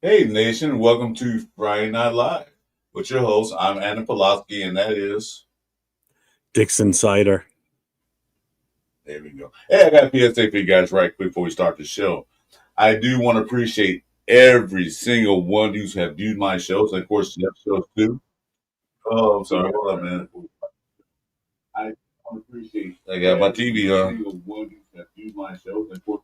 Hey, Nation, welcome to Friday Night Live. With your host, I'm Anna Pulaski, and that is. Dixon Cider. There we go. Hey, I got a PSA for you guys right quick before we start the show. I do want to appreciate every single one who have viewed my shows, and of course, Jeff's shows too. Oh, I'm sorry. Hold on, man. I want to appreciate. I got my TV on. Every single one who have viewed my shows, and of course.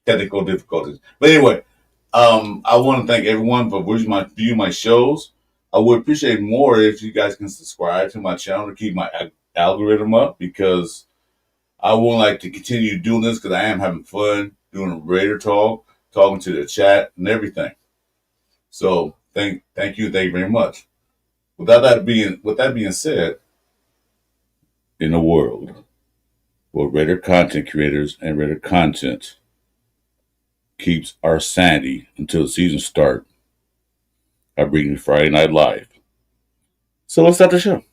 Technical difficulties. But anyway, I want to thank everyone for viewing my shows. I would appreciate more if you guys can subscribe to my channel to keep my algorithm up because I would like to continue doing this because I am having fun doing Raider talk, talking to the chat and everything. So thank you very much. With that being said, in a world where Raider content creators and Raider content keeps our sanity until the season start, I bring you Friday Night Live. So let's start the show.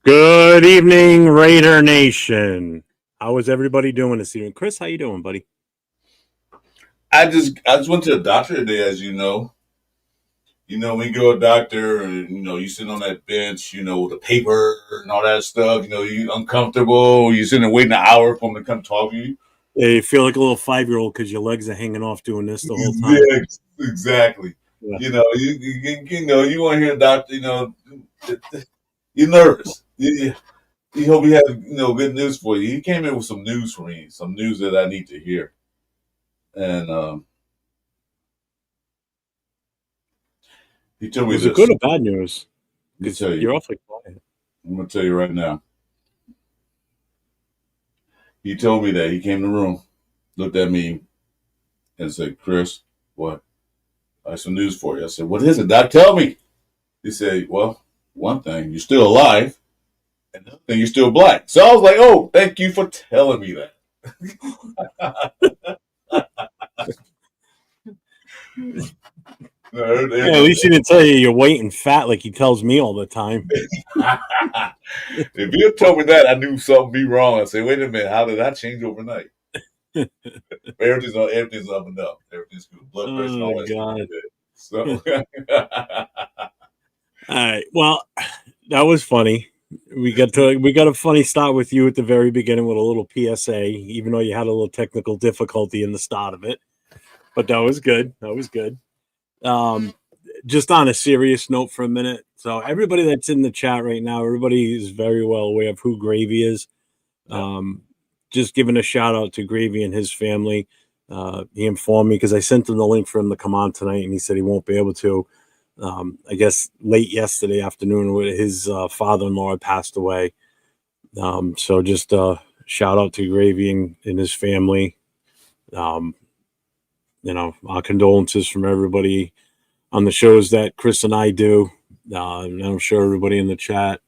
Good evening, Raider Nation. How is everybody doing this evening? Chris, how you doing, buddy? I just went to the doctor today, as you know. You know, when you go to a doctor and you sit on that bench, with the paper and all that stuff, you uncomfortable, you sitting there waiting an hour for them to come talk to you. Yeah, you feel like a little 5-year-old because your legs are hanging off doing this the whole time. Yeah, exactly. Yeah. You want to hear a doctor, you're nervous. You hope he has, good news for you. He came in with some news for me, some news that I need to hear. And he told me Was this. it good or bad news? Let me tell you. You're awfully quiet. I'm going to tell you right now. He told me that he came in the room, looked at me, and said, "Chris, what? I have some news for you." I said, "What is it, Doc? Tell me." He said, "Well, one thing, you're still alive, and another thing, you're still black." So I was like, "Oh, thank you for telling me that." At least he didn't tell you you're white and fat like he tells me all the time. If you had told me that, I knew something be wrong. I said, "Wait a minute, how did that change overnight?" everything's up and up. Everything's good. Blood pressure, all that God. So, all right. Well, that was funny. We got a funny start with you at the very beginning with a little PSA, even though you had a little technical difficulty in the start of it. But that was good. Just on a serious note for a minute. So everybody that's in the chat right now, everybody is very well aware of who Gravy is. Just giving a shout out to Gravy and his family. He informed me because I sent him the link for him to come on tonight, and he said he won't be able to. I guess late yesterday afternoon, his father-in-law had passed away. So just shout out to Gravy and his family. Our condolences from everybody on the shows that Chris and I do. And I'm sure everybody in the chat,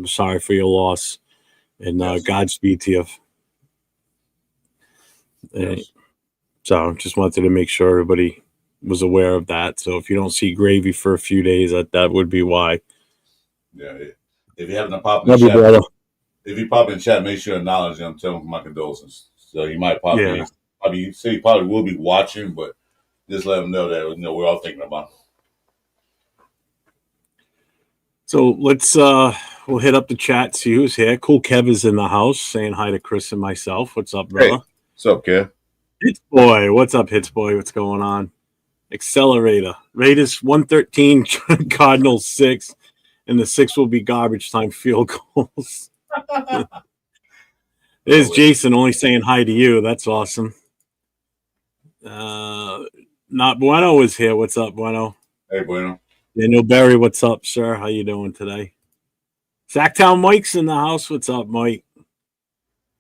sorry for your loss. And Yes. Godspeed to you. Yes. So just wanted to make sure everybody was aware of that. So if you don't see Gravy for a few days, that would be why. Yeah. If you happen to pop in the Love you, chat, brother. if you pop in the chat, make sure to acknowledge him. Tell him my condolences. So he might pop Yeah. in. Probably say he probably will be watching, but just let him know that we're all thinking about him. So let's we'll hit up the chat, see who's here. Cool Kev is in the house saying hi to Chris and myself. What's up, brother? Hey, what's up, Kev? Hits Boy, what's up, Hits Boy? What's going on? Accelerator. Raiders 113, Cardinals 6, and the 6 will be garbage time field goals. There's Jason only saying hi to you. That's awesome. Not Bueno is here. What's up, Bueno? Hey, Bueno. Daniel Berry, what's up, sir? How you doing today? Sacktown Mike's in the house. What's up, Mike?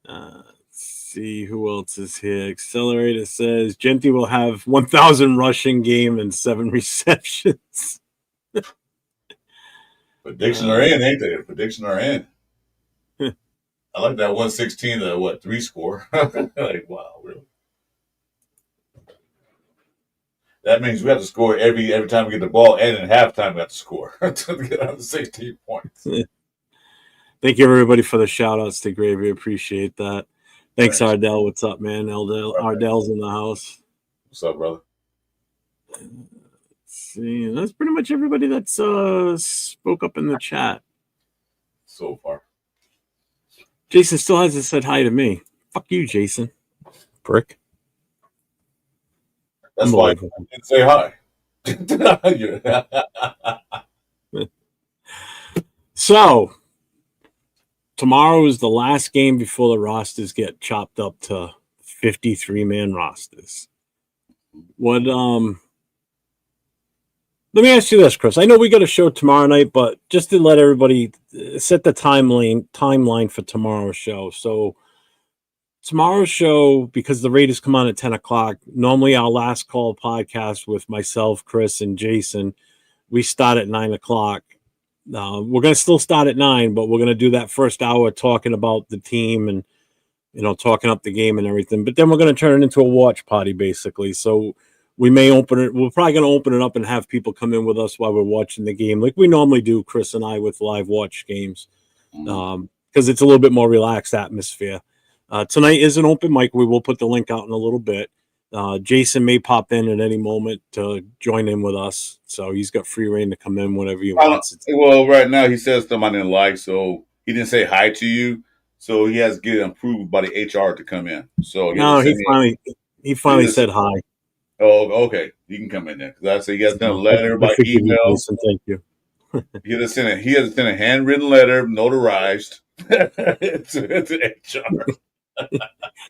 Let's see who else is here. Accelerator says Genty will have 1,000 rushing game and 7 receptions. Prediction are in, ain't they? Prediction are in. I like that 116 to 3 score. Like, wow, really? That means we have to score every time we get the ball, and in halftime we have to score to get out of 16 points. Thank you, everybody, for the shout outs to Gravy. Appreciate that. Thanks, Ardell. What's up, man? Ardell's in the house. What's up, brother? Let's see, that's pretty much everybody that's spoke up in the chat so far. Jason still hasn't said hi to me. Fuck you, Jason. Prick. That's why I didn't say hi. So, tomorrow is the last game before the rosters get chopped up to 53-man rosters. What let me ask you this, Chris. I know we got a show tomorrow night, but just to let everybody set the timeline for tomorrow's show. So tomorrow's show, because the Raiders come on at 10 o'clock, normally our last call podcast with myself, Chris, and Jason, we start at 9 o'clock. We're going to still start at 9, but we're going to do that first hour talking about the team and, talking up the game and everything. But then we're going to turn it into a watch party, basically. So we may open it. We're probably going to open it up and have people come in with us while we're watching the game, like we normally do, Chris and I, with live watch games, because it's a little bit more relaxed atmosphere. Tonight is an open mic. We will put the link out in a little bit. Jason may pop in at any moment to join in with us, so he's got free reign to come in whenever he wants. Well, right now he says something I didn't like, so he didn't say hi to you. So he has to get approved by the HR to come in. So no, he finally said hi. Oh, okay. You can come in there because I say he has done a letter by email. Jason, thank you. He has sent a handwritten letter, notarized to HR.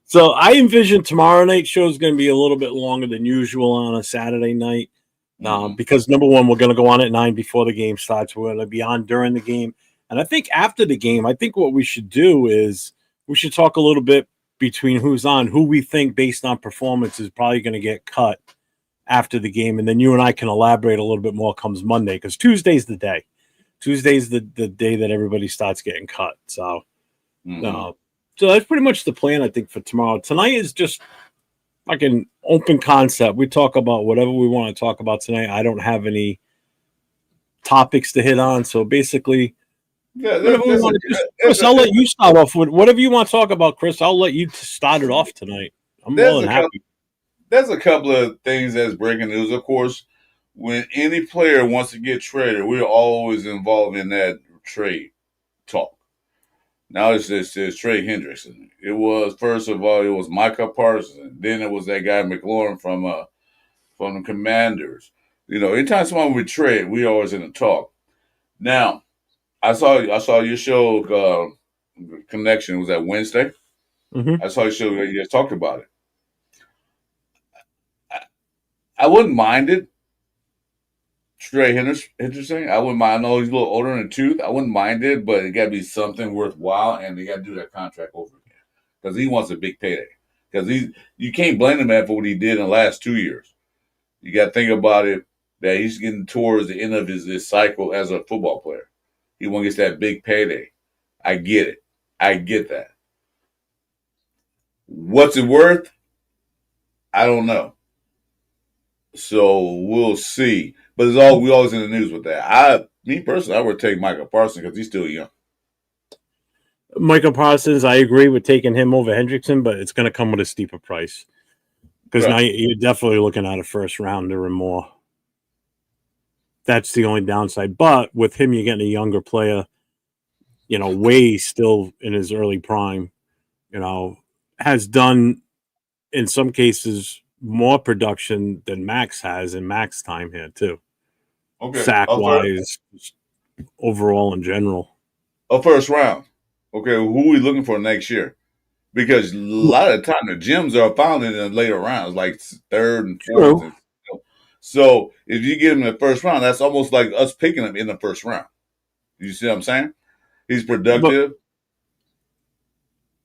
So I envision tomorrow night show is going to be a little bit longer than usual on a Saturday night, because number one, we're going to go on at 9 before the game starts. We're going to be on during the game. And I think after the game, I think what we should do is we should talk a little bit between who's on, who we think based on performance is probably going to get cut after the game. And then you and I can elaborate a little bit more comes Monday, because Tuesday's the day. Tuesday's the day that everybody starts getting cut. So, so that's pretty much the plan, I think, for tomorrow. Tonight is just like an open concept. We talk about whatever we want to talk about tonight. I don't have any topics to hit on. So basically, Chris, I'll let you start off with whatever you want to talk about, Chris. I'll let you start it off tonight. I'm more than happy. There's a couple of things that's breaking news. Of course, when any player wants to get traded, we're always involved in that trade talk. Now it's Trey Hendrickson. It was, first of all, it was Micah Parsons. Then it was that guy McLaurin from the Commanders. Anytime someone would trade, we always in the talk. Now, I saw your show Connection. Was that Wednesday? I saw your show. You guys talked about it. I wouldn't mind it. Trey Hendrickson. I wouldn't mind. I know he's a little older in the tooth. I wouldn't mind it, but it got to be something worthwhile, and they got to do that contract over again because he wants a big payday. Because you can't blame the man for what he did in the last 2 years. You got to think about it that he's getting towards the end of his cycle as a football player. He wants to get that big payday. I get it. I get that. What's it worth? I don't know. So we'll see. But we always in the news with that. Me personally, I would take Michael Parsons because he's still young. Michael Parsons, I agree with taking him over Hendrickson, but it's going to come with a steeper price because now you're definitely looking at a first rounder or more. That's the only downside. But with him, you're getting a younger player, way still in his early prime, has done in some cases more production than Max has in Max time here too. Okay. Sack wise, overall in general. A first round. Okay, who are we looking for next year? Because a lot of the time the gems are found in the later rounds, like third and fourth. And, so if you get him in the first round, that's almost like us picking him in the first round. You see what I'm saying? He's productive.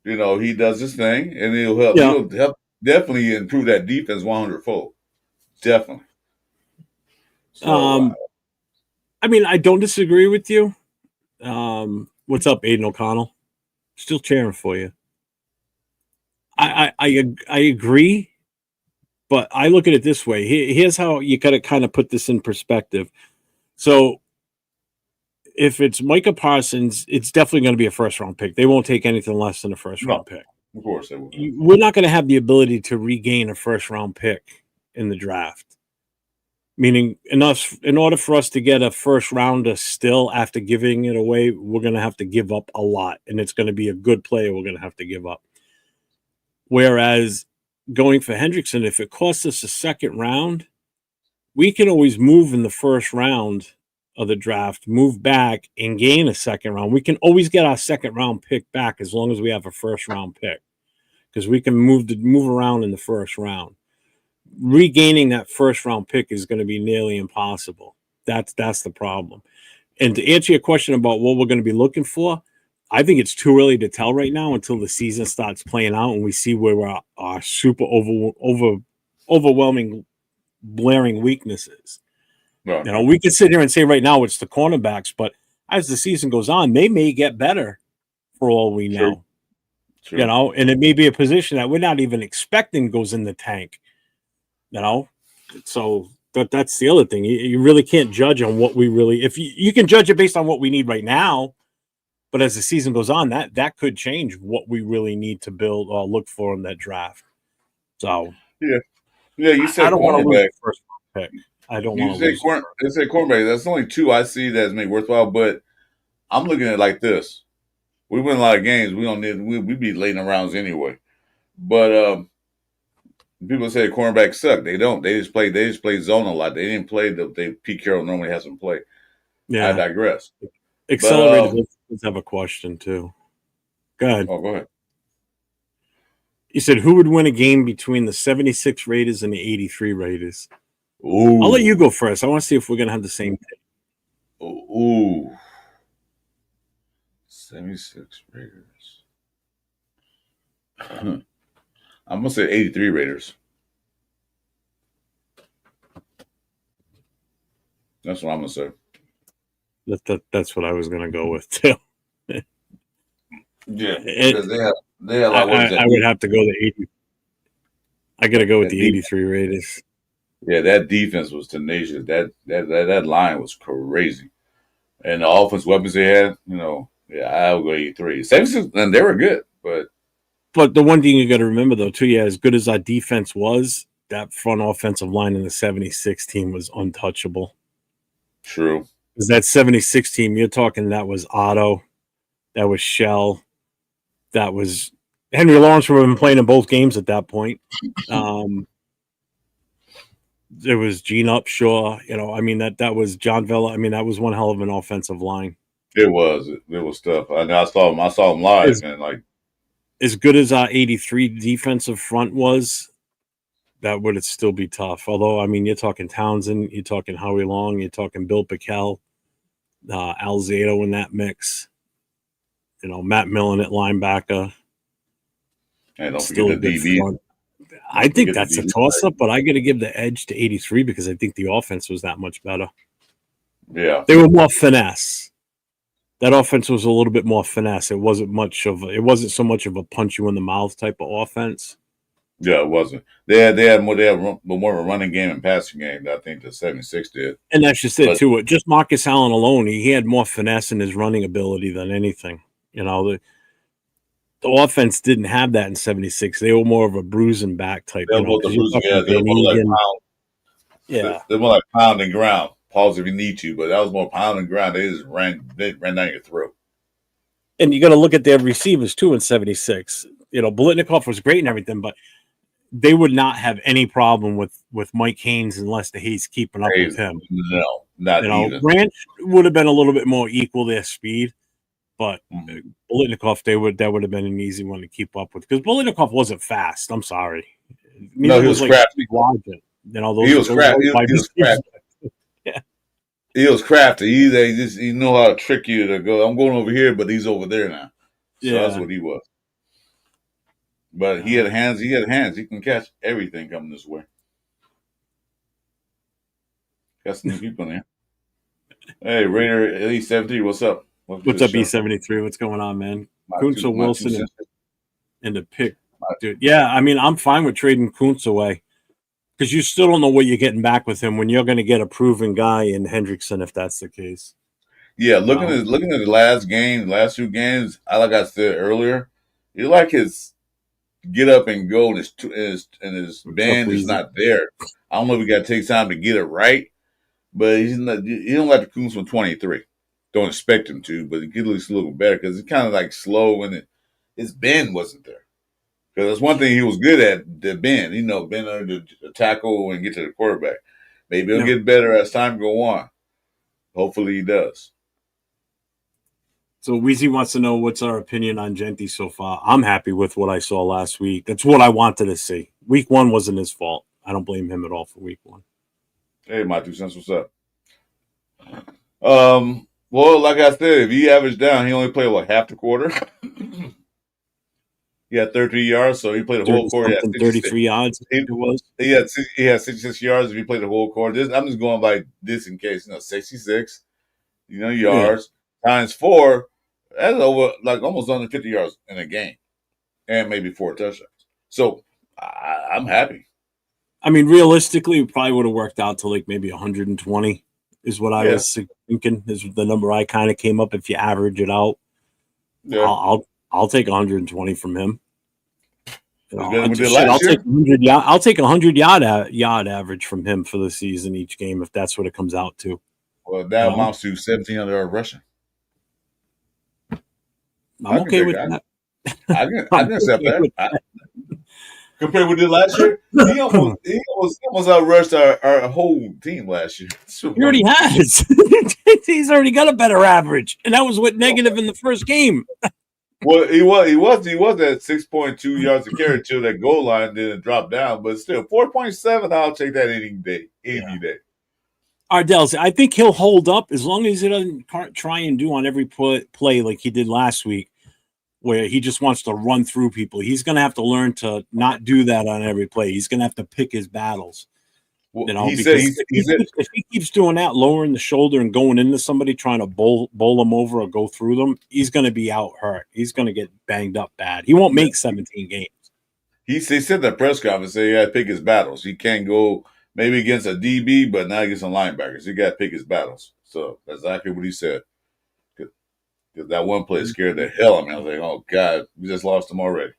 He does his thing, and he'll help. Yeah. He'll help definitely improve that defense 100-fold. Definitely. So, I mean, I don't disagree with you. What's up, Aiden O'Connell? Still cheering for you. I agree, but I look at it this way. Here's how you got to kind of put this in perspective. So if it's Micah Parsons, it's definitely going to be a first-round pick. They won't take anything less than a first-round pick. Of course they will. We're not going to have the ability to regain a first-round pick in the draft. Meaning, in order for us to get a first-rounder still after giving it away, we're going to have to give up a lot, and it's going to be a good player we're going to have to give up. Whereas going for Hendrickson, if it costs us a second round, we can always move in the first round of the draft, move back and gain a second round. We can always get our second round pick back as long as we have a first round pick, because we can move around in the first round. Regaining that first round pick is going to be nearly impossible. That's the problem. And to answer your question about what we're going to be looking for, I think it's too early to tell right now until the season starts playing out and we see where our super overwhelming, blaring weaknesses. Right. We could sit here and say right now it's the cornerbacks, but as the season goes on, they may get better for all we know. True. And it may be a position that we're not even expecting goes in the tank. So that's the other thing. You really can't judge on what we really. If you can judge it based on what we need right now. But as the season goes on, that could change what we really need to build or look for in that draft. So yeah. You said I don't want to lose cornerback. the first pick. I don't You want to lose. You say cornerback. That's only two I see that's maybe worthwhile. But I'm looking at it like this: we win a lot of games. We don't need. We be late in the rounds anyway. But people say cornerbacks suck. They don't. They just play zone a lot. They didn't play the Pete Carroll normally has them play. Yeah. I digress. Accelerated. Let's have a question too. Go ahead. Oh, go ahead. You said who would win a game between the 76 Raiders and the 83 Raiders? Ooh. I'll let you go first. I want to see if we're going to have the same pick. Ooh. 76 Raiders. I'm going to say 83 Raiders. That's what I'm going to say. That's what I was going to go with too. Yeah, because they have I would have to go to 80. I got to go with the 83 Raiders. Yeah, that defense was tenacious. That line was crazy, and the offense weapons they had, I would go 83. 76, and they were good, but the one thing you got to remember though too, as good as our defense was, that front offensive line in the 76 team was untouchable. True. Because that 76 team, you're talking that was Otto, that was Shell, that was Henry Lawrence would have been playing in both games at that point. There was Gene Upshaw, that was John Vella. That was one hell of an offensive line. It was tough. I saw him live, and as good as our 83 defensive front was, that would still be tough. Although, you're talking Townsend, you're talking Howie Long, you're talking Bill Pickell, Al Zato in that mix. Matt Millen at linebacker. And don't forget the DB. Front. I think that's a toss-up, but I got to give the edge to 83 because I think the offense was that much better. Yeah. They were more finesse. That offense was a little bit more finesse. It wasn't so much of a punch you in the mouth type of offense. Yeah, it wasn't. They had more of a running game and passing game than I think the 76 did. And that's just it But too. Just Marcus Allen alone, he had more finesse in his running ability than anything. The offense didn't have that in 76. They were more of a bruising back type, they're both the because you're bruising. talking Yeah, they're Van more like Egan. pound. Yeah. They're more like pound and ground. Pause if you need to, but that was more pound and ground. They just ran down your throat. And you got to look at their receivers too in 76. Bolitnikoff was great and everything, but they would not have any problem with Mike Haynes and Lester Hayes keeping up with him. No, not even. Branch would have been a little bit more equal their speed, but Bolitnikoff, that would have been an easy one to keep up with, because Bolitnikoff wasn't fast. I'm sorry. No, he was crafty. Those, He was crafty. He was crafty. Yeah. He was crafty. He know how to trick you to go. I'm going over here, but he's over there now. So that's what he was. But he had hands. He had hands. He can catch everything coming this way. Got some new people in there. Hey, Raider E73, what's up? What's up, E73? What's going on, man? Kunzel, Wilson, and the pick, dude. Yeah, I mean, I'm fine with trading Kuntz away, because you still don't know what you're getting back with him when you're going to get a proven guy in Hendrickson, if that's the case. Yeah, looking at the last two games, like I said earlier, you like his get up and go, and his bend is not there. I don't know if we got to take time to get it right, but he's not. You don't like the Kuntz from 23. Don't expect him to, but he could at least look better, because it's kind of like slow, and his bend wasn't there. Because that's one thing he was good at, the bend. Bend under the tackle and get to the quarterback. Maybe he'll get better as time go on. Hopefully he does. So Weezy wants to know what's our opinion on Genty so far. I'm happy with what I saw last week. That's what I wanted to see. Week 1 wasn't his fault. I don't blame him at all for week 1. Hey, my 2 cents, what's up? Well, like I said, if he averaged down, he only played half the quarter. He had 33 yards, so he played the whole quarter. 33 yards. It was. He had 66 yards if he played the whole quarter. I'm just going by this in case. 66, yards times 4. That's over almost under 50 yards in a game, and maybe 4 touchdowns. So I'm happy. I mean, realistically, it probably would have worked out to maybe 120 is what I was thinking, is the number I kind of came up. If you average it out, I'll take 120 from him. I'll take 100 yard. I'll take 100 yard average from him for the season each game, if that's what it comes out to. Well, that amounts to 1,700 yard rushing. I'm okay with that. I can accept that. Compared with it last year, he almost outrushed our whole team last year. He already has. He's already got a better average, and that was with negative in the first game. Well, he was at 6.2 yards a carry till that goal line, then it dropped down. But still, 4.7. I'll take that any day. Ardell's, I think he'll hold up as long as he doesn't try and do on every play like he did last week, where he just wants to run through people. He's going to have to learn to not do that on every play. He's going to have to pick his battles. If he keeps doing that, lowering the shoulder and going into somebody, trying to bowl them over or go through them, he's going to be out hurt. He's going to get banged up bad. He won't make 17 games. He said that press conference, he got to pick his battles. He can't go maybe against a DB, but not against some linebackers. He got to pick his battles. So that's exactly what he said. Because that one play scared the hell out of me. I was like, oh, God, we just lost him already.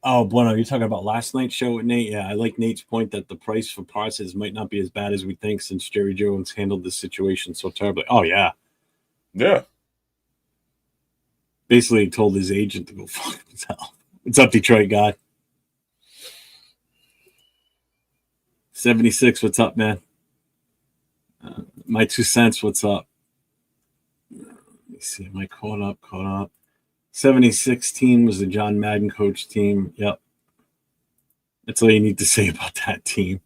Oh, Bueno, you're talking about last night's show with Nate? Yeah, I like Nate's point that the price for parts might not be as bad as we think, since Jerry Jones handled this situation so terribly. Oh, yeah. Yeah. Basically, he told his agent to go fuck himself. What's up, Detroit guy? 76, what's up, man? My 2 cents, what's up? Let me see, am I caught up? 76 team was the John Madden coach team. Yep. That's all you need to say about that team.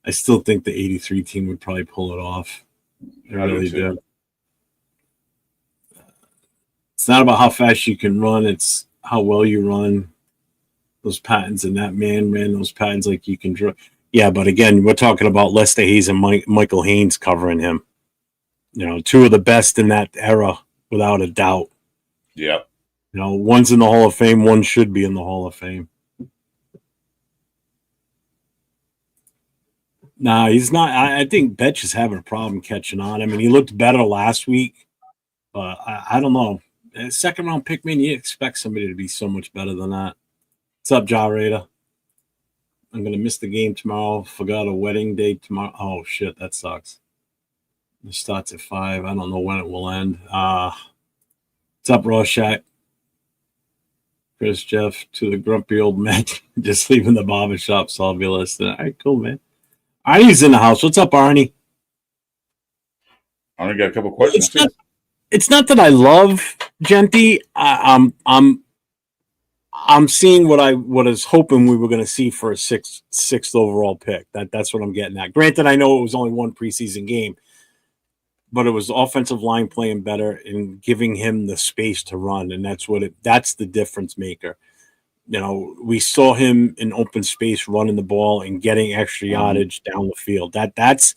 I still think the 83 team would probably pull it off. I really do. It's not about how fast you can run. It's how well you run. Those patents, and that man ran those patents like you can draw. Yeah, but again, we're talking about Lester Hayes and Michael Haynes covering him. two of the best in that era, without a doubt. Yep. One's in the Hall of Fame, one should be in the Hall of Fame. Nah, he's not. I think Betch is having a problem catching on. I mean, he looked better last week, but I don't know. Second round pick, man, you expect somebody to be so much better than that. What's up, Ja Raider? I'm going to miss the game tomorrow. Forgot a wedding date tomorrow. Oh, shit, that sucks. It starts at 5. I don't know when it will end. What's up, Rorschach? Chris, Jeff, to the grumpy old man, just leaving the barbershop, so I'll be listening. All right, cool, man. Arnie's in the house. What's up, Arnie? I only got a couple questions, too. It's not that I love Genty. I'm seeing what I was hoping we were going to see for a sixth overall pick. That's what I'm getting at. Granted, I know it was only one preseason game, but it was the offensive line playing better and giving him the space to run, and that's the difference maker. We saw him in open space running the ball and getting extra yardage down the field. That's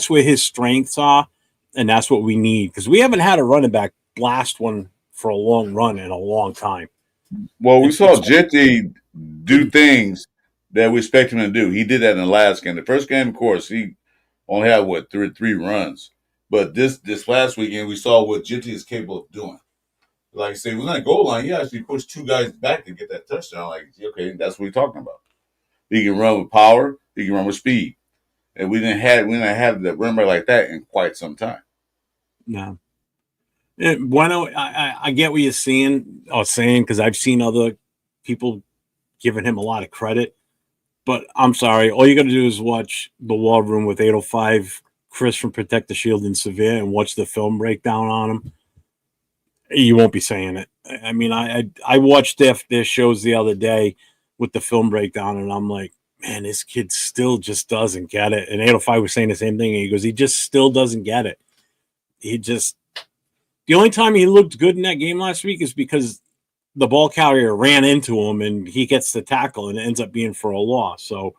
where his strengths are, and that's what we need, because we haven't had a running back blast one for a long run in a long time. Well, we saw Genty do things that we expect him to do. He did that in the last game. The first game, of course, he only had three runs. But this last weekend, we saw what Genty is capable of doing. Like I say, when that goal line, he actually pushed two guys back to get that touchdown. Like, okay, that's what we're talking about. He can run with power. He can run with speed. And we didn't have the runner like that in quite some time. No. Bueno, I get what you're saying, because I've seen other people giving him a lot of credit. But I'm sorry, all you got to do is watch the War Room with 805 Chris from Protect the Shield and Severe and watch the film breakdown on him. You won't be saying it. I mean, I watched their shows the other day with the film breakdown, and I'm like, man, this kid still just doesn't get it. And 805 was saying the same thing. And he goes, he just still doesn't get it. The only time he looked good in that game last week is because the ball carrier ran into him and he gets the tackle and it ends up being for a loss. So,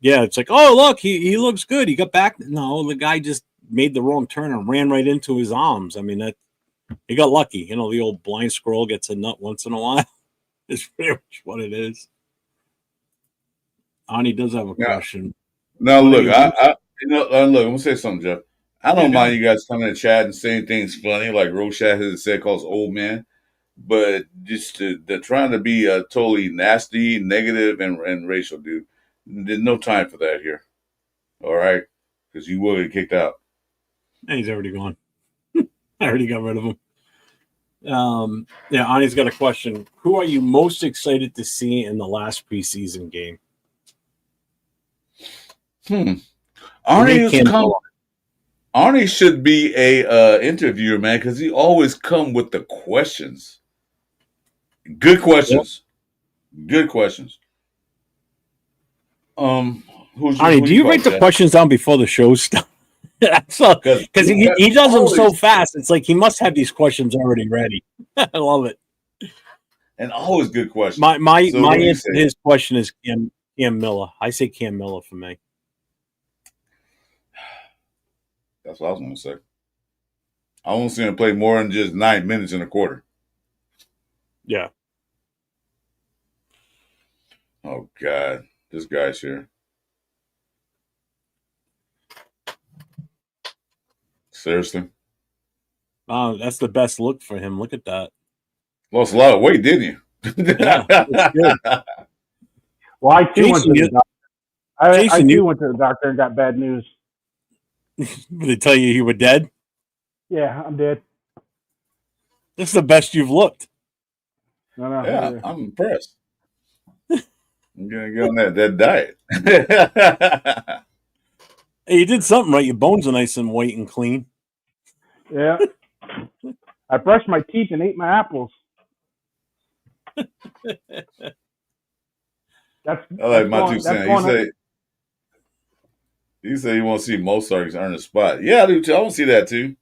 yeah, it's like, oh, look, he looks good. He got back. No, the guy just made the wrong turn and ran right into his arms. I mean, he got lucky. The old blind squirrel gets a nut once in a while. It's pretty much what it is. Ani does have a question. Now, look, look, I'm going to say something, Jeff. I don't mind you guys coming in the chat and saying things funny, like Roshat has said, calls old man. But just they're trying to be totally nasty, negative, and racial, dude. There's no time for that here. All right? Because you will get kicked out. And he's already gone. I already got rid of him. Ani's got a question. Who are you most excited to see in the last preseason game? Arnie should be a interviewer, man, because he always come with the questions. Good questions. Yep. Good questions. Arnie, do you write the questions down before the show starts? Because he does them so fast. It's like he must have these questions already ready. I love it. And always good questions. My answer to his question is Cam Miller. I say Cam Miller for me. That's what I was going to say. I want to see him play more than just 9 minutes in a quarter. Yeah. Oh, God. This guy's here. Seriously? Oh, that's the best look for him. Look at that. Lost a lot of weight, didn't you? Yeah, that's good. Well, I too went to the doctor. I too went to the doctor and got bad news. Did they tell you were dead? Yeah, I'm dead. This is the best you've looked. No, yeah, I'm impressed. I'm gonna get on that diet. Hey, you did something right. Your bones are nice and white and clean. Yeah. I brushed my teeth and ate my apples. I like my 2 cents. You say you want to see Mozart earn a spot. Yeah, I do too. I want to see that too.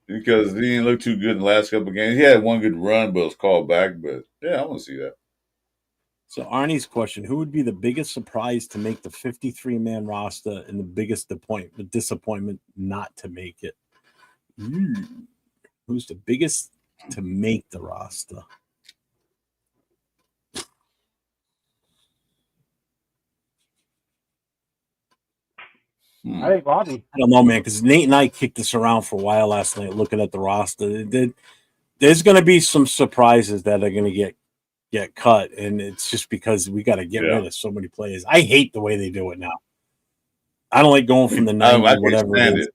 Because he didn't look too good in the last couple of games. He had one good run, but it was called back. But yeah, I want to see that. So Arnie's question: who would be the biggest surprise to make the 53-man roster and the biggest disappointment not to make it? Who's the biggest to make the roster? I think Bobby. I don't know, man, because Nate and I kicked this around for a while last night looking at the roster. There's going to be some surprises that are going to get cut, and it's just because we got to get rid of so many players. I hate the way they do it now. I don't like going from the 90, whatever it is.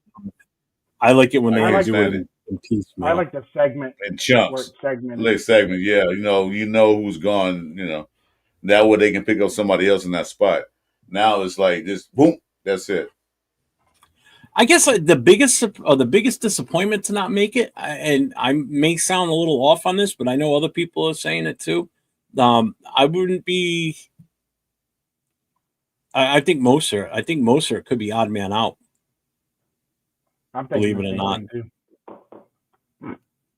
I like it when they do it in piecemeal. I like the segment in chunks. Segment, yeah. You know who's gone. You know, that way they can pick up somebody else in that spot. Now it's like just boom, that's it. I guess the biggest disappointment to not make it, and I may sound a little off on this, but I know other people are saying it too. I wouldn't be. I think Moser. I think Moser could be odd man out. Believe it or not.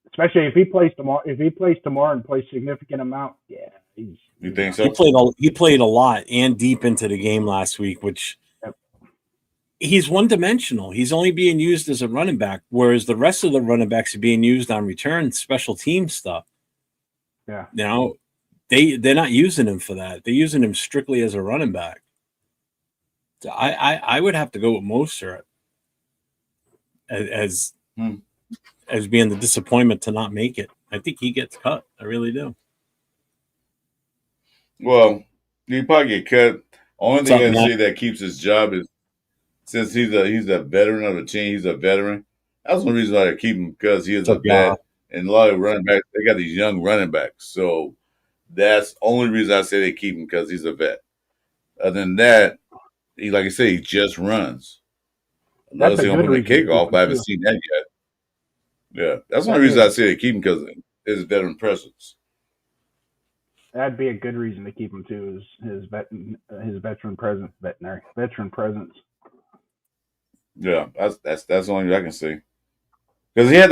Especially if he plays tomorrow. If he plays tomorrow and plays significant amount, yeah. You think so? He played a lot and deep into the game last week, which. He's one-dimensional. He's only being used as a running back, whereas the rest of the running backs are being used on return special team stuff. Yeah. You know, they're not using him for that. They're using him strictly as a running back. So I would have to go with Moser as being the disappointment to not make it. I think he gets cut. I really do. Well, he probably get cut. Only thing I see that keeps his job is since he's a veteran of the team, he's a veteran. That's the reason why I keep him, because he is a vet. And a lot of running backs, they got these young running backs. So that's the only reason I say they keep him, because he's a vet. Other than that, he, like I say, he just runs. Unless he's on the kickoff, I haven't seen that yet. Yeah, that's the only reason I say they keep him, because of his veteran presence. That'd be a good reason to keep him too, is his veteran presence. Yeah, that's the only I can see. Because he had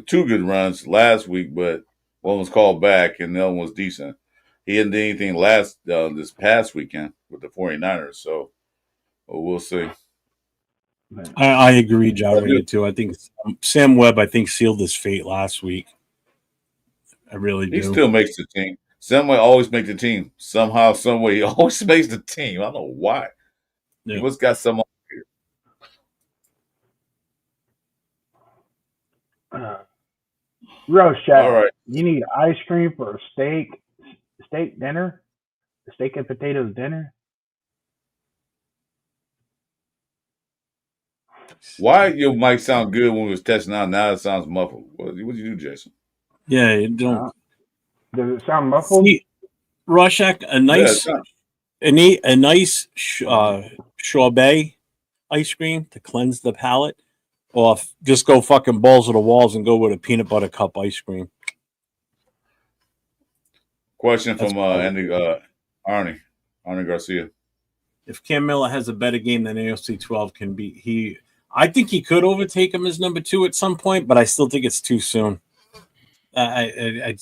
two good runs last week, but one was called back and the other one was decent. He didn't do anything this past weekend with the 49ers, so we'll see. I agree, Jared, too. I think Sam Webb, sealed his fate last week. I really do. He still makes the team. Somebody always makes the team. Somehow, some way, he always makes the team. I don't know why. Yeah. He must got some. Rochet, all right. You need ice cream for a steak dinner? A steak and potatoes dinner? Why your mic sound good when we was testing out? Now it sounds muffled. What did you do, Jason? Yeah, you don't. Does it sound muffled? See, Rorschach, a nice sorbet ice cream to cleanse the palate, or just go fucking balls to the walls and go with a peanut butter cup ice cream. Question from Arnie Garcia. If Cam Miller has a better game than AFC 12 can be, I think he could overtake him as number 2 at some point, but I still think it's too soon. I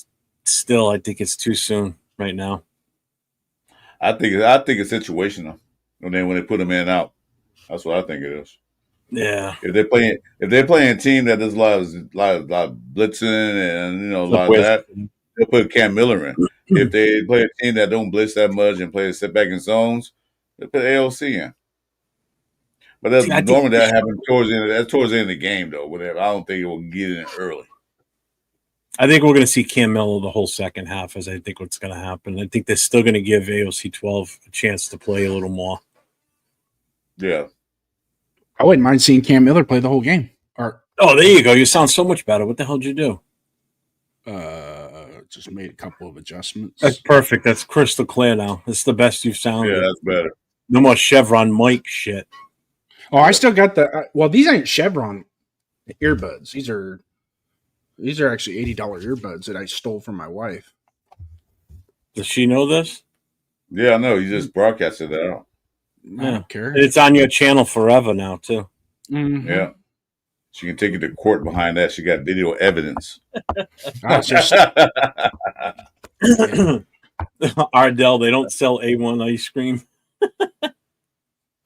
think it's too soon right now. I think it's situational when they put him in and out. That's what I think it is. Yeah. If they're playing a team that does a lot of blitzing and a lot of that, they'll put Cam Miller in. If they play a team that don't blitz that much and play sit back in zones, they put AOC in. But normally that happens towards the end of the game, though. Whatever. I don't think it will get in early. I think we're going to see Cam Miller the whole second half, as I think what's going to happen. I think they're still going to give AOC 12 a chance to play a little more. Yeah. I wouldn't mind seeing Cam Miller play the whole game. Oh, there you go. You sound so much better. What the hell did you do? Just made a couple of adjustments. That's perfect. That's crystal clear now. It's the best you've sounded. Yeah, that's better. No more Chevron mic shit. Oh, I still got the. Well, these ain't Chevron earbuds. These are actually $80 earbuds that I stole from my wife. Does she know this? Yeah, I know. You just broadcasted that out. I don't care. It's on your channel forever now, too. Mm-hmm. Yeah. She can take you to court behind that. She got video evidence. Ardell, they don't sell A1 ice cream.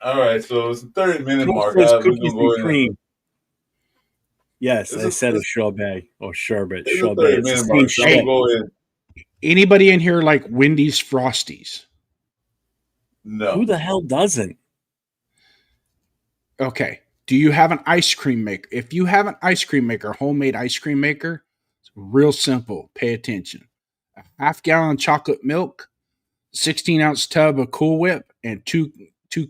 All right, so it's the 30-minute mark. Toasters, We're cookies, gonna go and in. cream. Yes, It's I a, said a it's, sorbet or sherbet. it's a Sorbet. It's the 30-minute same mark. So I'm shit. gonna go in. Anybody in here like Wendy's Frosties? No. Who the hell doesn't? Okay. Do you have an ice cream maker? If you have an ice cream maker, homemade ice cream maker, it's real simple. Pay attention. A half-gallon chocolate milk, 16-ounce tub of Cool Whip, and two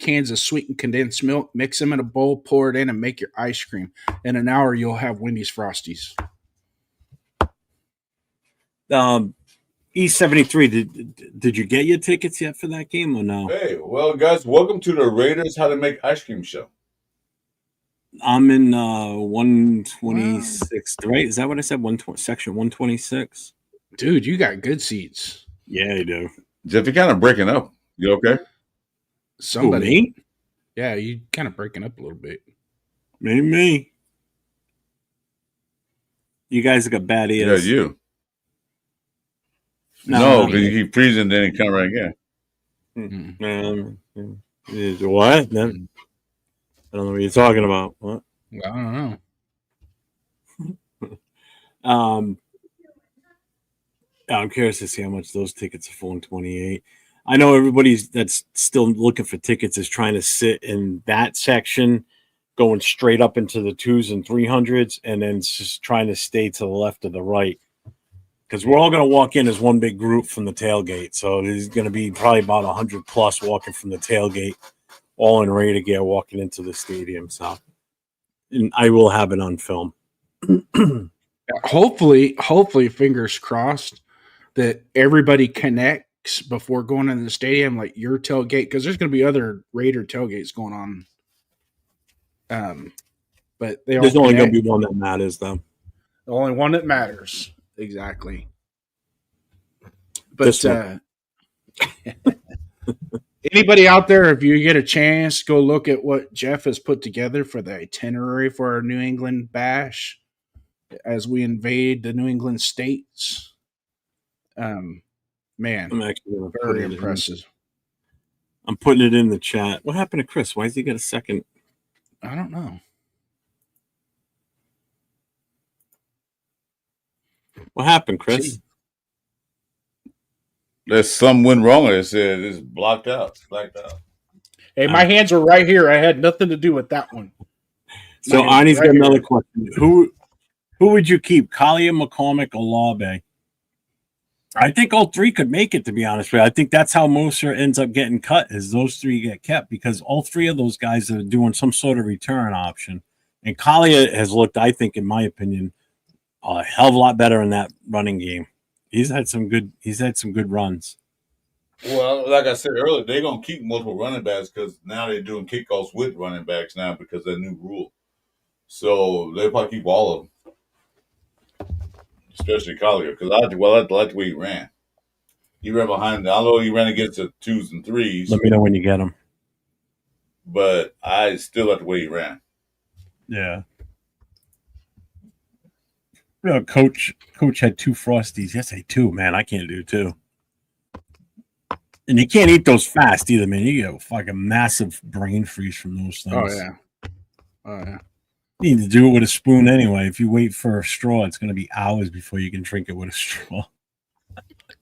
cans of sweetened condensed milk. Mix them in a bowl, pour it in, and make your ice cream. In an hour, you'll have Wendy's Frosties. E73, did you get your tickets yet for that game or no? Hey, well, guys, welcome to the Raiders How to Make Ice Cream show. I'm in 126, right? Is that what I said? Section 126? Dude, you got good seats. Yeah, I do. Jeff, you're kind of breaking up. You okay? Somebody. Who, me? Yeah, you kind of breaking up a little bit. Maybe me. You guys got bad ears. Yeah, you. No, because you keep freezing, then you come right again. What? I don't know what you're talking about. What? I don't know. I'm curious to see how much those tickets are for in 28. I know everybody's that's still looking for tickets is trying to sit in that section, going straight up into the 2s and 300s, and then just trying to stay to the left or the right. Because we're all going to walk in as one big group from the tailgate. So there's going to be probably about 100 plus walking from the tailgate, all in Raider gear, walking into the stadium. So, and I will have it on film. Hopefully, fingers crossed that everybody connects before going into the stadium, like your tailgate, because there's going to be other Raider tailgates going on. But there's only going to be one that matters, though. The only one that matters. Exactly. But anybody out there, if you get a chance, go look at what Jeff has put together for the itinerary for our New England Bash as we invade the New England states. Man, I'm actually very impressive. I'm putting it in the chat. What happened to Chris? Why has he got a second? I don't know. What happened, Chris? There's something went wrong. It said it's blacked out. Hey, my hands were right here. I had nothing to do with that one. So Arnie's got another question. Who would you keep, Collier, McCormick, or Lawbay? I think all three could make it, to be honest with you. I think that's how Moser ends up getting cut, is those three get kept, because all three of those guys are doing some sort of return option. And Collier has looked, I think, in my opinion, a hell of a lot better in that running game. He's had some good runs. Well, like I said earlier, they're gonna keep multiple running backs because now they're doing kickoffs with running backs now because of the new rule. So they'll probably keep all of them, especially Collier, because I like the way he ran. He ran behind. I know he ran against the 2s and 3s. Let me know when you get him. But I still like the way he ran. Yeah. You know, Coach had 2 Frosties. Yes, I 2, man. I can't do 2. And you can't eat those fast either, man. You get a fucking massive brain freeze from those things. Oh, yeah. You need to do it with a spoon anyway. If you wait for a straw, it's going to be hours before you can drink it with a straw.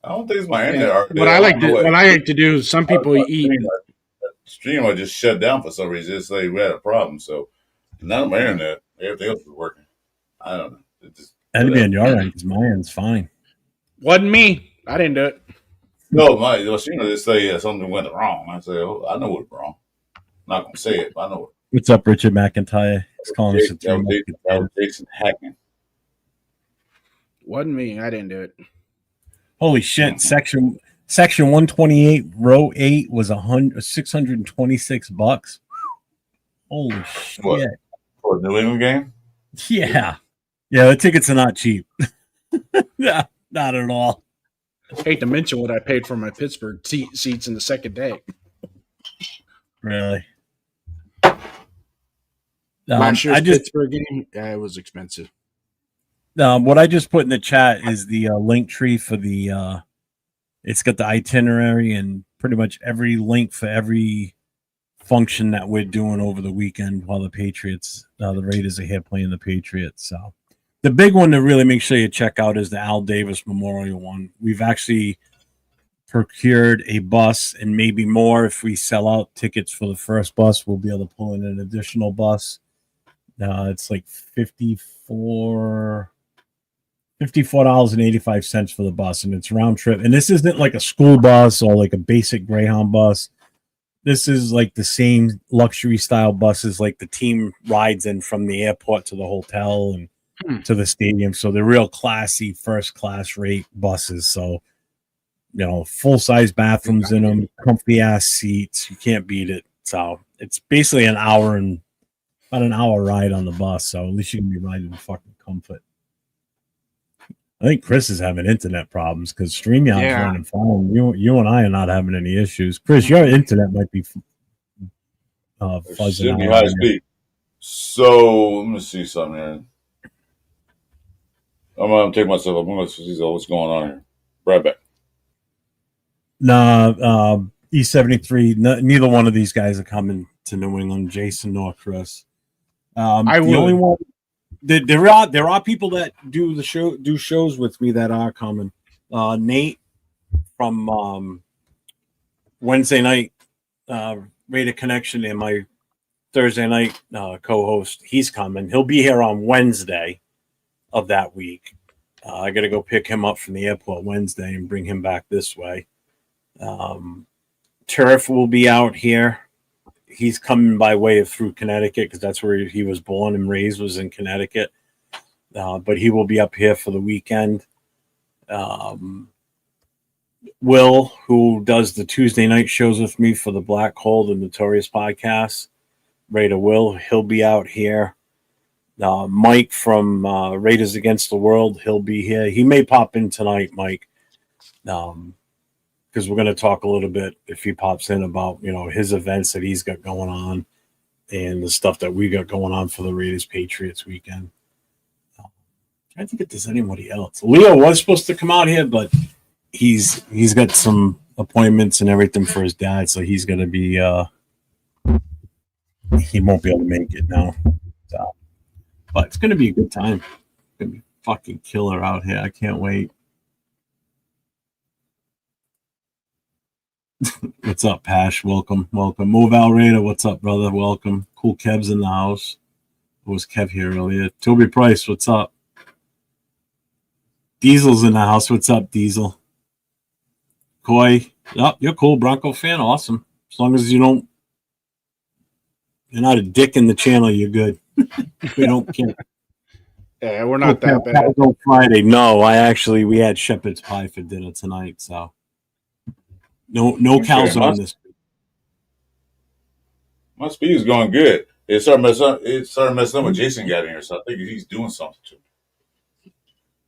I don't think it's my internet. What I like to do is some people eat. Stream I just shut down for some reason. It's like we had a problem. So none of my internet. Everything else was working. I don't know. That'd be on your end because my end's fine. Wasn't me. I didn't do it. No, just say something went wrong. I say, I know what's wrong. I'm not gonna say it, but I know it. What's up, Richard McIntyre? He's calling us Jason hacking. Wasn't me. I didn't do it. Holy shit! Section 128, row 8 was $626. Holy shit! What? For a New England game? Yeah, the tickets are not cheap. No, not at all. Hate to mention what I paid for my Pittsburgh seats in the second day. Really? Last year's Pittsburgh game, it was expensive. What I just put in the chat is the link tree for the It's got the itinerary and pretty much every link for every function that we're doing over the weekend while the Patriots, the Raiders are here playing the Patriots. So the big one to really make sure you check out is the Al Davis Memorial one. We've actually procured a bus and maybe more. If we sell out tickets for the first bus, we'll be able to pull in an additional bus. It's like $54.85 for the bus, and it's round trip. And this isn't like a school bus or like a basic Greyhound bus. This is like the same luxury style buses like the team rides in from the airport to the hotel and to the stadium. So they're real classy, first class rate buses. So, full size bathrooms in them, comfy ass seats. You can't beat it. So it's basically about an hour ride on the bus. So at least you can be riding in fucking comfort. I think Chris is having internet problems because StreamYard's running fine. You and I are not having any issues. Chris, your internet might be fuzzing should be out. high speed. So let me see something here. I'm gonna take myself. I'm gonna see what's going on here. Right back. Nah, E73. Neither one of these guys are coming to New England. Jason nor Chris. Only one. There are people that do shows with me that are coming. Nate from Wednesday night Raider Connection and my Thursday night co-host. He's coming. He'll be here on Wednesday of that week. I got to go pick him up from the airport Wednesday and bring him back this way. Turf will be out here. He's coming by way of through Connecticut because that's where he was born and raised, was in Connecticut. But he will be up here for the weekend. Will, who does the Tuesday night shows with me for the Black Hole, the Notorious podcast, Raider Will, he'll be out here. Mike from Raiders Against the World, he'll be here. He may pop in tonight, Mike, because we're going to talk a little bit, if he pops in, about his events that he's got going on and the stuff that we got going on for the Raiders Patriots weekend. I think if there's anybody else. Leo was supposed to come out here, but he's got some appointments and everything for his dad, so he's going to be he won't be able to make it now. So, but it's going to be a good time. It's going to be fucking killer out here. I can't wait. What's up, Pash? Welcome. Move Al Raider. What's up, brother? Welcome. Cool Kev's in the house. It was Kev here earlier. Toby Price, what's up? Diesel's in the house. What's up, Diesel? Coy. Yep, you're cool. Bronco fan. Awesome. As long as you're not a dick in the channel, you're good. We don't care. Yeah, we're not that bad. On Friday. No, we had shepherd's pie for dinner tonight, so no cows on this. My speed is going good. It started messing up when Jason got in here, so I think he's doing something to me.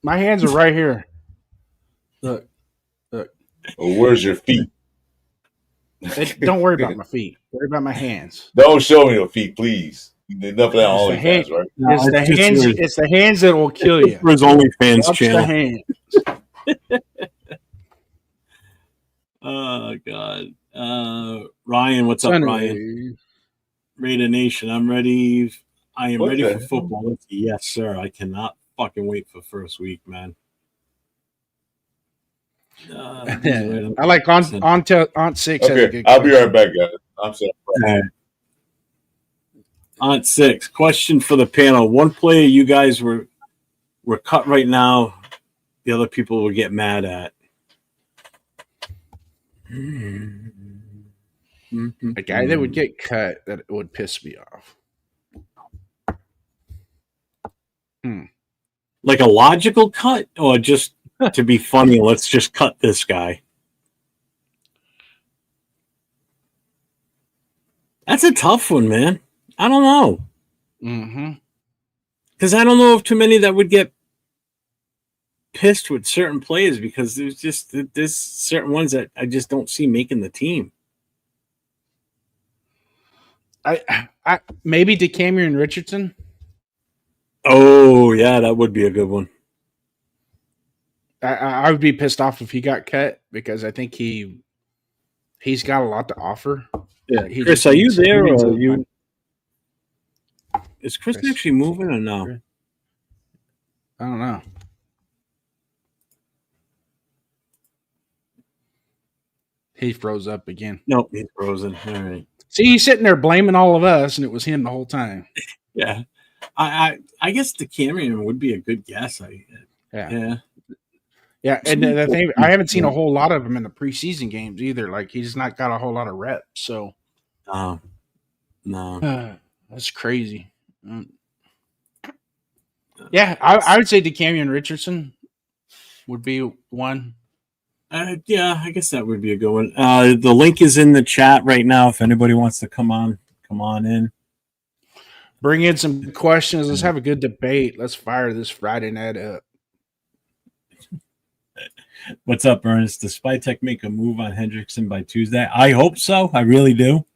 My hands are right here. Look. Well, where's your feet? Don't worry about my feet. Worry about my hands. Don't show me your feet, please. Enough of that on OnlyFans, right? No, It's the hands that will kill you. For his OnlyFans Watch channel. the hands. Oh God. Ryan, what's up, Ryan? Raider Nation, I'm ready. I am ready for football. Yes, sir. I cannot fucking wait for first week, man. I like Aunt Six. Okay, I'll be right back, guys. I'm sorry. Right. Aunt Six, question for the panel. One player you guys were cut right now, the other people will get mad at. A guy that would get cut that would piss me off. Like a logical cut, or just to be funny, let's just cut this guy. That's a tough one, man. I don't know. Because I don't know of too many that would get pissed with certain players, because there's certain ones that I just don't see making the team. I maybe DeCamerion Richardson. Oh yeah, that would be a good one. I would be pissed off if he got cut because I think he's got a lot to offer. Yeah, He Chris, just are you needs, there, he needs or a are little time. you? Is Chris Chris. actually moving or no? I don't know. He froze up again. Nope, he's frozen. All right. See, he's sitting there blaming all of us, and it was him the whole time. Yeah, I guess the Camryon would be a good guess. Yeah. And the thing, I haven't seen a whole lot of him in the preseason games either. Like he's not got a whole lot of reps. So, no, that's crazy. Yeah, I would say DeCamion Richardson would be one. Yeah, I guess that would be a good one. The link is in the chat right now. If anybody wants to come on in. Bring in some questions. Let's have a good debate. Let's fire this Friday night up. What's up, Ernest? Does Spytech make a move on Hendrickson by Tuesday? I hope so. I really do.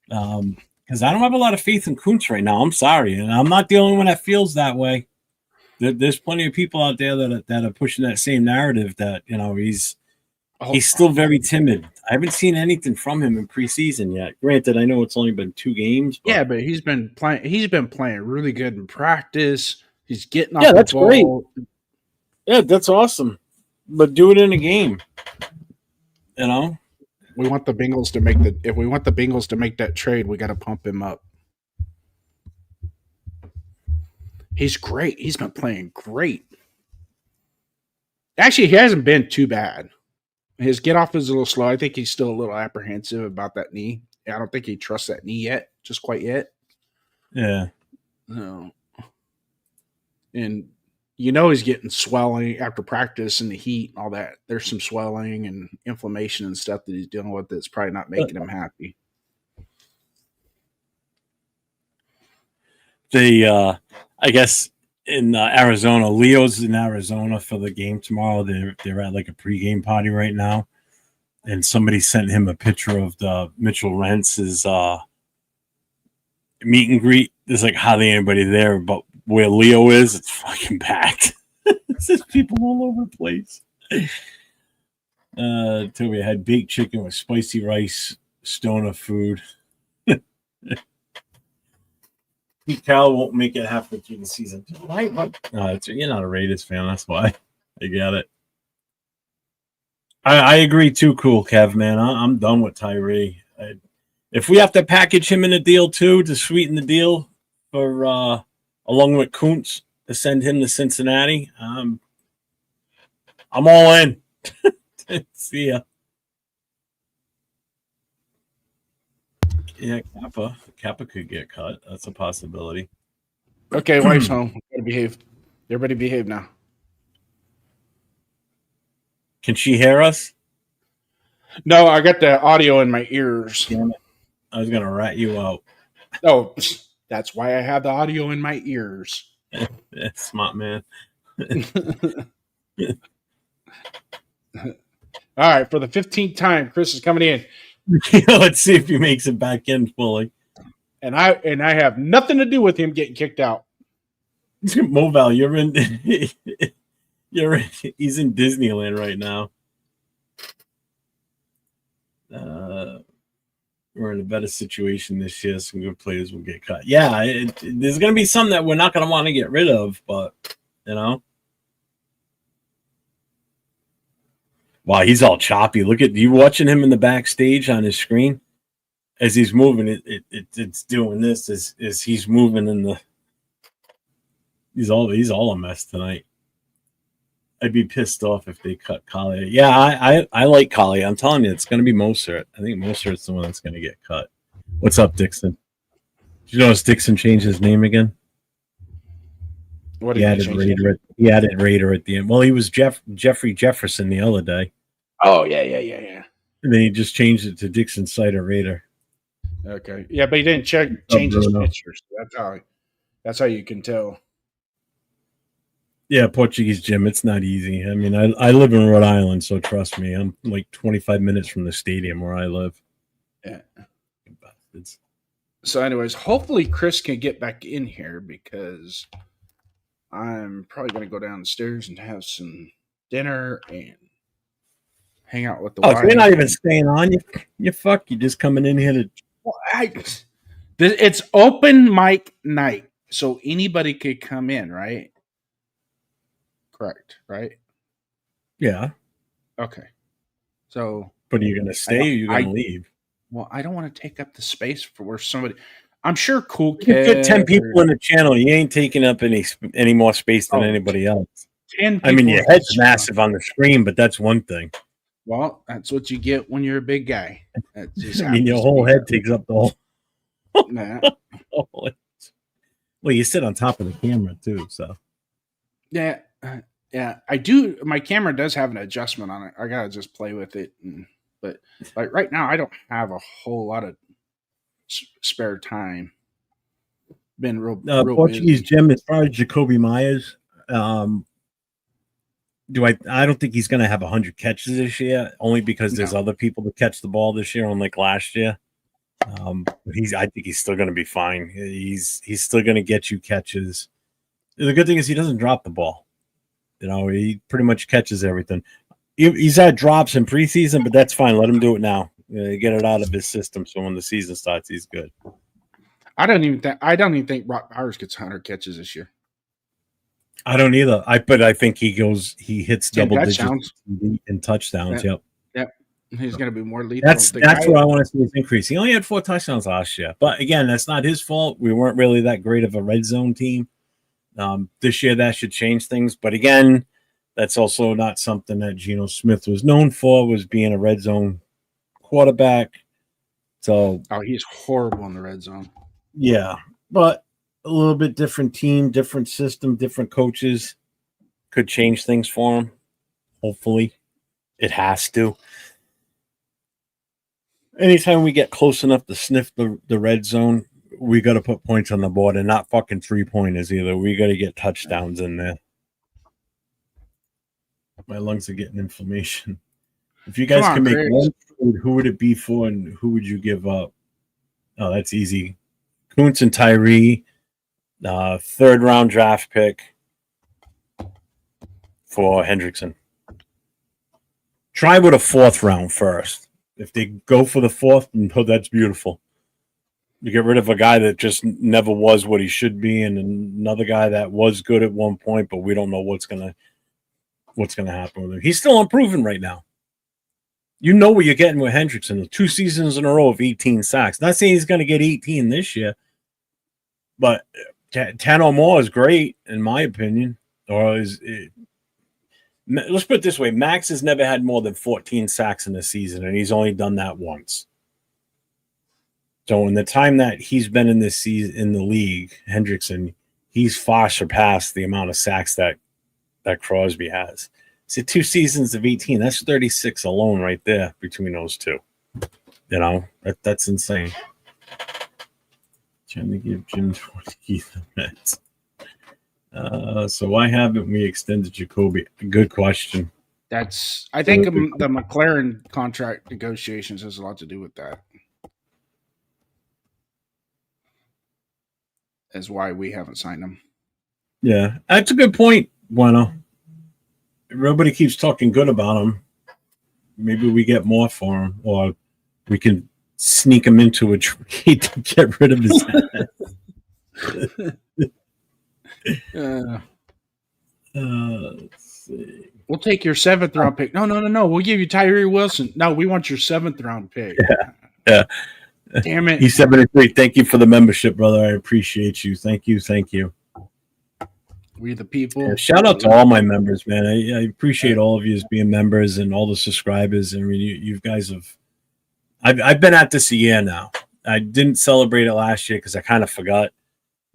Because I don't have a lot of faith in Kuntz right now. I'm sorry. And I'm not the only one that feels that way. There's plenty of people out there that are pushing that same narrative that, he's still very timid. I haven't seen anything from him in preseason yet. Granted, I know it's only been 2 games. But but he's been playing. He's been playing really good in practice. He's getting off yeah, the that's ball. great. Yeah, that's awesome. But do it in a game. We want the Bengals to make if we want the Bengals to make that trade, we got to pump him up. He's great. He's been playing great. Actually, he hasn't been too bad. His get off is a little slow. I think he's still a little apprehensive about that knee. I don't think he trusts that knee yet, just quite yet. Yeah. No. And he's getting swelling after practice and the heat and all that. There's some swelling and inflammation and stuff that he's dealing with that's probably not making him happy. I guess in Arizona, Leo's in Arizona for the game tomorrow. They're at like a pregame party right now, and somebody sent him a picture of the Mitchell Rentz's meet and greet. There's like hardly anybody there, but where Leo is, it's fucking packed. There's people all over the place. Toby had baked chicken with spicy rice, stoner food. Pete Carroll won't make it halfway through the season. Why? You're not a Raiders fan. That's why. I get it. I agree too, Cool Kev, man. I'm done with Tyree. If we have to package him in a deal too to sweeten the deal for along with Kuntz to send him to Cincinnati, I'm all in. See ya. Yeah, Kappa could get cut. That's a possibility. Okay, wife's home. Gotta behave. Everybody behave now. Can she hear us? No, I got the audio in my ears. Damn it. I was gonna rat you out. Oh, that's why I have the audio in my ears. Smart man. All right, for the 15th time, Chris is coming in. Let's see if he makes it back in fully. And I have nothing to do with him getting kicked out. Moval, he's in Disneyland right now. We're in a better situation this year. Some good players will get cut. Yeah, there's going to be some that we're not going to want to get rid of, but Wow, he's all choppy. Look at you watching him in the backstage on his screen as he's moving. It's doing this as he's moving in the. He's all a mess tonight. I'd be pissed off if they cut Collier. Yeah, I like Collier. I'm telling you, it's going to be Mostert. I think Mostert's the one that's going to get cut. What's up, Dixon? Did you notice Dixon changed his name again? What he added Raider. He added Raider at the end. Well, he was Jeffrey Jefferson the other day. Oh yeah. And then he just changed it to Dixon Cider Raider. Okay, yeah, but he didn't change his pictures. That's how you can tell. Yeah, Portuguese Jim. It's not easy. I mean, I live in Rhode Island, so trust me, I'm like 25 minutes from the stadium where I live. Yeah. So, anyways, hopefully Chris can get back in here because I'm probably going to go downstairs and have some dinner and hang out with the Oh, wife. so you're not even staying on. You fuck. You're just coming in here to. Well, it's open mic night, so anybody could come in, right? Correct, right? Yeah. Okay. So, But are you going to stay or are you going to leave? Well, I don't want to take up the space for where somebody. I'm sure Cool You Kid. fit 10 people in the channel. You ain't taking up any more space than anybody else. 10 I mean, people your head's massive on the screen, but that's one thing. Well, that's what you get when you're a big guy. That just I mean, your happens to whole be head that takes up the whole. Nah. Well, you sit on top of the camera too, so. Yeah, yeah. I do. My camera does have an adjustment on it. I gotta just play with it. But like right now, I don't have a whole lot of spare time. Been real Portuguese busy. Jim, as far as Jacoby Myers, I don't think he's going to have 100 catches this year, only because there's other people to catch the ball this year, unlike last year. I think he's still going to be fine. He's still going to get you catches. The good thing is he doesn't drop the ball. He pretty much catches everything. He's had drops in preseason, but that's fine. Let him do it now. Get it out of his system, so when the season starts, he's good. I don't even think Brock Bowers gets 100 catches this year. I don't either. But I think he hits double digits in touchdowns. Yep. He's going to be more lethal. That's what I want to see his increase. He only had 4 touchdowns last year, but again, that's not his fault. We weren't really that great of a red zone team. This year, that should change things. But again, that's also not something that Geno Smith was known for, was being a red zone quarterback. So, he's horrible in the red zone. Yeah, but a little bit different team, different system, different coaches could change things for him. Hopefully, it has to. Anytime we get close enough to sniff the red zone, we got to put points on the board and not fucking 3-pointers either. We got to get touchdowns in there. My lungs are getting inflammation. If you guys can make one food, who would it be for and who would you give up? Oh, that's easy. Kuntz and Tyree, 3rd-round draft pick for Hendrickson. Try with a 4th round first. If they go for the 4th, that's beautiful. You get rid of a guy that just never was what he should be, and another guy that was good at one point, but we don't know what's gonna happen with him. He's still improving right now. You know what you're getting with Hendrickson. 2 seasons in a row of 18 sacks. Not saying he's going to get 18 this year, but 10 or more is great, in my opinion. Let's put it this way. Max has never had more than 14 sacks in a season, and he's only done that once. So in the time that he's been in this season in the league, Hendrickson, he's far surpassed the amount of sacks that Crosby has. So 2 seasons of 18, that's 36 alone right there between those two. That's insane. Trying to give Jim Twarski the Mets. So why haven't we extended Jacoby? Good question. I think the McLaren contract negotiations has a lot to do with that. That's why we haven't signed him. Yeah, that's a good point, Bueno. Everybody keeps talking good about him. Maybe we get more for him, or we can sneak him into a trade to get rid of his let's see. We'll take your 7th round pick. No. We'll give you Tyree Wilson. No, we want your 7th round pick. Yeah. Damn it. He's 73. Thank you for the membership, brother. I appreciate you. Thank you. We the people. Yeah, shout out to all my members, man. I appreciate all of you as being members and all the subscribers. I mean, you guys have. I've been at this a year now. I didn't celebrate it last year because I kind of forgot.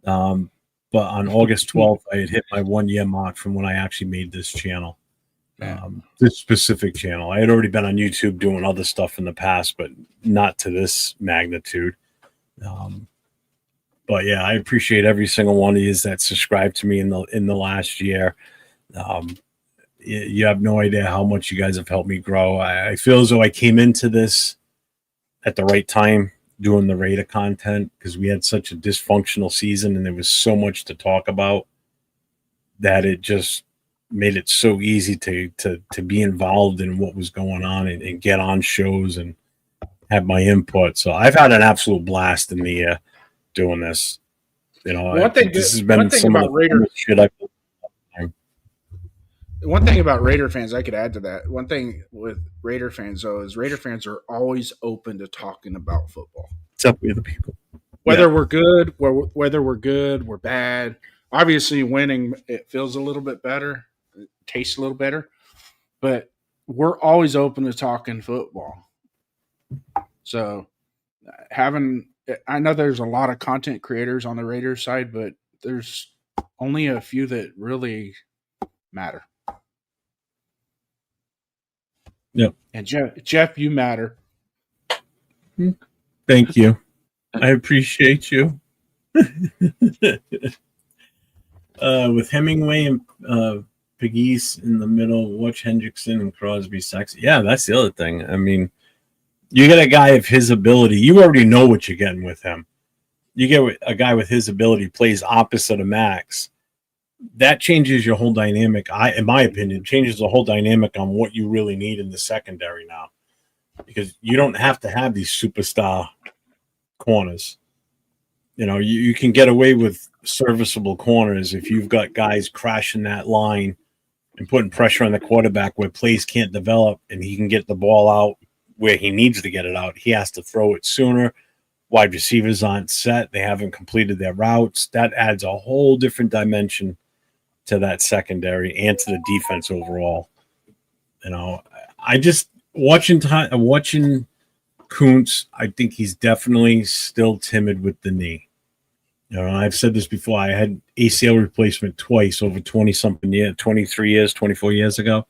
But on August 12th, I had hit my 1-year mark from when I actually made this channel. This specific channel. I had already been on YouTube doing other stuff in the past, but not to this magnitude. But yeah, I appreciate every single one of you that subscribed to me in the last year. You have no idea how much you guys have helped me grow. I feel as though I came into this at the right time, doing the Raider content, because we had such a dysfunctional season and there was so much to talk about that it just made it so easy to be involved in what was going on and get on shows and have my input. So I've had an absolute blast in the doing this. You know, I think this has been some of the funnest shit I've done. One thing about Raider fans, I could add to that. One thing with Raider fans, though, is Raider fans are always open to talking about football. It's up with the people. Whether we're good, we're bad. Obviously, winning, it feels a little bit better. It tastes a little better. But we're always open to talking football. So I know there's a lot of content creators on the Raiders side, but there's only a few that really matter. Yep. And Jeff, you matter. Thank you. I appreciate you. With Hemingway and Pegues in the middle, watch Hendrickson and Crosby sexy. Yeah, that's the other thing. I mean, you get a guy of his ability. You already know what you're getting with him. You get a guy with his ability plays opposite of Max. That changes your whole dynamic. In my opinion, changes the whole dynamic on what you really need in the secondary now, because you don't have to have these superstar corners. You know, you can get away with serviceable corners if you've got guys crashing that line and putting pressure on the quarterback where plays can't develop and he can get the ball out where he needs to get it out. He has to throw it sooner. Wide receivers aren't set. They haven't completed their routes. That adds a whole different dimension to that secondary and to the defense overall. You know, I just watching Kuntz, I think he's definitely still timid with the knee. You know, I've said this before. I had ACL replacement twice over 20-something years, 23 years, 24 years ago.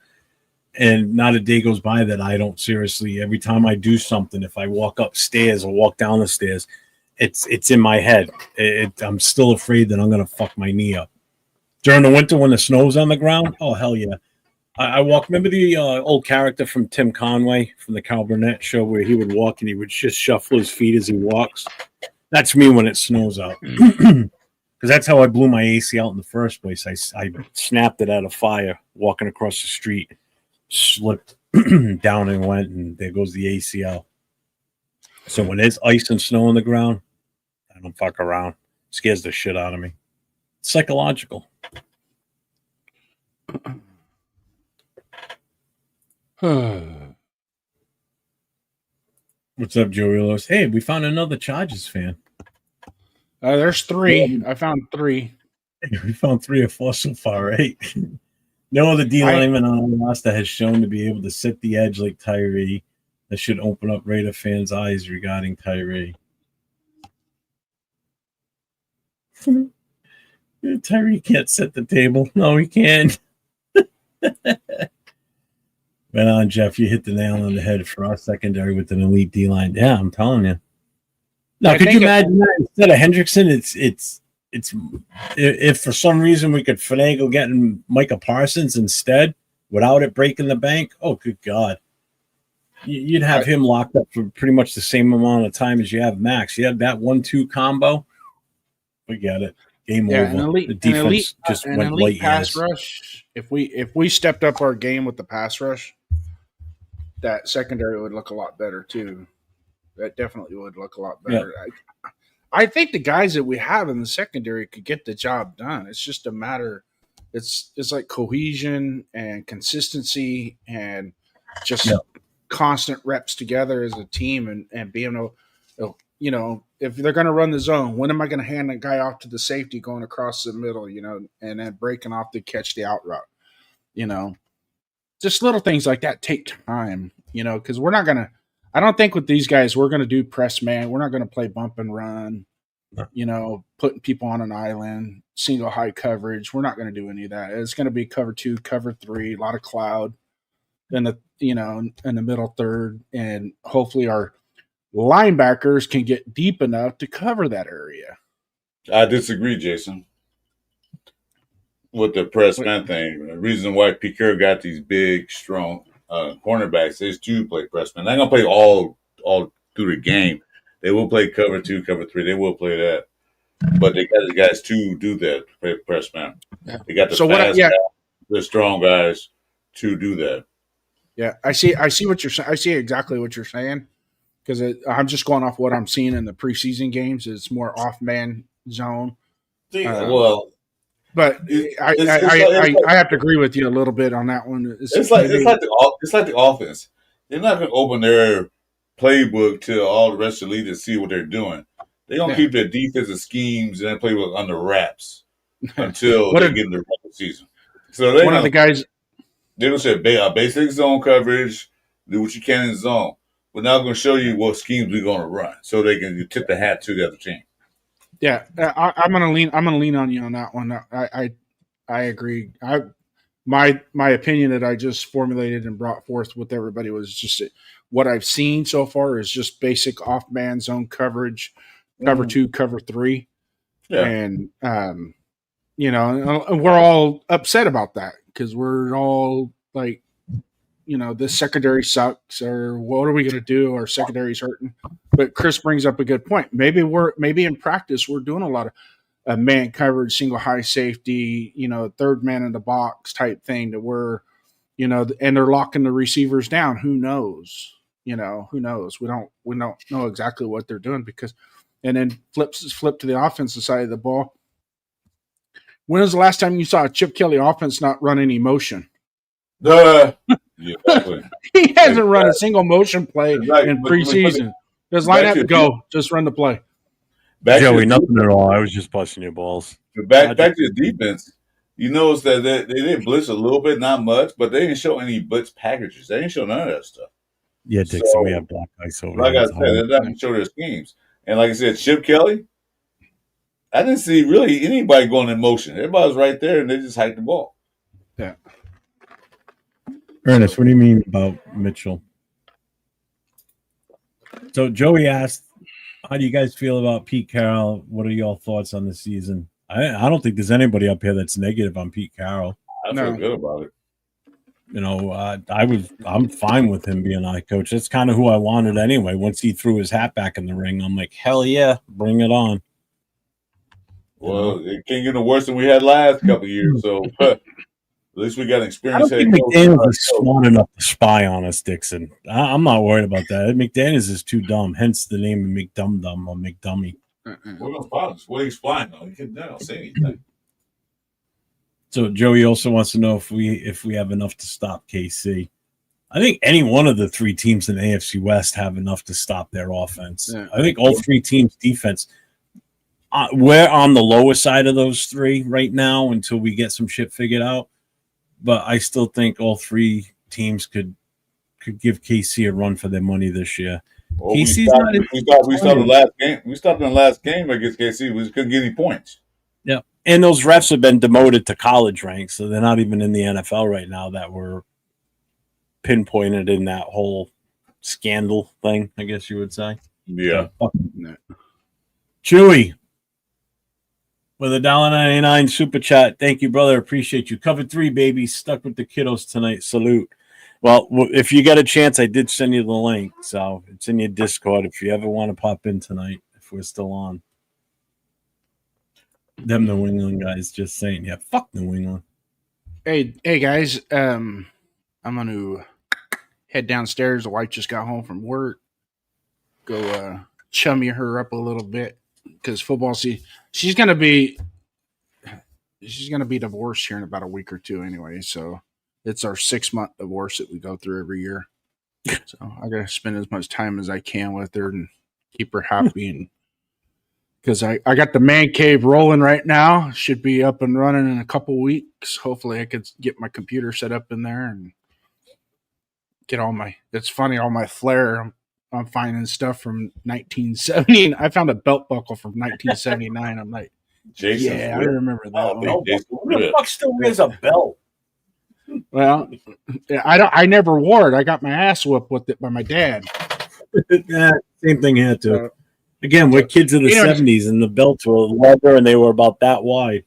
And not a day goes by that I don't seriously, every time I do something, if I walk upstairs or walk down the stairs, it's in my head. I'm still afraid that I'm going to fuck my knee up. During the winter when the snow's on the ground, oh, hell yeah. I walk. Remember the old character from Tim Conway from the Cal Burnett show where he would walk and he would just shuffle his feet as he walks? That's me when it snows out. Because that's how I blew my ACL in the first place. I snapped it at a fire walking across the street, slipped down and went, and there goes the ACL. So when there's ice and snow on the ground, I don't fuck around. It scares the shit out of me. It's psychological. What's up, Joey Lewis? Hey, we found another Chargers fan. There's 3. I found 3. We found 3 or 4 so far, right? No other D lineman on the roster has shown to be able to set the edge like Tyree. That should open up Raider fans' eyes regarding Tyree. Tyree can't set the table. No, he can't. Right on, Jeff. You hit the nail on the head for our secondary with an elite D line. Yeah, I'm telling you. Now, could you imagine that instead of Hendrickson, it's if for some reason we could finagle getting Micah Parsons instead without it breaking the bank? Oh, good God. You'd have him locked up for pretty much the same amount of time as you have Max. You have that 1-2 combo. Forget it. Game over. The defense just went light pass rush. If we stepped up our game with the pass rush, that secondary would look a lot better too. That definitely would look a lot better. Yeah. I think the guys that we have in the secondary could get the job done. It's just a matter. It's like cohesion and consistency and just constant reps together as a team and being able, you know, if they're going to run the zone, when am I going to hand a guy off to the safety going across the middle, you know, and then breaking off to catch the out route, you know, just little things like that take time, you know, because we're not going to. I don't think with these guys we're going to do press man. We're not going to play bump and run, you know, putting people on an island, single high coverage. We're not going to do any of that. It's going to be cover 2, cover 3, a lot of cloud in the, you know, in the middle third, and hopefully our linebackers can get deep enough to cover that area. I disagree, Jason, with the press man thing. The reason why Piquet got these big, strong cornerbacks is to play press man. They're not going to play all through the game. They will play cover 2, cover 3. They will play that. But they got the guys to do that, play press man. They got the fast guy. the strong guys to do that. Yeah, I see what you're saying. I see exactly what you're saying because I'm just going off what I'm seeing in the preseason games. It's more off man zone. Well, But it's I have to agree with you a little bit on that one. it's like the offense. They're not going to open their playbook to all the rest of the league to see what they're doing. They're going to keep their defensive schemes and their playbook under wraps until they get in the regular season. So one of the guys they're going to say basic zone coverage, do what you can in zone. We're now going to show you what schemes we're going to run so they can tip the hat to the other team. Yeah, I'm gonna lean on you on that one. I agree. My opinion that I just formulated and brought forth with everybody was just what I've seen so far is just basic off man zone coverage, cover 2, cover 3, and we're all upset about that because we're all like, this secondary sucks, or what are we going to do? Our secondary's hurting. But Chris brings up a good point. Maybe in practice we're doing a lot of man coverage, single high safety, third man in the box type thing, to where, and they're locking the receivers down. Who knows? Who knows? We don't know exactly what they're doing and then flip to the offensive side of the ball. When was the last time you saw a Chip Kelly offense not run any motion? Yeah, exactly. He hasn't run a single motion play in preseason. Just line up, go. Just run the play. Joey, nothing at all. I was just busting your balls. Back to the defense. You notice that they did blitz a little bit, not much, but they didn't show any blitz packages. They didn't show none of that stuff. Yeah, Dixon, we have black ice over like there. Like I said, they didn't show their schemes. And like I said, Chip Kelly, I didn't see really anybody going in motion. Everybody was right there, and they just hiked the ball. Yeah. Ernest, what do you mean about Mitchell? So Joey asked, how do you guys feel about Pete Carroll? What are y'all thoughts on the season? I don't think there's anybody up here that's negative on Pete Carroll. I feel good about it. I'm fine with him being our coach. That's kind of who I wanted anyway. Once he threw his hat back in the ring, I'm like, hell yeah, bring it on. Well, it can't get no worse than we had last couple of years. So at least we got an experience. I don't think McDaniels is smart enough to spy on us, Dixon. I'm not worried about that. McDaniels is too dumb, hence the name of McDum-Dum or McDummy. We're going to follow this. What are you spying on? You can't say anything. So Joey also wants to know if we have enough to stop KC. I think any one of the three teams in the AFC West have enough to stop their offense. Yeah. I think all three teams' defense. We're on the lower side of those three right now until we get some shit figured out. But I still think all three teams could give KC a run for their money this year. Well, we stopped the last game. We stopped in the last game against KC. We just couldn't get any points. Yeah, and those refs have been demoted to college ranks, so they're not even in the NFL right now. That were pinpointed in that whole scandal thing, I guess you would say. Yeah. Chewy with $1.99 super chat. Thank you, brother. Appreciate you. Covered 3, baby. Stuck with the kiddos tonight. Salute. Well, if you get a chance, I did send you the link, so it's in your Discord if you ever want to pop in tonight, if we're still on. Them New England guys just saying, yeah, fuck New England. Hey guys, I'm going to head downstairs. The wife just got home from work. Go chummy her up a little bit because football season. She's going to be divorced here in about a week or two anyway, so it's our 6-month divorce that we go through every year. So I got to spend as much time as I can with her and keep her happy. And because I got the man cave rolling right now. Should be up and running in a couple weeks. Hopefully I could get my computer set up in there and get all my flair. I'm finding stuff from 1970. I found a belt buckle from 1979. I'm like, Jason, yeah, I remember that one. Who the fuck still wears a belt? Well, I never wore it. I got my ass whooped with it by my dad. Yeah, same thing here too. Again, we're kids of the 70s, and the belts were leather, and they were about that wide.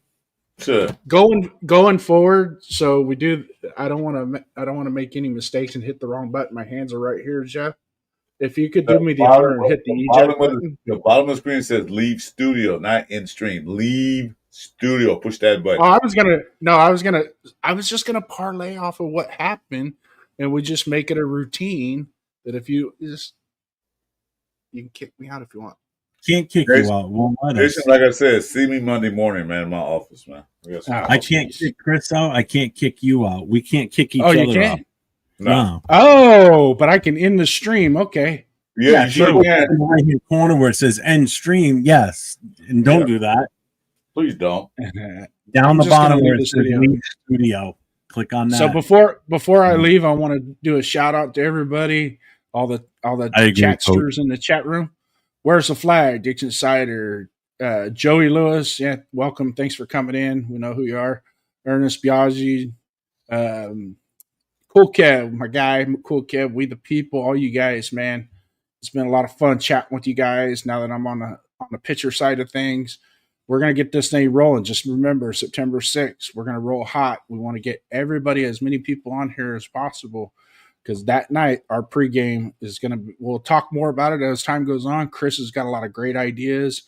Sure. Going forward, so we do. I don't want to make any mistakes and hit the wrong button. My hands are right here, Jeff. If you could do me the honor and hit the eject button. The bottom of the screen says "Leave Studio," not "In Stream." Leave Studio, push that button. I was just gonna parlay off of what happened, and we just make it a routine that if you can kick me out if you want. Can't kick you out. Won't let us. Jason, like I said, see me Monday morning, man, in my office, man. I can't kick Chris out. I can't kick you out. We can't kick each you other can't? out. No. Oh, but I can end the stream. Okay. Yeah, you sure can. In the right-hand corner where it says end stream, yes. And don't do that. Please don't. Down the bottom where it says leave studio. Click on that. So before I leave, I want to do a shout out to everybody, all the chatsters in the chat room. Where's the flag? Dixon Sider, Joey Lewis. Yeah, welcome. Thanks for coming in. We know who you are. Ernest Biaggi, Cool Kev, my guy, Cool Kev. We the people, all you guys, man. It's been a lot of fun chatting with you guys. Now that I'm on the pitcher side of things, we're gonna get this thing rolling. Just remember, September 6th, we're gonna roll hot. We want to get everybody, as many people on here as possible, because that night our pregame is gonna. We'll talk more about it as time goes on. Chris has got a lot of great ideas.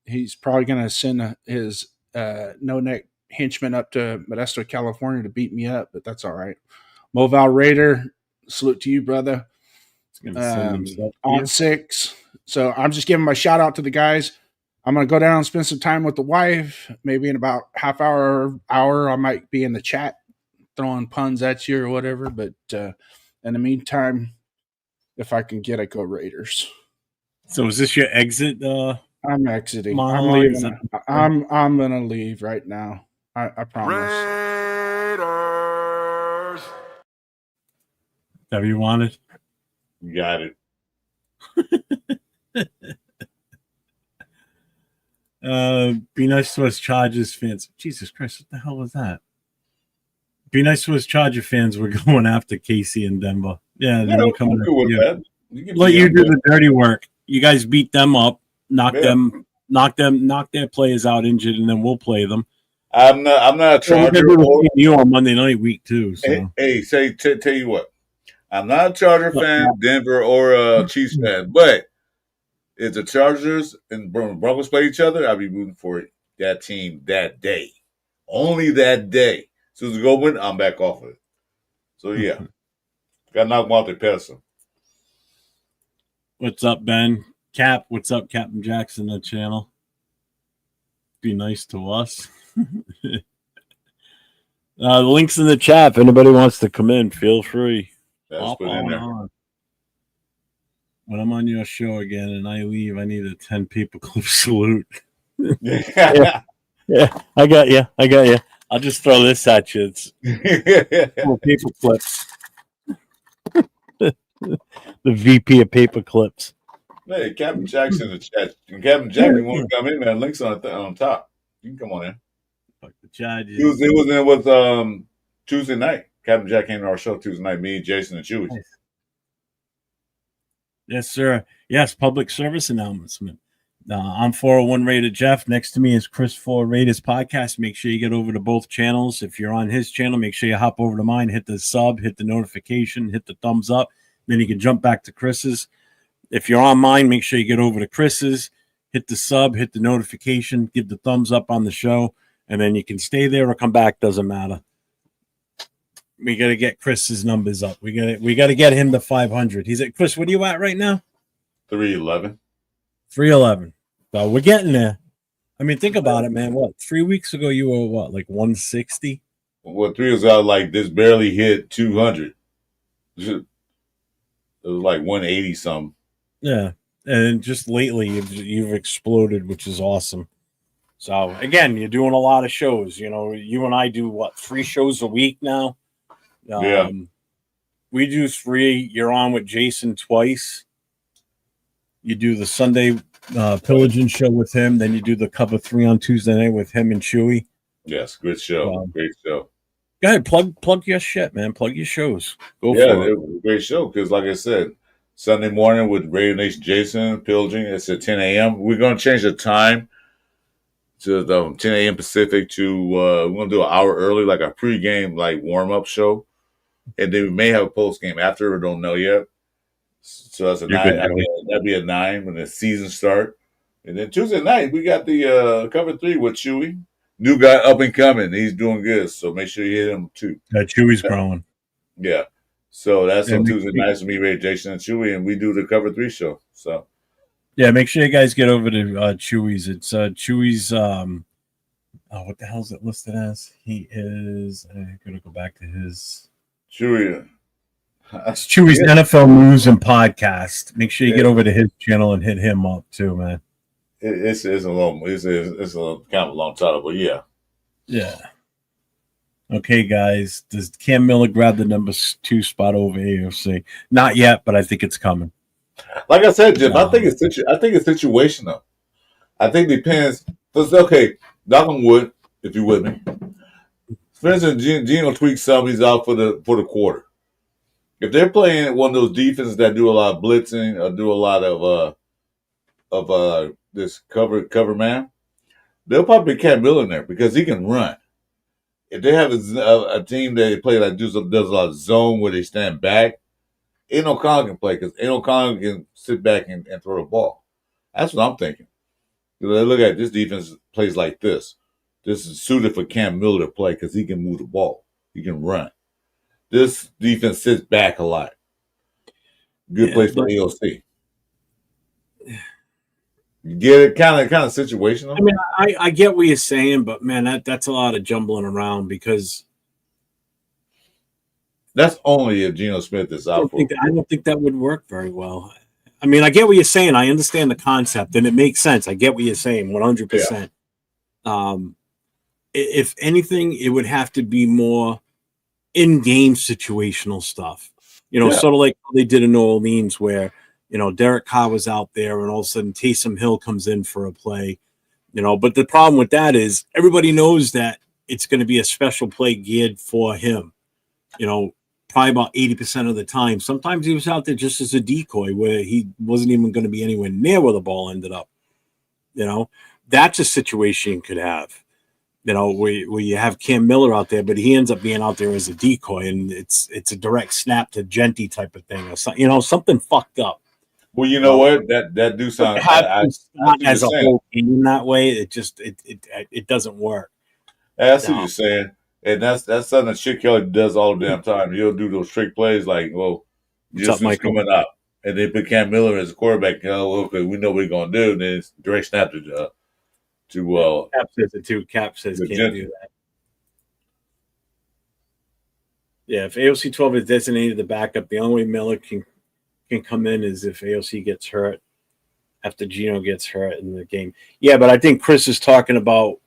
He's probably gonna send his no neck henchman up to Modesto, California to beat me up, but that's all right. Moval Raider, salute to you, brother. On 6. So I'm just giving my shout out to the guys. I'm going to go down and spend some time with the wife. Maybe in about half hour, I might be in the chat throwing puns at you or whatever. But in the meantime, if I can get it, go Raiders. So is this your exit? I'm exiting. I'm leaving. I'm going to leave right now. I promise. Raiders. Have you wanted? Got it. Be nice to us Chargers fans. Jesus Christ, what the hell was that? Be nice to us Charger fans. We're going after Casey in Denver. Yeah, then we'll come with that. Let you do the dirty work. You guys beat them up, knock their players out injured, and then we'll play them. I'm not a Charger. You on Monday night week too. So. Tell you what. I'm not a Charger fan, Denver, or a Chiefs fan, but if the Chargers and Broncos play each other, I'll be rooting for that team that day. Only that day. As soon as we go win, I'm back off of it. So, yeah. Got to knock them off their pedestal. What's up, Ben? Cap, what's up, Captain Jackson, the channel? Be nice to us. The link's in the chat. If anybody wants to come in, feel free. Put in there. When I'm on your show again and I leave, I need a 10 paperclip salute. Yeah, I got you. I'll just throw this at you. It's paper clips. The VP of paper clips. Hey, Captain Jackson in the chat. And Captain Jackson want to come in, man. Links on top. You can come on in. Fuck the Chargers. It was in with Tuesday night. Captain Jack came to our show Tuesday night. Me, Jason, and Chewy. Nice. Yes, sir. Yes, public service announcement. I'm 401 Raider Jeff. Next to me is Chris 4 Raiders podcast. Make sure you get over to both channels. If you're on his channel, make sure you hop over to mine, hit the sub, hit the notification, hit the thumbs up. Then you can jump back to Chris's. If you're on mine, make sure you get over to Chris's, hit the sub, hit the notification, give the thumbs up on the show, and then you can stay there or come back. Doesn't matter. We got to get Chris's numbers up. We got to get him to 500. He's at Chris. What are you at right now? 311. 311. So we're getting there. I mean, think about it, man. What, 3 weeks ago you were what, like 160? Well, 3 was out like this, barely hit 200. It was like 180 something. Yeah, and just lately you've exploded, which is awesome. So again, you're doing a lot of shows. You know, you and I do what, 3 shows a week now. Yeah, we do 3. You're on with Jason twice. You do the Sunday pillaging show with him. Then you do the Cover 3 on Tuesday night with him and Chewy. Yes, good show. Great show. Go ahead, plug your shit, man. Plug your shows. Go for it. It was a great show because, like I said, Sunday morning with Raider Nation Jason pillaging. It's at 10 a.m. We're going to change the time to the 10 a.m. Pacific to we're going to do an hour early, like a pregame, like warm-up show. And then we may have a post-game after. We don't know yet. So that's a 9. That'd be a 9 when the season start. And then Tuesday night we got the cover 3 with Chewy, new guy up and coming. He's doing good, so make sure you hit him too. That Chewy's growing. Yeah. So that's Yeah, on Tuesday nights with me, Ray, Jason, and Chewy, and we do the cover 3 show. So yeah, make sure you guys get over to Chewy's. It's Chewy's. What the hell is it listed as? He is. I'm gonna go back to his. Chewy. It's Chewy's NFL News and Podcast. Make sure you get over to his channel and hit him up too, man. It's a long, it's a kind of a long title, but yeah. Yeah. Okay, guys. Does Cam Miller grab the number 2 spot over AOC? Not yet, but I think it's coming. Like I said, Jim, I think it's situational. I think it depends. Okay, knock on wood, if you're with me. For instance, Gino tweaks something. He's out for the quarter. If they're playing one of those defenses that do a lot of blitzing or do a lot of this cover man, they'll probably Cam Miller in there because he can run. If they have a team that they play that does a lot of zone where they stand back, ain't no O'Connell can play because ain't no O'Connell can sit back and throw the ball. That's what I'm thinking. Look at this defense plays like this. This is suited for Cam Miller to play because he can move the ball. He can run. This defense sits back a lot. Good place for AOC. You get it, kind of situational. I mean, I get what you're saying, but man, that's a lot of jumbling around because that's only if Geno Smith is out. I don't think that would work very well. I mean, I get what you're saying. I understand the concept, and it makes sense. I get what you're saying, 100%. Yeah. If anything, it would have to be more in-game situational stuff. Sort of like they did in New Orleans where, Derek Carr was out there and all of a sudden Taysom Hill comes in for a play. But the problem with that is everybody knows that it's going to be a special play geared for him. Probably about 80% of the time. Sometimes he was out there just as a decoy where he wasn't even going to be anywhere near where the ball ended up. That's a situation you could have. Where you have Cam Miller out there, but he ends up being out there as a decoy, and it's a direct snap to Genty type of thing, or something, something fucked up. Well, you know what? That do sound not as a whole game that way. It doesn't work. I see what you're saying, and that's something that Chip Kelly does all the damn time. He'll do those trick plays like, well, just coming up, and they put Cam Miller as a quarterback. Okay, we know what we're gonna do. And then it's direct snap to Cap says it too. Cap says can't do that. Yeah, if AOC 12 is designated the backup, the only way Miller can come in is if AOC gets hurt after Geno gets hurt in the game. Yeah, but I think Chris is talking about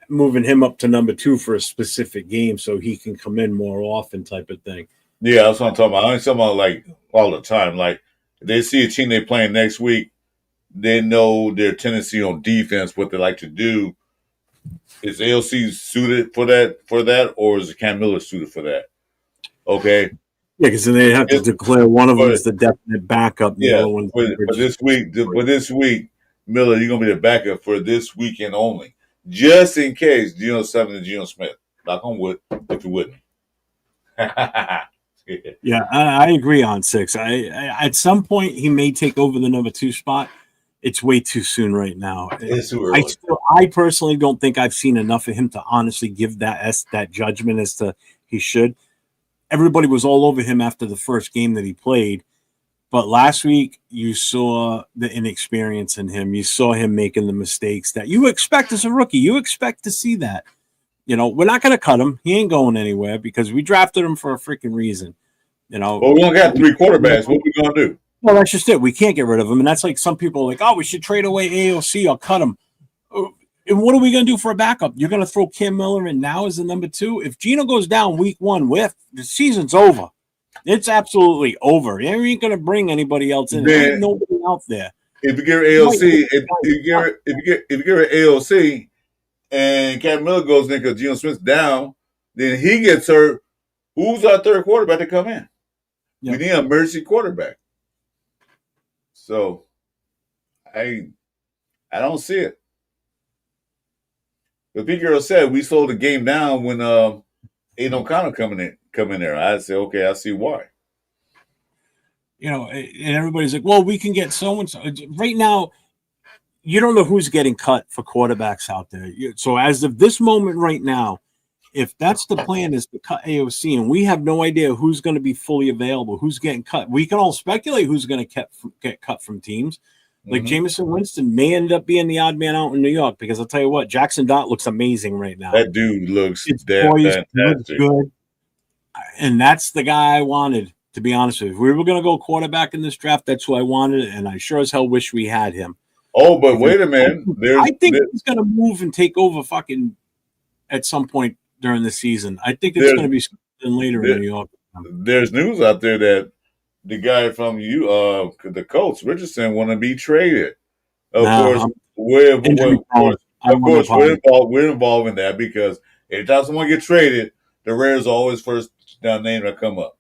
moving him up to number 2 for a specific game so he can come in more often type of thing. Yeah, that's what I'm talking about. I'm talking about like all the time. Like they see a team they playing next week, they know their tendency on defense, what they like to do. Is AOC suited for that, or is Cam Miller suited for that? Okay. Yeah, because then they have to declare one of them as the definite backup. Yeah, for this week, Miller, you're gonna be the backup for this weekend only, just in case Geno Smith and Geno Smith. Knock on wood, if you wouldn't. Yeah, I agree on 6. I at some point he may take over the number 2 spot. It's way too soon right now. It's too early. I personally don't think I've seen enough of him to honestly give that judgment as to he should. Everybody was all over him after the first game that he played, but last week you saw the inexperience in him. You saw him making the mistakes that you expect as a rookie. You expect to see that. We're not going to cut him. He ain't going anywhere because we drafted him for a freaking reason. Well, we only got 3 quarterbacks. What are we going to do? Well, that's just it. We can't get rid of him. And that's like some people are like, oh, we should trade away AOC or cut him. And what are we going to do for a backup? You're going to throw Cam Miller in now as the number 2? If Geno goes down week 1, the season's over. It's absolutely over. You ain't going to bring anybody else in. There's nobody out there. If you give AOC, if you give AOC and Cam Miller goes in because Geno Smith's down, then he gets hurt. Who's our third quarterback to come in? Yep. We need an emergency quarterback. So, I don't see it. But Pete Girl said we slowed the game down when Aiden O'Connell come in there. I'd say, okay, I see why. and everybody's like, well, we can get so and so. Right now, you don't know who's getting cut for quarterbacks out there. So as of this moment right now, if that's the plan is to cut AOC, and we have no idea who's going to be fully available, who's getting cut, we can all speculate who's going to get cut from teams. Like Jameson Winston may end up being the odd man out in New York, because I'll tell you what, Jackson Dart looks amazing right now. That dude looks fantastic. looks good. And that's the guy I wanted, to be honest with you. If we were going to go quarterback in this draft, that's who I wanted, and I sure as hell wish we had him. Oh, but wait a minute. I think he's going to move and take over fucking at some point during the season. I think it's going to be something later in New York. There's news out there that the guy from the Colts, Richardson, want to be traded. Of course, we're involved in that, because every time someone gets traded, the Raiders are always first name that come up.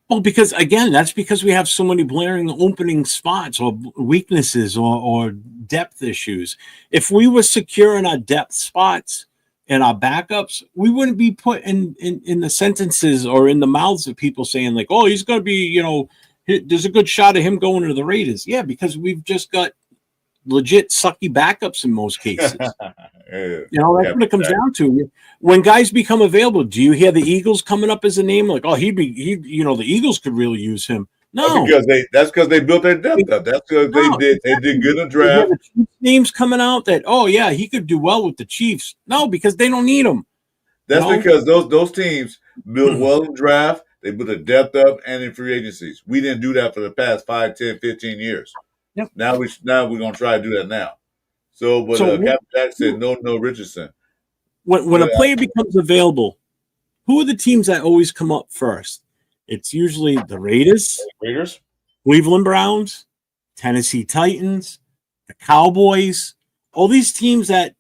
Well, because again, that's because we have so many blaring opening spots or weaknesses or depth issues. If we were secure in our depth spots and our backups, we wouldn't be put in the sentences or in the mouths of people saying like, oh, he's going to be, there's a good shot of him going to the Raiders. Yeah, because we've just got legit sucky backups in most cases. That's what it comes down to. When guys become available, do you hear the Eagles coming up as a name? Like, oh, the Eagles could really use him. No, that's because they built their depth up. That's because they did good in the draft. The Chiefs names coming out that, oh yeah, he could do well with the Chiefs. No, because they don't need him. That's because those teams built well in draft. They built the depth up and in free agencies. We didn't do that for the past 5, 10, 15 years. Yep. Now we're going to try to do that now. Captain Jack said no Richardson. When a player becomes available, who are the teams that always come up first? It's usually the Raiders, Cleveland Browns, Tennessee Titans, the Cowboys. All these teams that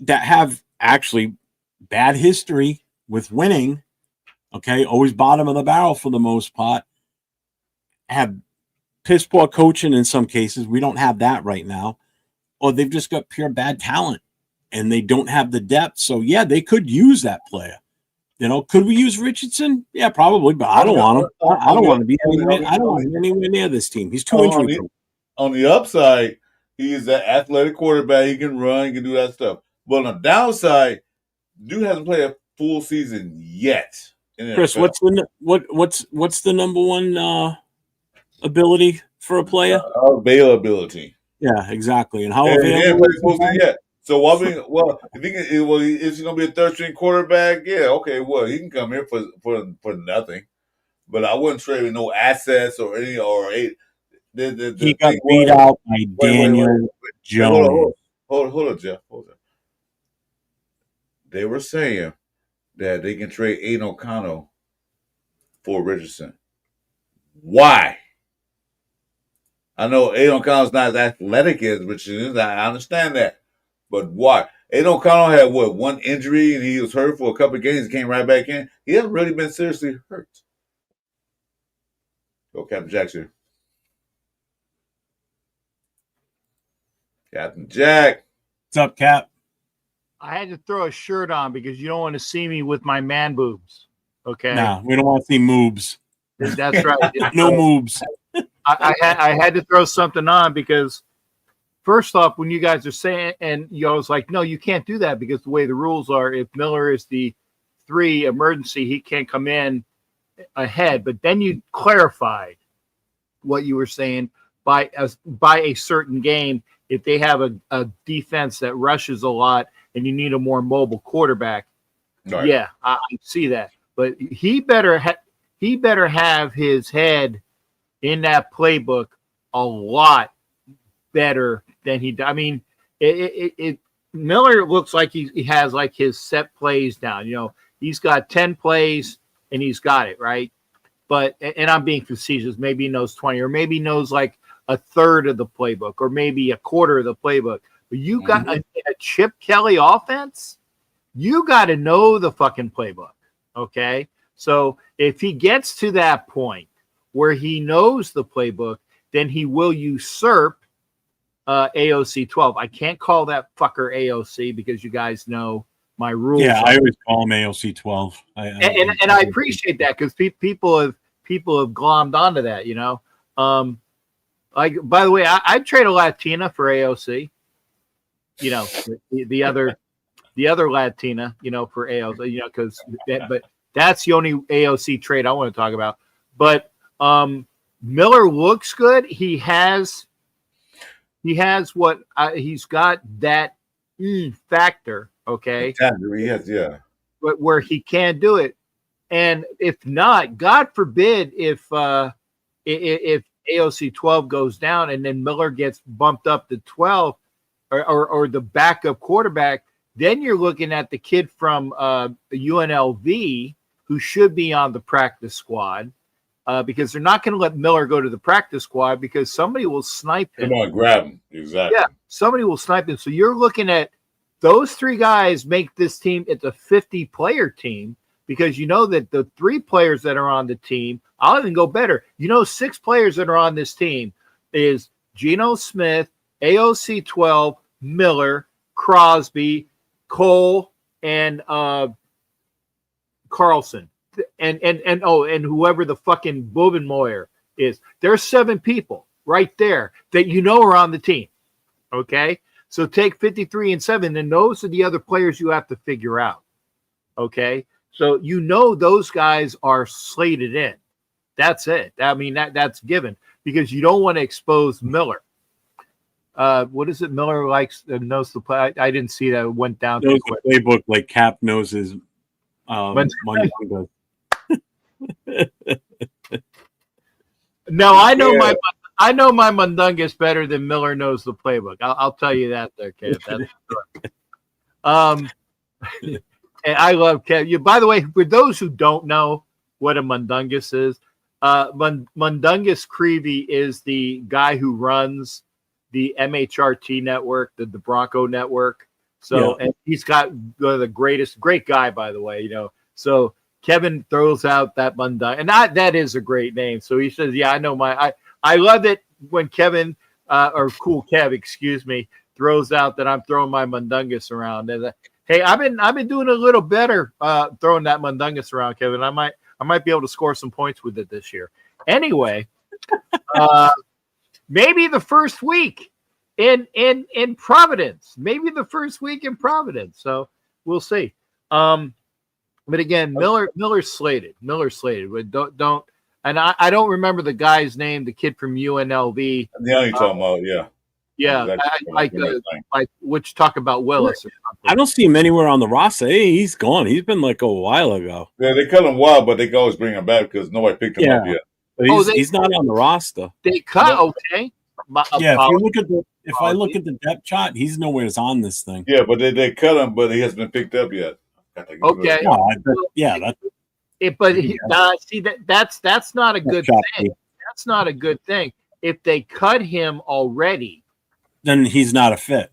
have actually bad history with winning. Okay, always bottom of the barrel for the most part. Have piss poor coaching in some cases. We don't have that right now. Or they've just got pure bad talent and they don't have the depth. So, yeah, they could use that player. Could we use Richardson? Yeah, probably, but I don't want him. I don't want to be anywhere near this team. He's too injury prone. On the upside, he's an athletic quarterback. He can run, he can do that stuff. But on the downside, dude hasn't played a full season yet. Chris, what's the number one ability for a player? Availability. Yeah, exactly. And how available is he yet? So if he is he going to be a third string quarterback? Yeah, okay. Well, he can come here for nothing, but I wouldn't trade with no assets or any he got beat out by Daniel Jones. Hold on, Jeff. Hold on. They were saying that they can trade Aiden O'Connell for Richardson. Why? I know Aiden O'Connell's not as athletic as Richardson is. I understand that. But why? Aiden O'Connell had, one injury, and he was hurt for a couple of games and came right back in. He hasn't really been seriously hurt. Go, Captain Jackson. Captain Jack. What's up, Cap? I had to throw a shirt on because you don't want to see me with my man boobs. Okay. No, we don't want to see moobs. That's right. No moobs. I had to throw something on because first off, when you guys are saying, and I was like, no, you can't do that because the way the rules are, if Miller is the 3 emergency, he can't come in ahead. But then you clarified what you were saying by a certain game. If they have a defense that rushes a lot and you need a more mobile quarterback, right. Yeah, I see that. But he better have his head in that playbook a lot better than he does. I mean, Miller looks like he has like his set plays down. He's got 10 plays and he's got it right. But and I'm being facetious. Maybe he knows 20, or maybe he knows like a third of the playbook, or maybe a quarter of the playbook. But you got a Chip Kelly offense. You got to know the fucking playbook. Okay, so if he gets to that point where he knows the playbook, then he will usurp AOC 12. I can't call that fucker AOC because you guys know my rules. Yeah, I always call him AOC 12. And I appreciate that because people have glommed onto that, Like, by the way, I'd trade a Latina for AOC. You know, the other Latina, you know, for AOC, you know, but that's the only AOC trade I want to talk about. But Miller looks good. He has what he's got that factor. Okay, He has, yeah. but where he can do it, and if not, God forbid, if AOC 12 goes down and then Miller gets bumped up to 12, or the backup quarterback, then you're looking at the kid from UNLV who should be on the practice squad, because they're not going to let Miller go to the practice squad because somebody will snipe him. Come on, grab him. Exactly. Yeah, somebody will snipe him. So you're looking at those three guys make this team. It's a 50-player team because you know that the 3 players that are on the team, I'll even go better. You know, 6 players that are on this team is Geno Smith, AOC 12, Miller, Crosby, Cole, and Carlson, and whoever the fucking Bobenmoyer is. There's 7 people right there that you know are on the team. Okay, so take 53 and 7, and those are the other players you have to figure out. Okay, so you know those guys are slated in. That's it. I mean, that's given because you don't want to expose Miller. What is it? Miller knows the play. I didn't see that. It went down. Knows the playbook like Cap knows his Mundungus. No, I know my Mundungus better than Miller knows the playbook. I'll tell you that there, Kev. That's and I love Kev. By the way, for those who don't know what a Mundungus is, Mundungus Creevy is the guy who runs the MHRT network, the Bronco network. So, and he's got one of the great guy, by the way, you know. So Kevin throws out that Mundungus, and that is a great name. So he says, yeah, I know I love it when Kevin, or Cool Kev, excuse me, throws out that I'm throwing my Mundungus around. And hey, I've been doing a little better throwing that Mundungus around, Kevin. I might be able to score some points with it this year. Anyway, maybe the first week in Providence. Maybe the first week in Providence. So we'll see. But again, Miller's slated. But don't. And I don't remember the guy's name. The kid from UNLV. Yeah, you're talking about, yeah. Yeah, like which talk about Willis. Or I don't see him anywhere on the roster. Hey, he's gone. He's been like a while ago. Yeah, they cut him wild, but they can always bring him back because nobody picked him up yet. But he's not on the roster. They cut, okay. If I look at the depth chart, he's nowhere on this thing. Yeah, but they cut him, but he hasn't been picked up yet. Okay. That's not a good thing. That's not a good thing. If they cut him already, then he's not a fit.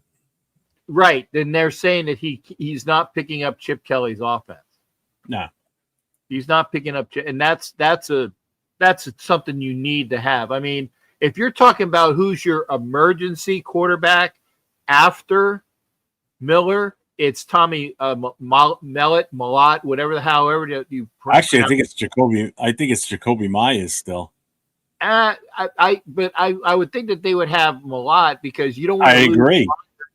Right. Then they're saying that he's not picking up Chip Kelly's offense. No. He's not picking up, and that's something you need to have. I mean, if you're talking about who's your emergency quarterback after Miller, it's Tommy Mellott, however you. Actually, I think it's Jacoby. I think it's Jacoby Myers still. I would think that they would have Mellott because you don't want. I agree.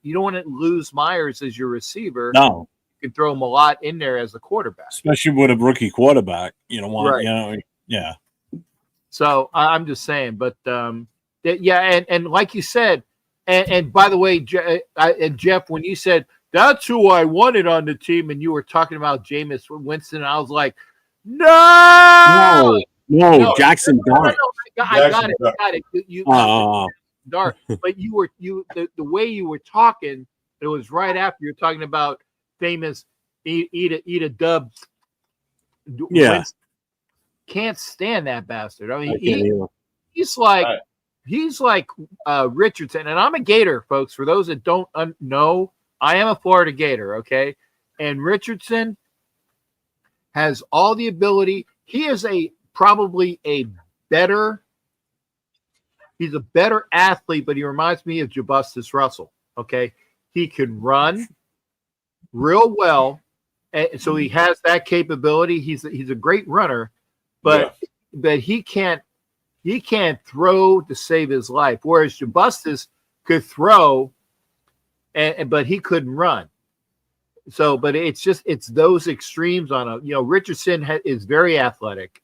You don't want to lose Myers as your receiver. No. You can throw Mellott in there as a quarterback, especially with a rookie quarterback. You don't want, right. Yeah. So I'm just saying, but and like you said, and by the way, Jeff, when you said that's who I wanted on the team, and you were talking about Jameis Winston, I was like, no, Jackson Dart. I got it. You Dart, but the way you were talking, it was right after you're talking about famous eat a dub. Yeah. Winston. Can't stand that bastard. I mean, he's like Richardson, and I'm a Gator, folks. For those that don't know, I am a Florida Gator. Okay, and Richardson has all the ability. He is probably a better. He's a better athlete, but he reminds me of Jabustus Russell. Okay, he can run real well, and so he has that capability. He's a great runner. But he can't He can't throw to save his life. Whereas Jabustis could throw, but he couldn't run. So, but it's those extremes on a, Richardson is very athletic.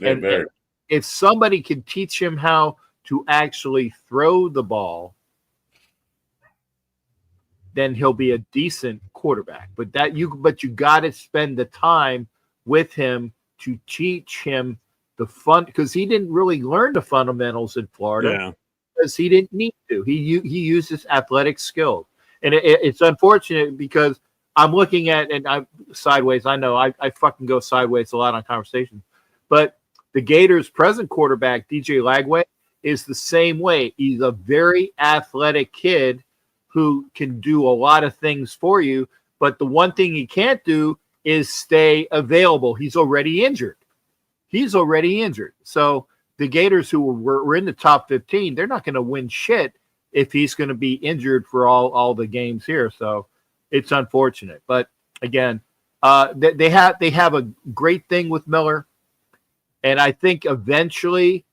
And if somebody can teach him how to actually throw the ball, then he'll be a decent quarterback. But you got to spend the time with him to teach him the fun, because he didn't really learn the fundamentals in Florida because he didn't need to. He used his athletic skills, and it's unfortunate because I'm looking at, and I'm sideways. I know I fucking go sideways a lot on conversations, but the Gators' present quarterback, DJ Lagway, is the same way. He's a very athletic kid who can do a lot of things for you, but the one thing he can't do is stay available. He's already injured. So the Gators, who were in the top 15, they're not going to win shit if he's going to be injured for all the games here. So it's unfortunate. But again, they have a great thing with Miller. And I think eventually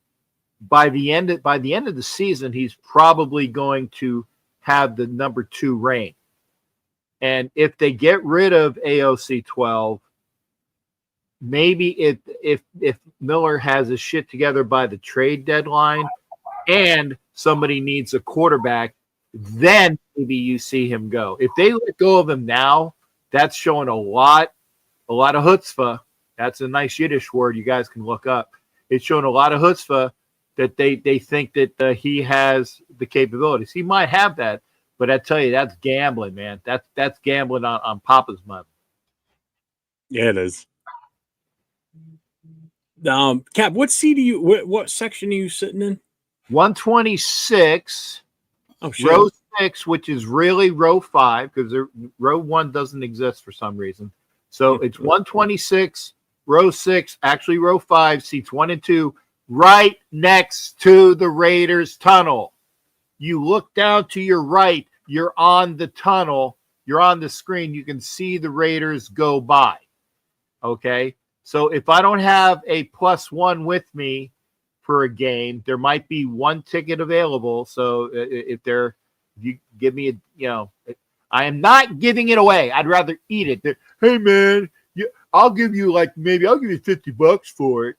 by the end of the season, he's probably going to have the number 2 reign. And if they get rid of AOC 12, maybe if Miller has his shit together by the trade deadline and somebody needs a quarterback, then maybe you see him go. If they let go of him now, that's showing a lot of chutzpah. That's a nice Yiddish word you guys can look up. It's showing a lot of chutzpah that they think that he has the capabilities. He might have that, but I tell you, that's gambling, man. That's gambling on Papa's money. Yeah, it is. Cap, what seat what section are you sitting in? 126, row 6, which is really row 5, because row 1 doesn't exist for some reason. So it's 126, row 6, actually row 5, seats 1 and 2, right next to the Raiders tunnel. You look down to your right, you're on the tunnel, you're on the screen, you can see the Raiders go by. Okay? So if I don't have a +1 with me for a game, there might be 1 ticket available. So if you give me I am not giving it away. I'd rather eat it. Hey man, I'll give you $50 for it.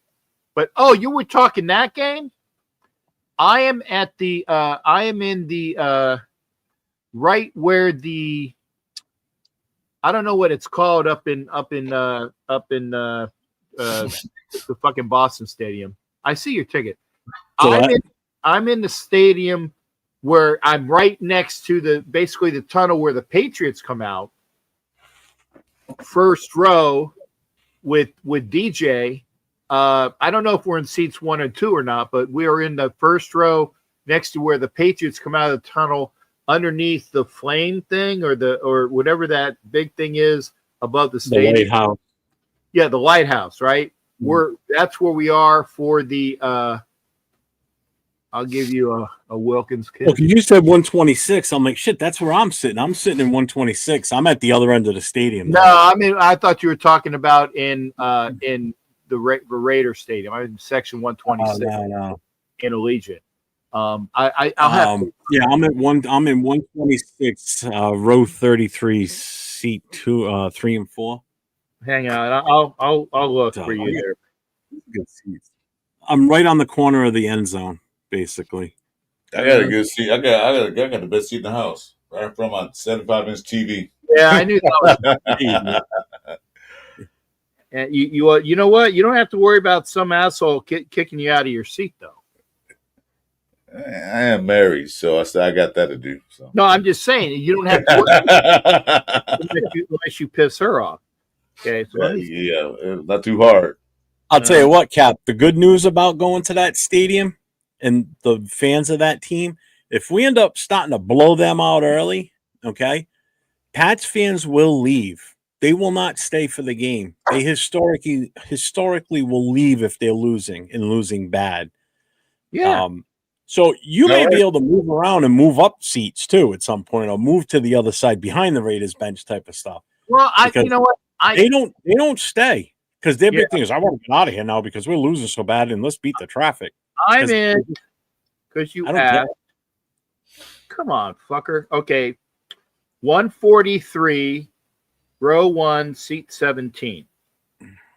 But you were talking that game? I am in the right where the, I don't know what it's called up in the fucking Boston Stadium. I see your ticket. I'm in the stadium where I'm right next to basically the tunnel where the Patriots come out. First row with DJ. I don't know if we're in seats 1 and 2 or not, but we are in the first row next to where the Patriots come out of the tunnel, underneath the flame thing or whatever that big thing is above the stadium. The lighthouse. Yeah, the lighthouse, right? That's where we are for the I'll give you a Wilkins kiss. Well, you said 126. I'm like, shit, that's where I'm sitting. I'm sitting in 126. I'm at the other end of the stadium. No, I mean, I thought you were talking about in the Raider Stadium. I'm in section 126 no. in Allegiant. I'll have I'm in 126, row 33, seat 2, 3 and 4. Hang on, I'll look for you there. Good seats. I'm right on the corner of the end zone, basically. I got a good seat. I got the best seat in the house, right in front of my 75-inch TV. Yeah, I knew that was. And you know what? You don't have to worry about some asshole kicking you out of your seat, though. I am married, so I said I got that to do. So. No, I'm just saying you don't have to worry unless you piss her off. Okay, so not too hard. I'll tell you what, Cap. The good news about going to that stadium and the fans of that team, if we end up starting to blow them out early, okay, Pats fans will leave. They will not stay for the game. They historically will leave if they're losing bad. Yeah. So you may be able to move around and move up seats too at some point, or move to the other side behind the Raiders bench type of stuff. Well, you know what? They don't stay because their big thing is I want to get out of here now because we're losing so bad and let's beat the traffic. I'm in because you I don't care. asked. Come on, fucker. Okay, 143, row 1, seat 17.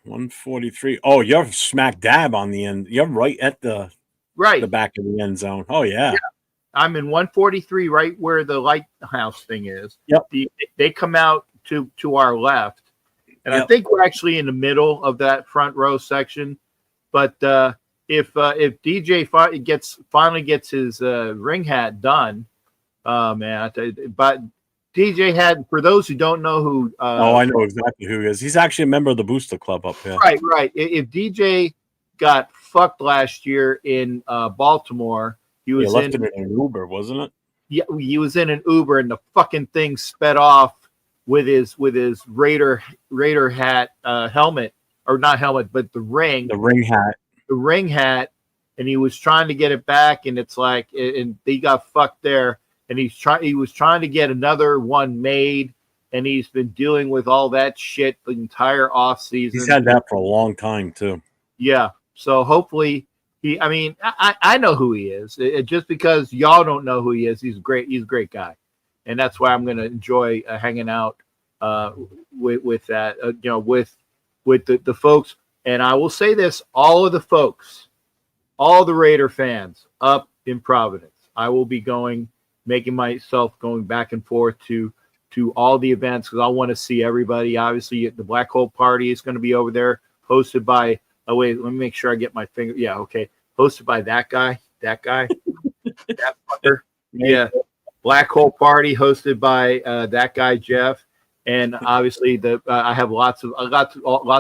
143. Oh, you're smack dab on the end. You're right at the Right. back of the end zone. Oh yeah. I'm in 143, right where the lighthouse thing is. Yep. They come out to our left, and I Yep. think we're actually in the middle of that front row section. But if DJ finally gets his ring hat done, man, but DJ had, for those who don't know who, I know exactly who he is. He's actually a member of the Booster Club up here. right. If DJ got fucked last year in Baltimore, he was left it in an Uber, wasn't it? Yeah, he was in an Uber, and the fucking thing sped off with his Raider hat helmet, or not helmet, but the ring hat, and he was trying to get it back, and it's like, and he got fucked there, and he was trying to get another one made, and he's been dealing with all that shit the entire off season. He's had that for a long time too. Yeah, so hopefully. I know who he is. Just because y'all don't know who he is, he's great. He's a great guy, and that's why I'm going to enjoy hanging out with that. With the folks. And I will say this: all of the folks, all the Raider fans up in Providence, I will be making myself going back and forth to all the events because I want to see everybody. Obviously, the Black Hole Party is going to be over there, hosted by. Oh, wait, let me make sure I get my finger. Yeah, okay. Hosted by that guy, that fucker. Yeah. Black Hole Party hosted by that guy, Jeff. And obviously I have lots of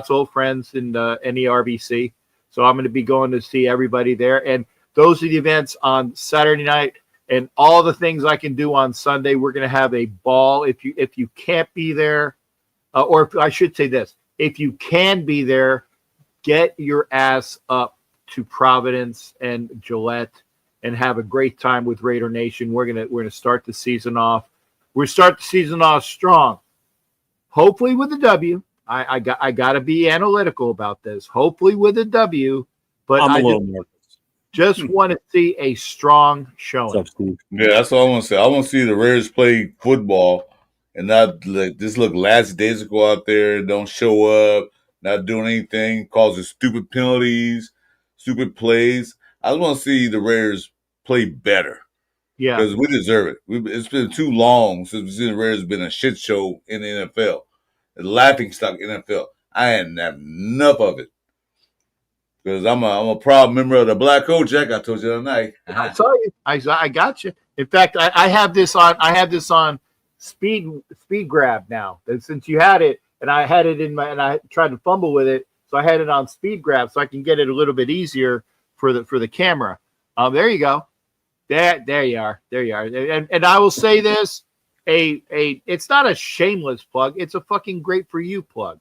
old friends in the NERBC. So I'm going to be going to see everybody there. And those are the events on Saturday night and all the things I can do on Sunday. We're going to have a ball. If you can't be there, or I should say this, if you can be there, get your ass up to Providence and Gillette and have a great time with Raider Nation. We're gonna start the season off. We're start the season off strong. Hopefully with a W. I got to be analytical about this. Hopefully with a W, but I'm a little nervous. Just want to see a strong showing. Yeah, that's all I want to say. I want to see the Raiders play football and not just look lackadaisical out there. Don't show up. Not doing anything, causing stupid penalties, stupid plays. I just want to see the Raiders play better. Yeah. Because we deserve it. It's been too long since the Raiders have been a shit show in the NFL. A laughing stock NFL. I ain't have enough of it. Because I'm a proud member of the Black Coat Jack. I told you the other night. I saw you. I got you. In fact, I have this on speed grab now. And since you had it, and I had it and I tried to fumble with it, so I had it on speed grab so I can get it a little bit easier for the camera. There you go. There you are. And I will say this: it's not a shameless plug. It's a fucking great for you plug.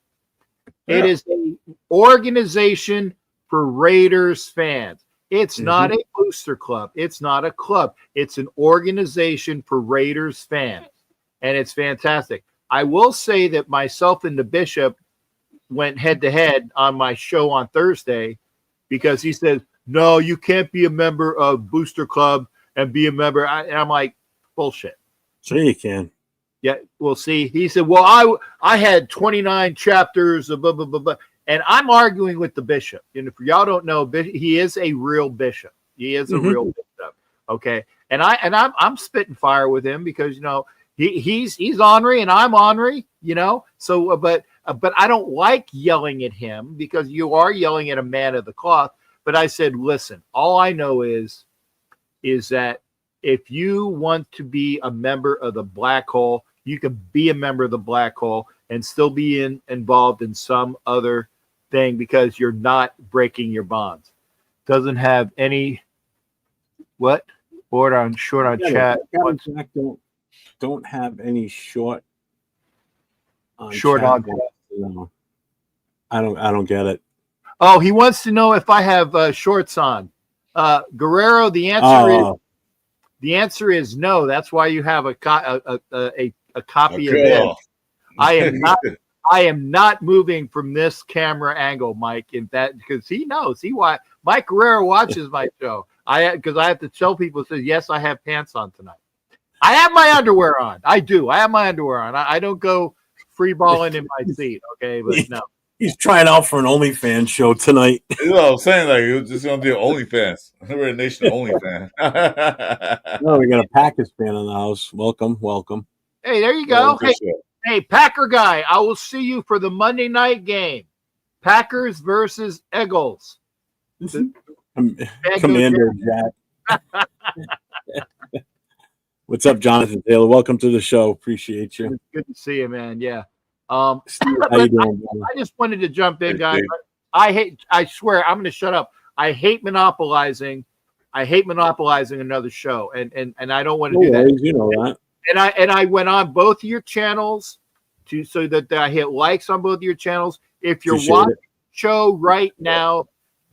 Yeah. It is an organization for Raiders fans. It's not a booster club. It's not a club. It's an organization for Raiders fans, and it's fantastic. I will say that myself and the Bishop went head to head on my show on Thursday because he says, no, you can't be a member of Booster Club and be a member. And I'm like, bullshit. Sure you can. Yeah, we'll see. He said, well, I had 29 chapters of blah, blah, blah, blah. And I'm arguing with the Bishop. And if y'all don't know, he is a real bishop. He is a real bishop. Okay. And I'm spitting fire with him because, he's ornery and I'm ornery, So, but I don't like yelling at him because you are yelling at a man of the cloth. But I said, listen, all I know is that if you want to be a member of the Black Hole, you can be a member of the Black Hole and still be involved in some other thing because you're not breaking your bonds. Doesn't have any what? Short on chat. Don't have any short on short chat. on. No. I don't get it. Oh, he wants to know if I have shorts on. Guerrero, the answer is no. That's why you have a copy of it. I I am not moving from this camera angle, Mike. In that, because he knows Mike Guerrero watches my show. Because I have to tell people, says yes, I have pants on tonight. I have my underwear on. I do. I have my underwear on. I don't go free balling in my seat. Okay, but no. He's trying out for an OnlyFans show tonight. You know what I'm saying? Like, it was just going to be an OnlyFans. We're a nation of OnlyFans. No, we got a Packers fan in the house. Welcome. Hey, there you go. Hey, Packer guy, I will see you for the Monday night game. Packers versus Eagles. Commander Jack. What's up, Jonathan Taylor? Welcome to the show. Appreciate you. It's good to see you, man. Yeah. Steve, how you doing, I just wanted to jump in, guys. I swear, I'm going to shut up. I hate monopolizing another show, and I don't want to do that. You know that. And I went on both of your channels so that I hit likes on both of your channels. If you're watching the show right now,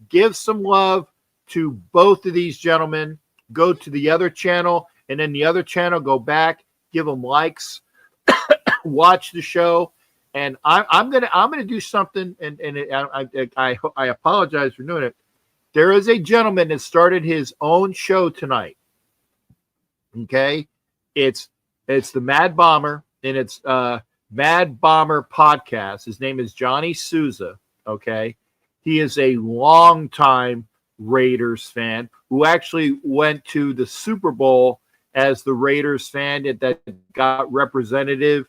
give some love to both of these gentlemen. Go to the other channel, and then the other channel, go back, give them likes, watch the show. And I'm gonna do something, and I apologize for doing it. There is a gentleman that started his own show tonight. Okay, it's the Mad Bomber, and it's Mad Bomber Podcast. His name is Johnny Souza. Okay, he is a longtime Raiders fan who actually went to the Super Bowl as the Raiders fan that got representative,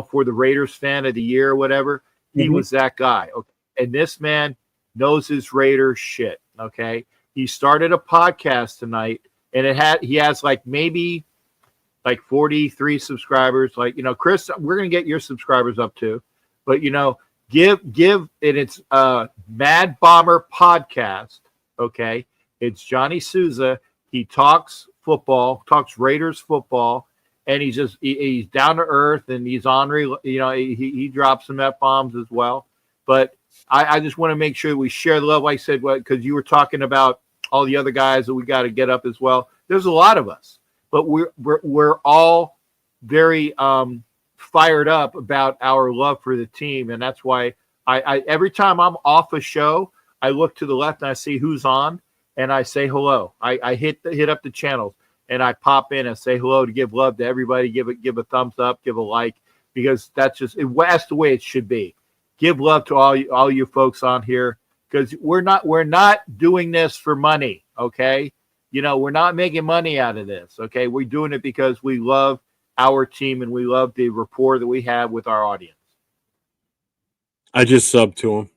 for the Raiders fan of the year or whatever. He was that guy. Okay. And this man knows his Raiders shit. Okay. He started a podcast tonight, and he has maybe 43 subscribers. Chris, we're going to get your subscribers up too, but give, and it's Mad Bomber Podcast. Okay. It's Johnny Souza. He talks football, talks Raiders football. And he's down to earth, and he's ornery. He drops some F-bombs as well. But I just want to make sure we share the love. Like I said, because you were talking about all the other guys that we got to get up as well. There's a lot of us, but we're all very fired up about our love for the team, and that's why I every time I'm off a show, I look to the left and I see who's on, and I say hello. I hit up the channels. And I pop in and say hello to give love to everybody. Give a thumbs up, give a like, because that's the way it should be. Give love to all you folks on here, because we're not doing this for money. Okay, we're not making money out of this. Okay, we're doing it because we love our team and we love the rapport that we have with our audience. I just subbed to him.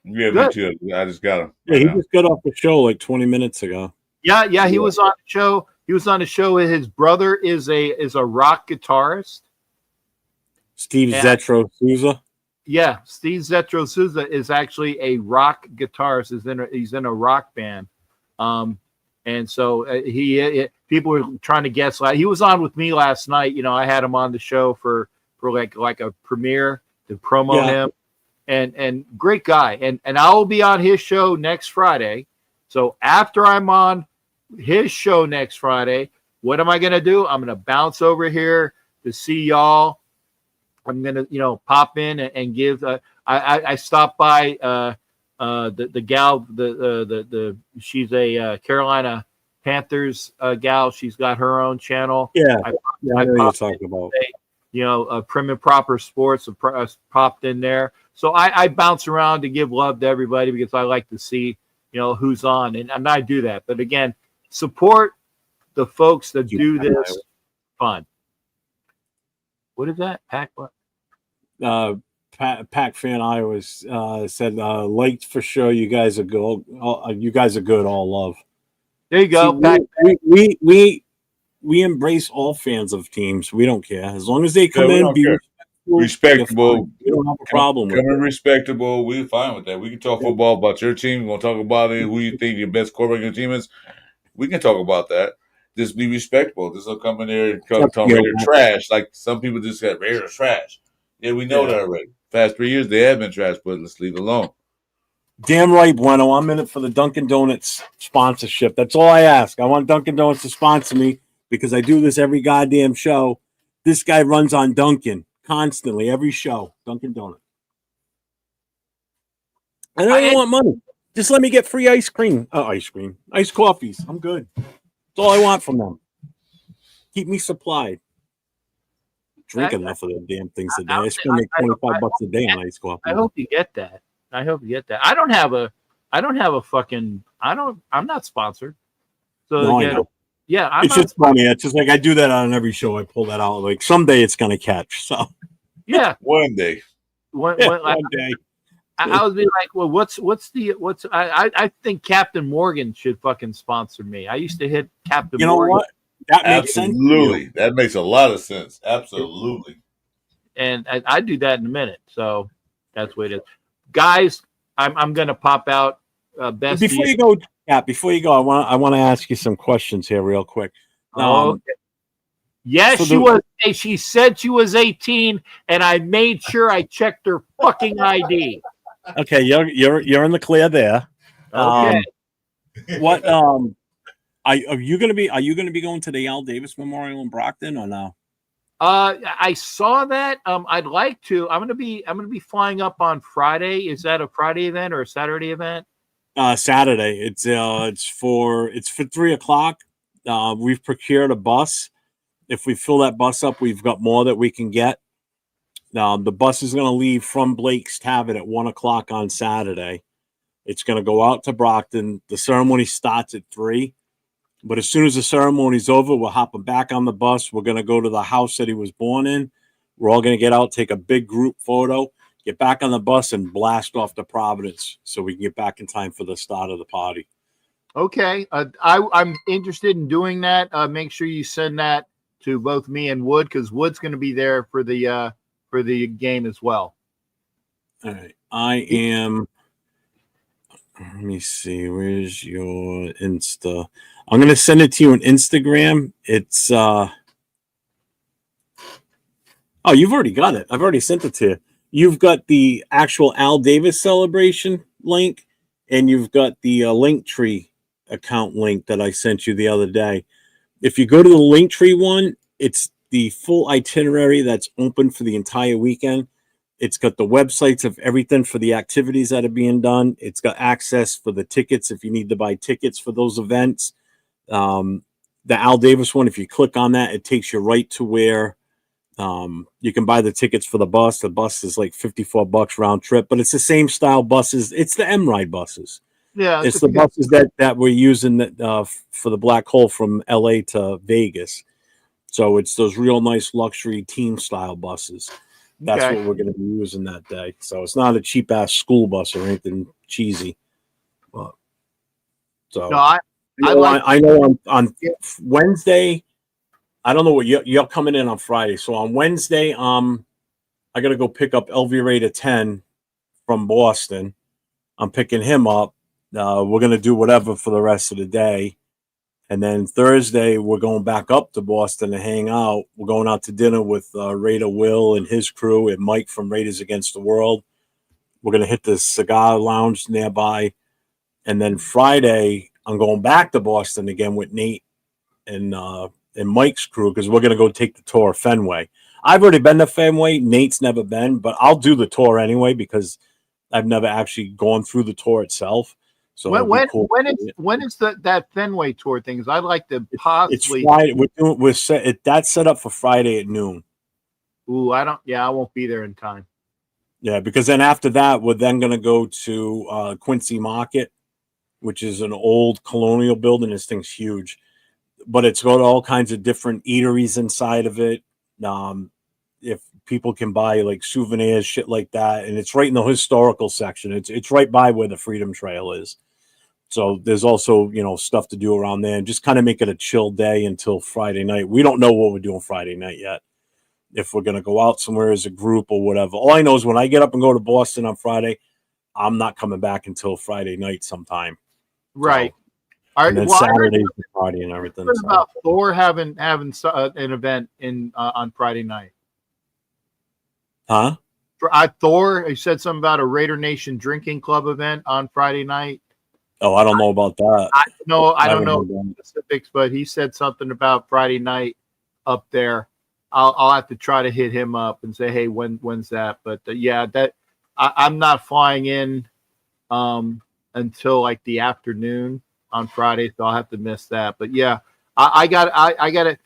Yeah, me too. I just got him. Yeah, he just got off the show 20 minutes ago. Yeah, he was on the show. He was on the show. His brother is a rock guitarist. Steve Zetro Souza. Yeah, Steve Zetro Souza is actually a rock guitarist. He's in a rock band. And so people were trying to guess. He was on with me last night. I had him on the show for like a premiere to promo him. And great guy. And I will be on his show next Friday. So after I'm on his show next Friday, what am I going to do? I'm going to bounce over here to see y'all. I'm going to, pop in and give. I stopped by the gal. She's a Carolina Panthers gal. She's got her own channel. Yeah, I know you're talking about. Prim and Proper Sports popped in there. So I bounce around to give love to everybody because I like to see who's on, and I do that. But again, support the folks that do this fun. What is that? Pack what? Pack fan Iowa said liked for sure. You guys are good. You guys are good. All love. There you go. See, we embrace all fans of teams. We don't care as long as they come in. Be respectable. We don't have a problem with it. Respectable. We're fine with that. We can talk football about your team. We're gonna talk about it. Who you think your best quarterback in the team is. We can talk about that. Just be respectable. Just don't come in there and talk Raider trash. Like some people just said Raider trash. Yeah, we know that already. Past 3 years they have been trash, but let's leave it alone. Damn right, Bueno. I'm in it for the Dunkin' Donuts sponsorship. That's all I ask. I want Dunkin' Donuts to sponsor me because I do this every goddamn show. This guy runs on Dunkin' constantly, every show. Dunkin' Donuts. I don't even want money. Just let me get free ice cream. Iced coffees. I'm good. That's all I want from them. Keep me supplied. Drink enough of the damn things a day. I spend like $25 a day on iced coffee. I hope you get that. I don't have a fucking. I'm not sponsored. So No, again, I know. yeah, I'm It's just funny. It's just like I do that on every show. I pull that out. Like someday it's gonna catch. So yeah. One day. One day. I would be like, well, I think Captain Morgan should fucking sponsor me. I used to hit Captain You know Morgan. what? That makes sense. Absolutely. That makes a lot of sense. Absolutely. And I do that in a minute. So that's what it is. Guys, I'm gonna pop out best Before you go, I want to ask you some questions here real quick. Okay. Yes, she said she was 18, and I made sure I checked her fucking ID. Okay, you're in the clear there. Okay. What are you gonna be going to the Al Davis Memorial in Brockton or no? I saw that. I'd like to. I'm gonna be flying up on Friday. Is that a Friday event or a Saturday event? Saturday. It's for 3:00. We've procured a bus. If we fill that bus up, we've got more that we can get. The bus is going to leave from Blake's Tavern at 1:00 on Saturday. It's going to go out to Brockton. The ceremony starts at 3:00. But as soon as the ceremony's over, we're hopping back on the bus. We're going to go to the house that he was born in. We're all going to get out, take a big group photo, get back on the bus, and blast off to Providence so we can get back in time for the start of the party. Okay. I'm interested in doing that. Make sure you send that to both me and Wood, because Wood's going to be there for the game as well. All right. I am. Let me see. Where's your Insta? I'm going to send it to you on Instagram. It's oh, you've already got it. I've already sent it to you. You've got the actual Al Davis celebration link, and you've got the Linktree account link that I sent you the other day. If you go to the Linktree one, it's the full itinerary that's open for the entire weekend. It's got the websites of everything for the activities that are being done. It's got access for the tickets if you need to buy tickets for those events. The Al Davis one, if you click on that, it takes you right to where you can buy the tickets for the bus. The bus is like $54 round trip, but it's the same style buses. It's the M-Ride buses. Yeah, it's the buses that we're using for the Black Hole from LA to Vegas. So it's those real nice luxury team style buses. That's what we're going to be using that day. So it's not a cheap ass school bus or anything cheesy. But, so no, I know on Wednesday. I don't know what you're coming in on Friday. So on Wednesday, I got to go pick up Elvira 10 from Boston. I'm picking him up. We're going to do whatever for the rest of the day. And then Thursday, we're going back up to Boston to hang out. We're going out to dinner with Raider Will and his crew and Mike from Raiders Against the World. We're going to hit the cigar lounge nearby. And then Friday, I'm going back to Boston again with Nate and Mike's crew, because we're going to go take the tour of Fenway. I've already been to Fenway. Nate's never been, but I'll do the tour anyway because I've never actually gone through the tour itself. So when is that Fenway tour thing? Because I'd like to possibly. It's Friday. That's set up for Friday at noon. Ooh, I won't be there in time. Yeah, because then after that, we're then going to go to Quincy Market, which is an old colonial building. This thing's huge, but it's got all kinds of different eateries inside of it. If people can buy like souvenirs, shit like that, and it's right in the historical section. It's right by where the Freedom Trail is. So there's also, stuff to do around there, and just kind of make it a chill day until Friday night. We don't know what we're doing Friday night yet. If we're going to go out somewhere as a group or whatever. All I know is when I get up and go to Boston on Friday, I'm not coming back until Friday night sometime. Right. So, and then Saturday's the party and everything. What about Thor having an event on Friday night? Huh? Thor, he said something about a Raider Nation drinking club event on Friday night. Oh, I don't know about that. I don't know the specifics, but he said something about Friday night up there. I'll have to try to hit him up and say, hey, when's that? But yeah, that I'm not flying in until like the afternoon on Friday, so I'll have to miss that. But yeah, I got to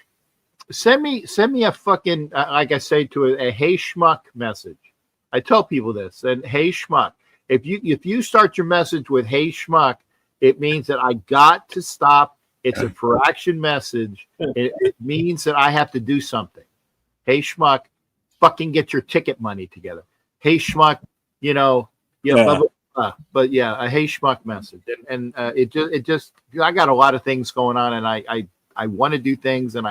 send me a fucking like I say to a hey schmuck message. I tell people this, and hey schmuck, if you start your message with hey schmuck, it means that I got to stop. It's a fraction message. It means that I have to do something. Hey schmuck, fucking get your ticket money together. Hey schmuck, blah, blah, blah. But yeah, a hey schmuck message, and it just I got a lot of things going on, and I want to do things, and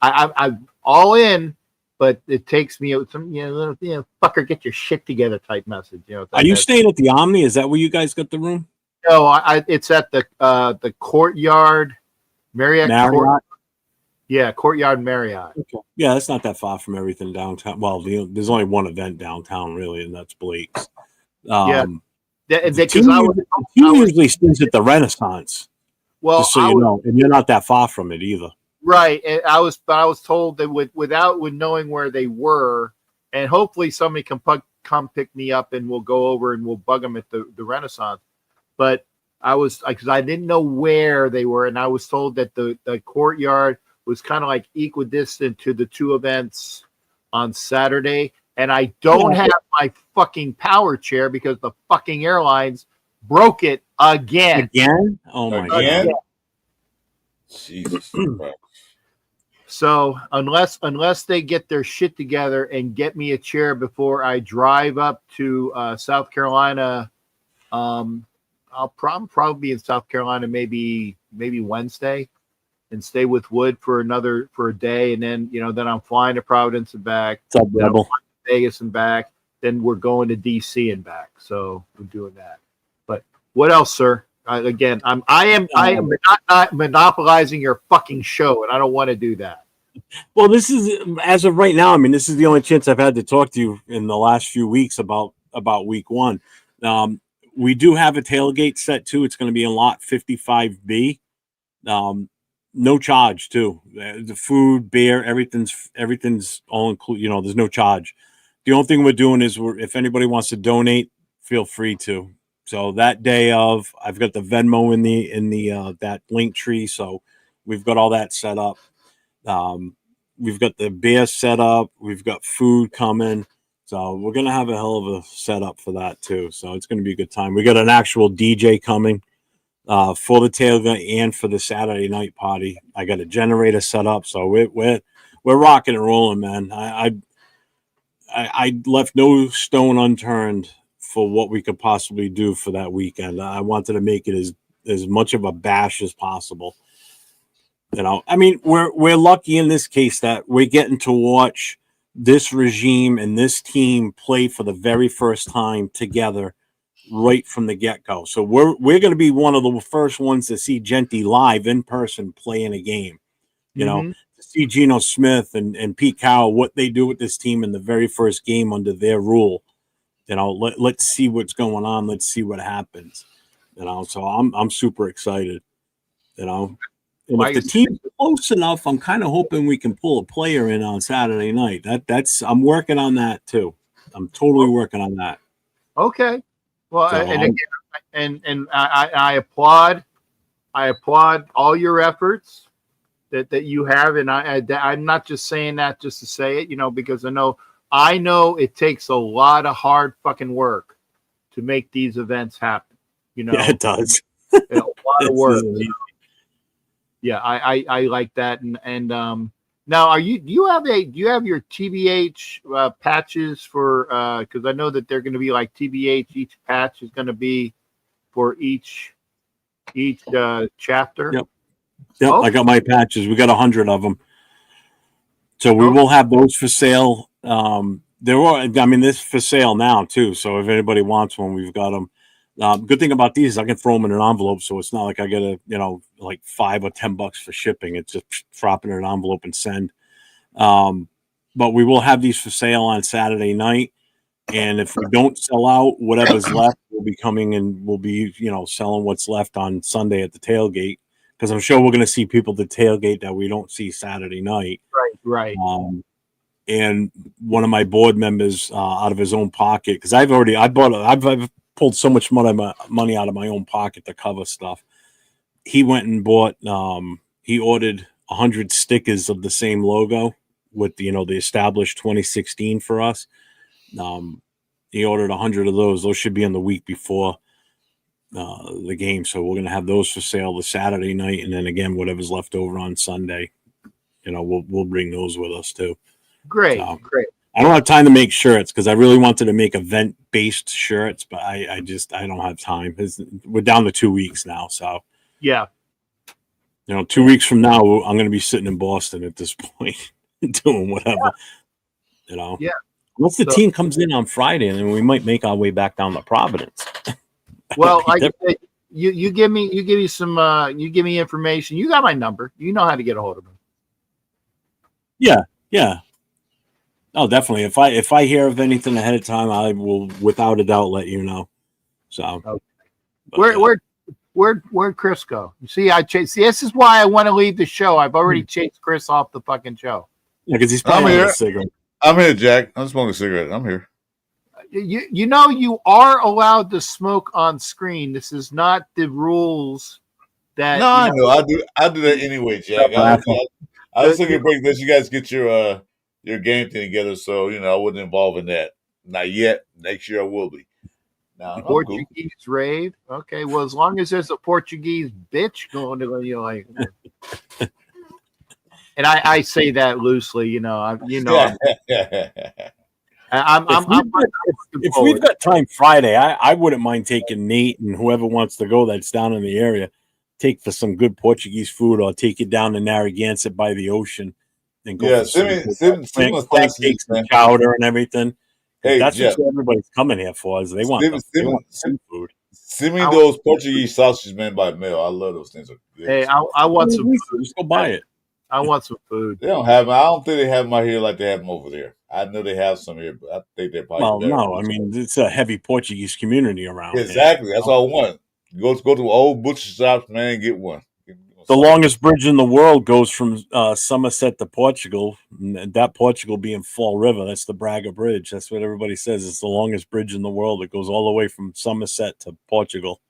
I'm all in, but it takes me some little fucker get your shit together type message. Are you staying at the Omni? Is that where you guys got the room? No, it's at the Courtyard Marriott. Courtyard Marriott. Okay. Yeah, that's not that far from everything downtown. Well, there's only one event downtown, really, and that's Blake's. Because I usually stays at the Renaissance. Well, just so you know, and you're not that far from it either. Right, and I was told that without knowing where they were, and hopefully somebody can come pick me up, and we'll go over and we'll bug them at the Renaissance. But because I didn't know where they were, and I was told that the Courtyard was kind of like equidistant to the two events on Saturday, and I don't have my fucking power chair because the fucking airlines broke it again. Again? Oh my God. Jesus Christ. So unless they get their shit together and get me a chair before I drive up to South Carolina, I'll probably be in South Carolina maybe Wednesday, and stay with Wood for a day, and then then I'm flying to Providence and back. What's up, Rebel? Vegas and back. Then we're going to DC and back. So we're doing that. But what else, sir? Again, I am not monopolizing your fucking show, and I don't want to do that. Well, this is, as of right now, I mean, this is the only chance I've had to talk to you in the last few weeks about week one. We do have a tailgate set too. It's going to be in lot 55B. No charge too. The food, beer, everything's all included. There's no charge. The only thing we're doing is if anybody wants to donate, feel free to. So that day of, I've got the Venmo in the that link tree. So we've got all that set up. We've got the beer set up. We've got food coming. So we're going to have a hell of a setup for that too. So it's going to be a good time. We got an actual DJ coming for the tailgate and for the Saturday night party. I got a generator set up. So we're rocking and rolling, man. I left no stone unturned for what we could possibly do for that weekend. I wanted to make it as much of a bash as possible. I mean, we're lucky in this case that we're getting to watch this regime and this team play for the very first time together right from the get-go. So we're going to be one of the first ones to see Genty live in person play in a game. To see Geno Smith and Pete Carroll, what they do with this team in the very first game under their rule. Let's see what's going on. Let's see what happens. So I'm super excited. And if the team's close enough, I'm kind of hoping we can pull a player in on Saturday night. I'm working on that too. I'm totally working on that. Okay. Well, so, and I applaud all your efforts that you have, and I'm not just saying that just to say it, because I know it takes a lot of hard fucking work to make these events happen. Yeah, it does. A lot of work. Yeah, I like that, and now do you have your TBH patches for because I know that they're going to be like TBH. Each patch is going to be for each chapter. Yep. I got my patches. We got 100 of them, so we will have those for sale. This for sale now too. So if anybody wants one, we've got them. Good thing about these is I can throw them in an envelope, so it's not like I get like $5 or $10 for shipping. It's just drop it in an envelope and send. But we will have these for sale on Saturday night, and if we don't sell out, whatever's left will be coming, and we'll be selling what's left on Sunday at the tailgate, because I'm sure we're going to see people at the tailgate that we don't see Saturday night. Right. And one of my board members out of his own pocket, because I've pulled so much money out of my own pocket to cover stuff. He went and bought. He ordered 100 stickers of the same logo with the established 2016 for us. He ordered 100 of those. Those should be on the week before the game, so we're gonna have those for sale the Saturday night, and then again, whatever's left over on Sunday, we'll bring those with us too. Great, So, great. I don't have time to make shirts because I really wanted to make event-based shirts, but I don't have time. We're down to 2 weeks now, so Yeah. 2 weeks from now, I'm going to be sitting in Boston at this point, doing whatever. Yeah. Once the team comes in on Friday, and then we might make our way back down to Providence. Well, like I said, you give me information. You got my number. You know how to get a hold of me. Yeah. Oh, definitely. If I hear of anything ahead of time, I will without a doubt let you know. So, okay. Where'd Chris go? You see, this is why I want to leave the show. I've already chased Chris off the fucking show. Yeah, because he's probably a cigarette. I'm here, Jack. I'm smoking a cigarette. I'm here. You are allowed to smoke on screen. This is not the rules that. No, I know. I do that anyway, Jack. I was taking a break. Let you guys get your game thing together, so I wasn't involved in that. Not yet. Next year I will be. No, Portuguese rave. Okay, well, as long as there's a Portuguese bitch going to like. And I say that loosely, If we've got time Friday, I wouldn't mind taking Nate and whoever wants to go that's down in the area, take for some good Portuguese food, or take it down to Narragansett by the ocean and go for some pancakes and chowder and everything. Hey, that's Jeff, what everybody's coming here for. Is they want seafood. Send me those Portuguese sausages, man, by mail. I love those things. Hey, I want some food. Just go buy it. I want some food. They don't have them. I don't think they have them out here like they have them over there. I know they have some here, but I think they're probably better. No, I mean, it's a heavy Portuguese community around here. Exactly. That's all I want. Go to old butcher shops, man, and get one. The longest bridge in the world goes from Somerset to Portugal, and that Portugal being Fall River. That's the Braga Bridge. That's what everybody says. It's the longest bridge in the world. It goes all the way from Somerset to Portugal.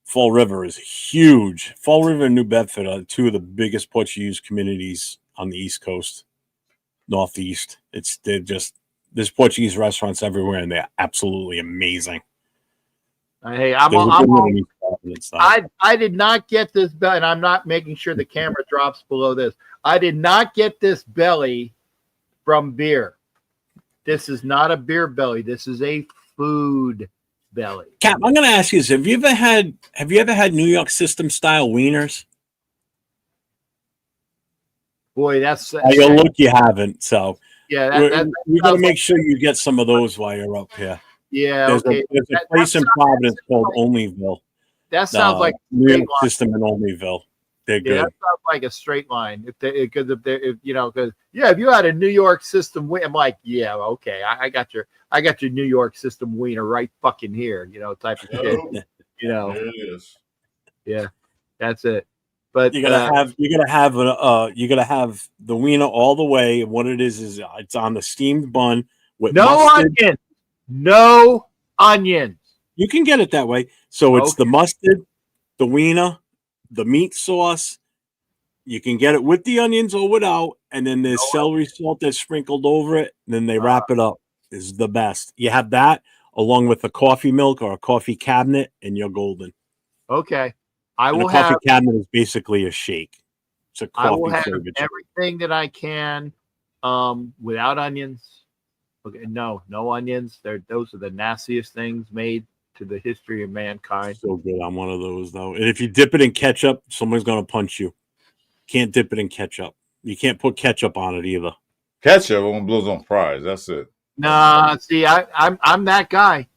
Fall River is huge. Fall River and New Bedford are two of the biggest Portuguese communities on the East Coast, Northeast. There's Portuguese restaurants everywhere, and they're absolutely amazing. Hey, I did not get this belly, and I'm not making sure the camera drops below this. I did not get this belly from beer. This is not a beer belly. This is a food belly. Cap, I'm going to ask you this: Have you ever had New York system style wieners? Boy, that's you look, you haven't. So yeah, you got to make sure you get some of those while you're up here. Yeah, there's a place in Providence called Olneyville. That sounds like New York system in Olneyville. They're good. That sounds like a straight line. If you had a New York system, I'm like, yeah, okay, I got your New York system wiener right fucking here, type of shit. There it is. Yeah, that's it. But you gotta have the wiener all the way. And what it is it's on the steamed bun with mustard. No onions. You can get it that way. So it's the mustard, the wiener, the meat sauce. You can get it with the onions or without, and then there's celery salt that's sprinkled over it, and then they wrap it up. Is the best. You have that along with a coffee milk or a coffee cabinet, and you're golden. Okay. Coffee cabinet is basically a shake. It's a coffee. I will have everything that I can without onions. Okay, no onions. Those are the nastiest things made to the history of mankind. So good on one of those, though. And if you dip it in ketchup, someone's going to punch you. Can't dip it in ketchup. You can't put ketchup on it either. Ketchup on blows on fries. That's it. Nah, see, I'm that guy.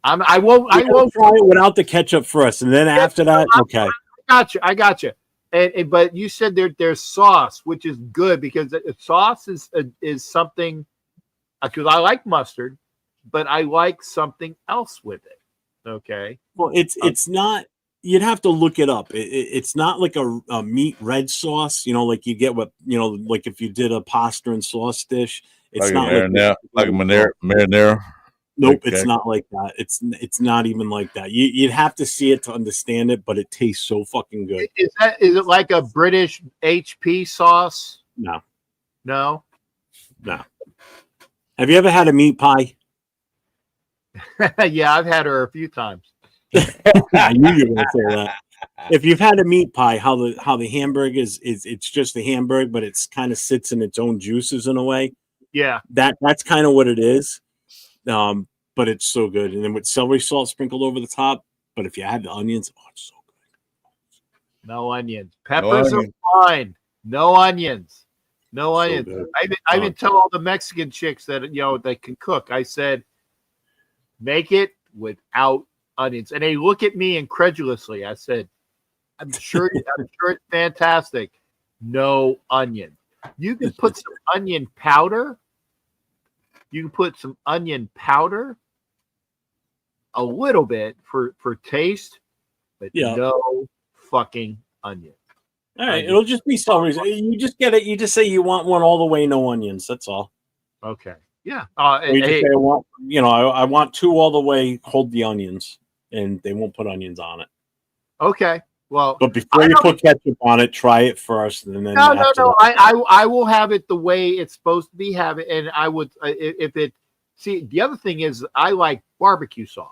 I won't try it without the ketchup first, and then after that, okay. I got you. But you said there's sauce, which is good because sauce is something. Because I like mustard, but I like something else with it. Okay. Well, it's not. You'd have to look it up. It's not like a meat red sauce. Like you get like if you did a pasta and sauce dish. It's like not like a marinara. Nope, Okay. it's not like that. It's not even like that. You'd have to see it to understand it, but it tastes so fucking good. Is it like a British HP sauce? No. No. Have you ever had a meat pie? Yeah, I've had her a few times. I knew you were going to say that. If you've had a meat pie, how the hamburger is it's just a hamburger, but it's kind of sits in its own juices in a way. Yeah. That's kind of what it is. But it's so good. And then with celery salt sprinkled over the top. But if you had the onions, oh, it's so good. No onions. Peppers are fine. No onions. No So onions. good. I even tell all the Mexican chicks that they can cook. I said, make it without onions, and they look at me incredulously. I said, I'm sure it's fantastic. No onion. You can put some onion powder. You can put some onion powder, a little bit for taste, but no fucking onion. All right, it'll just be celery. You just get it. You just say you want one all the way, no onions. That's all. Okay. Yeah. You just say, I want two all the way. Hold the onions, and they won't put onions on it. Okay. Well, but before you put ketchup on it, try it first, and then no. I will have it the way it's supposed to be. Have it, and I would if it. See, the other thing is I like barbecue sauce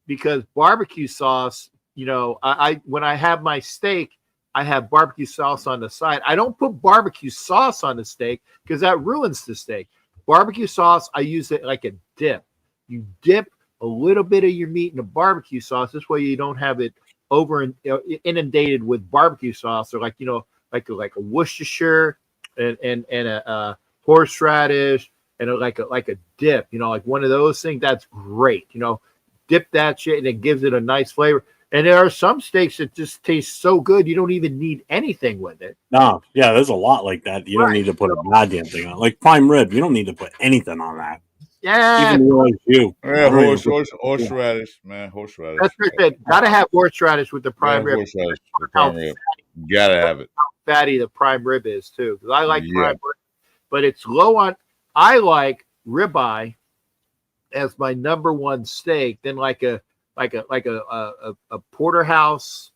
because barbecue sauce. I when I have my steak, I have barbecue sauce on the side. I don't put barbecue sauce on the steak because that ruins the steak. Barbecue sauce, I use it like a dip. You dip a little bit of your meat in a barbecue sauce. This way you don't have it inundated with barbecue sauce or like a Worcestershire and a horseradish and like a dip. Like one of those things. That's great. Dip that shit and it gives it a nice flavor. And there are some steaks that just taste so good you don't even need anything with it. No, yeah, there's a lot like that. You don't need to put a goddamn thing on. Like prime rib, you don't need to put anything on that. Yeah. Even you. Yeah, horseradish, man. Horseradish. That's perfect. Gotta have horseradish with the prime rib. Horseradish with the prime rib. Gotta have it. How fatty the prime rib is too. Because I like prime rib, but it's low on. I like ribeye as my number one steak. Then like a porterhouse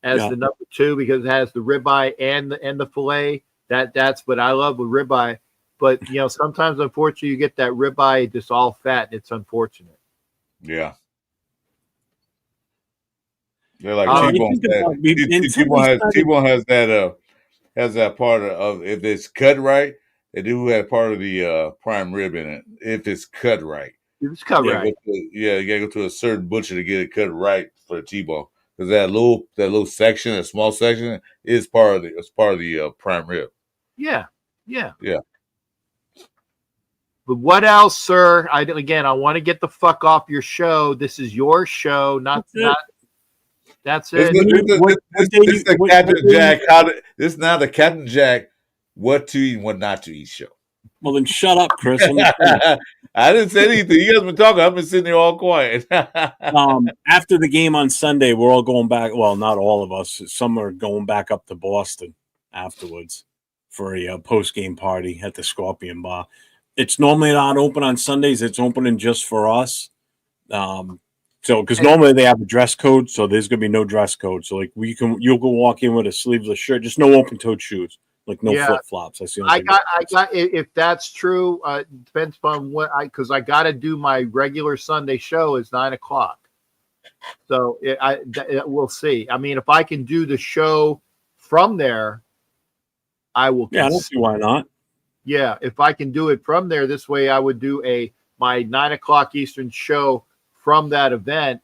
as the number two because it has the ribeye and the fillet. That's what I love with ribeye. But sometimes unfortunately you get that ribeye just all fat and it's unfortunate. Yeah. They're like T-Bone. T-Bone has that part of if it's cut right, they do have part of the prime rib in it. If it's cut right. It's cut right. You gotta go to a certain butcher to get it cut right for the T-bone because that little section, that small section, is part of the prime rib. Yeah. But what else, sir? I want to get the fuck off your show. This is your show, not. That's it. This is the Captain Jack. This is now the Captain Jack. What to eat and what not to eat show. Well, then shut up, Chris. I didn't say anything. You guys been talking. I've been sitting there all quiet. After the game on Sunday, we're all going back. Well, not all of us. Some are going back up to Boston afterwards for a post-game party at the Scorpion Bar. It's normally not open on Sundays. It's opening just for us. Because normally they have a dress code, so there's gonna be no dress code. So like you'll go walk in with a sleeveless shirt, just no open-toed shoes. Like no flip flops. I got. If that's true, depends upon because I got to do my regular Sunday show is 9:00. So we'll see. I mean, if I can do the show from there, I will. Yeah, I don't see why not. Yeah, if I can do it from there, this way I would do my 9:00 Eastern show from that event.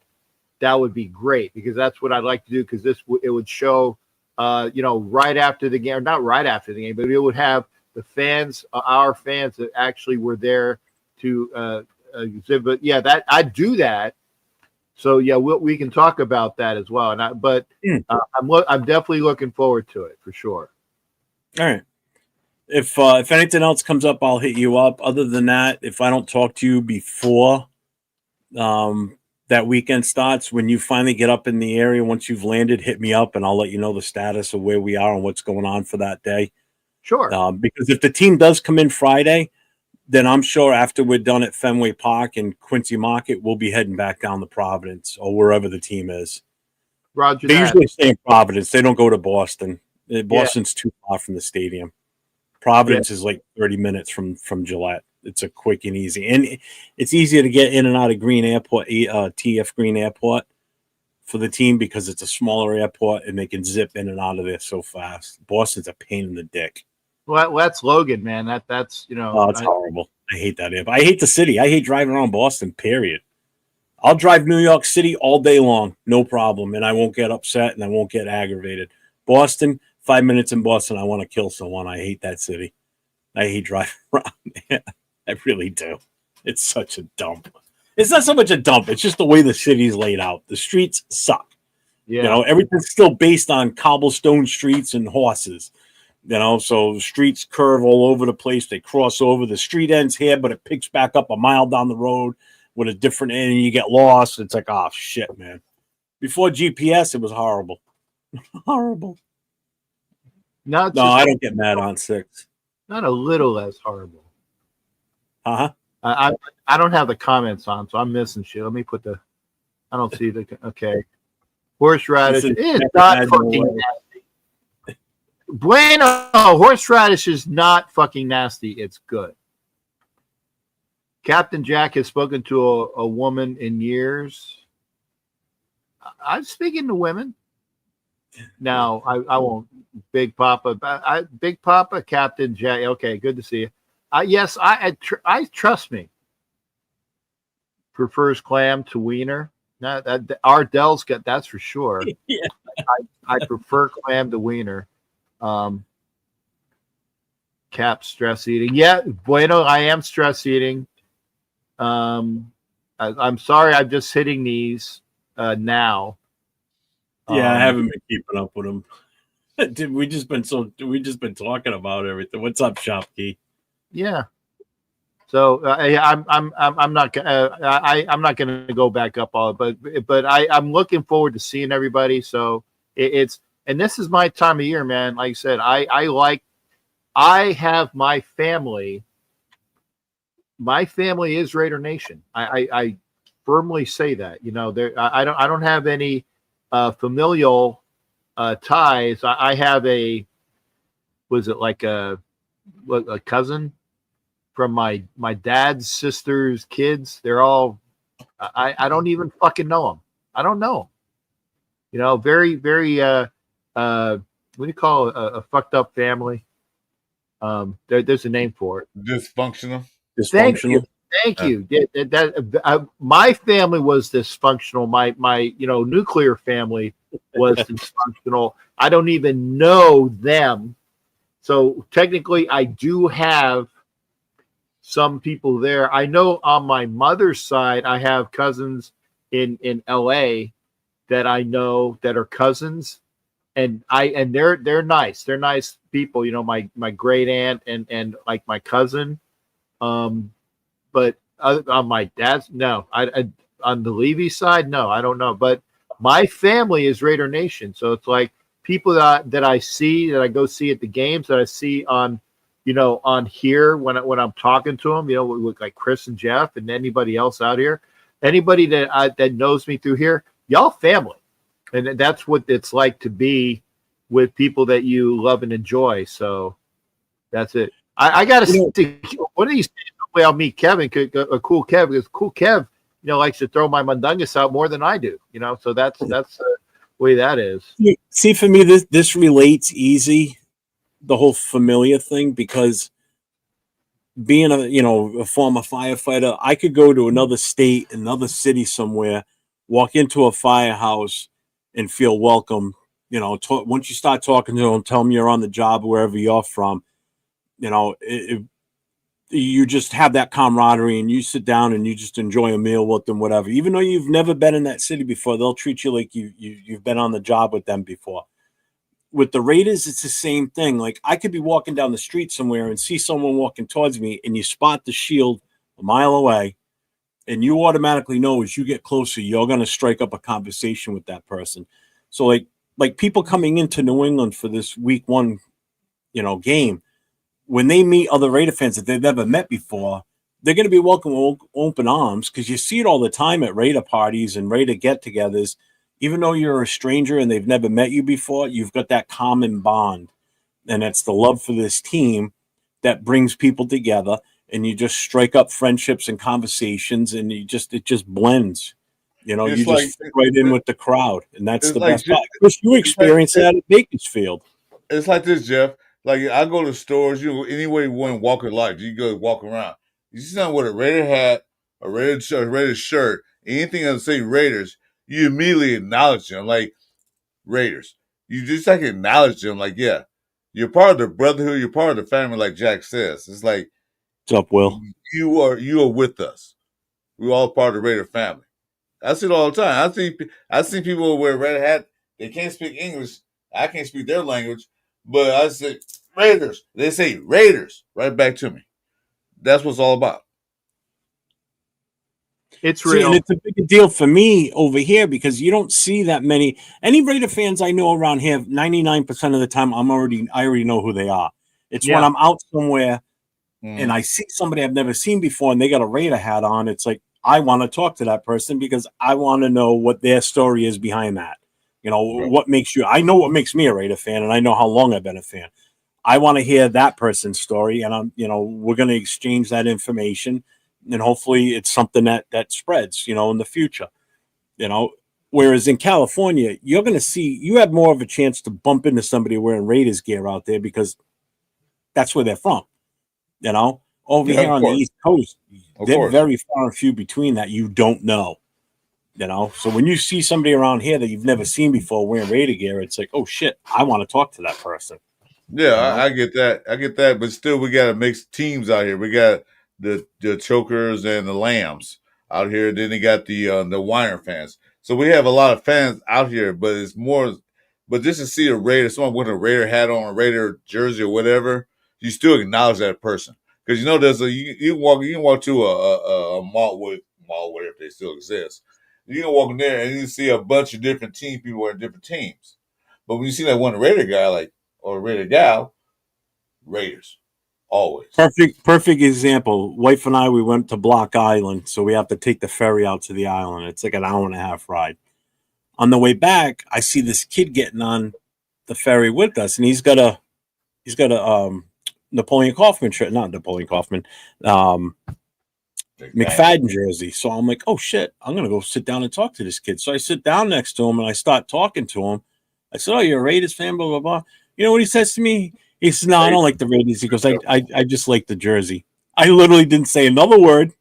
That would be great because that's what I'd like to do because it would show. Right after the game, or not right after the game, but it would have the fans, our fans that actually were there to exhibit. Yeah, that I'd do that. So yeah, we can talk about that as well. I'm definitely looking forward to it for sure. All right. If anything else comes up, I'll hit you up. Other than that, if I don't talk to you before that weekend starts, when you finally get up in the area, once you've landed, hit me up and I'll let you know the status of where we are and what's going on for that day. Sure. Because if the team does come in Friday, then I'm sure after we're done at Fenway Park and Quincy Market, we'll be heading back down to Providence or wherever the team is. Roger They that. usually stay in Providence. They don't go to Boston. Boston's too far from the stadium. Providence is like 30 minutes from Gillette. It's a quick and easy. And it's easier to get in and out of Green Airport, TF Green Airport for the team because it's a smaller airport and they can zip in and out of there so fast. Boston's a pain in the dick. Well, that's Logan, man. That's Oh, it's horrible. I hate that airport. I hate the city. I hate driving around Boston, period. I'll drive New York City all day long, no problem, and I won't get upset and I won't get aggravated. Boston, 5 minutes in Boston, I want to kill someone. I hate that city. I hate driving around. I really do. It's such a dump. It's not so much a dump. It's just the way the city's laid out. The streets suck. Yeah. You know, everything's still based on cobblestone streets and horses. You know, so the streets curve all over the place. They cross over. The street ends here, but it picks back up a mile down the road with a different end, and you get lost. It's like, oh, shit, man. Before GPS, it was horrible. Horrible. No, I don't get mad on 6. Not a little less horrible. Uh-huh. I don't have the comments on, so I'm missing shit. Let me put the. I don't see the. Okay. Horseradish is not fucking nasty. Bueno, horseradish is not fucking nasty. It's good. Captain Jack has spoken to a woman in years. I'm speaking to women. Now, I won't. Big Papa, Big Papa, Captain Jack. Okay, good to see you. Yes, I trust me. Prefers clam to wiener. Now, Ardell's got that's for sure. Yeah. I prefer clam to wiener. Cap stress eating. Yeah, bueno, I am stress eating. I'm sorry, I'm just hitting these now. Yeah, I haven't been keeping up with them. Dude, we just been talking about everything. What's up, Shopkey? Yeah. So I'm not gonna go back up all, but I'm looking forward to seeing everybody. So it's and this is my time of year, man. Like I said, I have my family. My family is Raider Nation. I firmly say that. You know, I don't have any familial ties. I have was it like a cousin from my dad's sister's kids. They're all I don't even fucking know them. I don't know them. You know, very what do you call a fucked up family? There's a name for it. Dysfunctional. Thank you. Yeah, my family was dysfunctional. My nuclear family was dysfunctional. I don't even know them. So technically I do have some people there. I know on my mother's side, I have cousins in LA that I know that are cousins, and they're nice. They're nice people. You know, my great aunt and like my cousin. But on my dad's, no. I on the Levy side, no, I don't know. But my family is Raider Nation, so it's like people that I see, that I go see at the games, that I see on, on here when I'm talking to them, with like Chris and Jeff and anybody else out here, anybody that knows me through here, y'all family, and that's what it's like to be with people that you love and enjoy. So that's it. I got to see one of these days. I'll meet Kevin, a cool Kev, because cool Kev, likes to throw my mundungus out more than I do, so that's the way that is. See, for me, this relates easy, the whole familiar thing, because being a former firefighter, I could go to another state, another city somewhere, walk into a firehouse and feel welcome. Once you start talking to them, tell them you're on the job wherever you're from, you just have that camaraderie and you sit down and you just enjoy a meal with them, whatever. Even though you've never been in that city before, they'll treat you like you've been on the job with them before. With the Raiders, it's the same thing. Like, I could be walking down the street somewhere and see someone walking towards me, and you spot the shield a mile away, and you automatically know as you get closer, you're going to strike up a conversation with that person. So like people coming into New England for this week 1, game, when they meet other Raider fans that they've never met before, they're going to be welcome with open arms, because you see it all the time at Raider parties and Raider get-togethers. Even though you're a stranger and they've never met you before, you've got that common bond, and it's the love for this team that brings people together, and you just strike up friendships and conversations, and it just blends. You know, It's you like just fit right in with the crowd, and that's it's the like best part. Chris, you it's like experienced that at Bakersfield. it's like this, Jeff. Like I go to stores, anywhere you want to walk in life, you go walk around. You see someone with a Raider hat, a Raider shirt, anything that say Raiders, you immediately acknowledge them like Raiders. You just like acknowledge them, like, yeah, you're part of the brotherhood, you're part of the family, like Jack says. It's like What's up, Will? you are with us. We're all part of the Raider family. I see it all the time. I see people wear red hat. They can't speak English. I can't speak their language, but I say Raiders. They say Raiders right back to me. That's what it's all about. It's See, real. and it's a big deal for me over here, because you don't see that many. Any Raider fans I know around here, 99% of the time, I already know who they are. It's when I'm out somewhere and I see somebody I've never seen before and they got a Raider hat on. It's like, I want to talk to that person because I want to know what their story is behind that. You know, what makes you, I know what makes me a Raider fan, and I know how long I've been a fan. I want to hear that person's story, and we're going to exchange that information, and hopefully it's something that spreads, in the future, whereas in California, you're going to see, you have more of a chance to bump into somebody wearing Raiders gear out there because that's where they're from, over here on the East Coast, they're very far and few between that you don't know, so when you see somebody around here that you've never seen before wearing Raider gear, it's like, oh shit, I want to talk to that person. Yeah, I get that. But still, we got to mix teams out here. We got the chokers and the lambs out here. Then they got the Weiner fans. So we have a lot of fans out here. But it's more. But just to see a Raider, someone with a Raider hat on, a Raider jersey or whatever, you still acknowledge that person, because there's you can walk to a Maltwood, if they still exist. You can walk in there and you see a bunch of different people wearing different teams. But when you see that one Raider guy, or Raider gal, Raiders, always. Perfect example. Wife and I, we went to Block Island, so we have to take the ferry out to the island. It's like an hour and a half ride. On the way back, I see this kid getting on the ferry with us, and he's got a Napoleon Kaufman shirt, not Napoleon Kaufman, McFadden jersey. So I'm like, oh shit, I'm gonna go sit down and talk to this kid. So I sit down next to him and I start talking to him. I said, oh, you're a Raiders fan, blah blah blah. You know what he says to me? He says, no, I don't like the Raiders. He goes, I just like the jersey. I literally didn't say another word.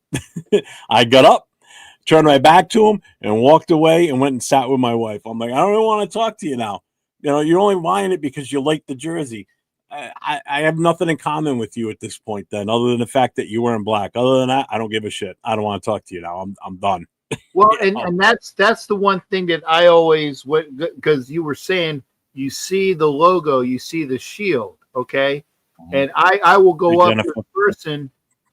I got up, turned my back to him, and walked away and went and sat with my wife. I'm like, I don't want to talk to you now. You're only buying it because you like the jersey. I have nothing in common with you at this point, then, other than the fact that you're wearing black. Other than that, I don't give a shit. I don't want to talk to you now. I'm done. Well, and that's the one thing that I always, because you were saying, you see the logo, you see the shield, okay? And I will go up to the person,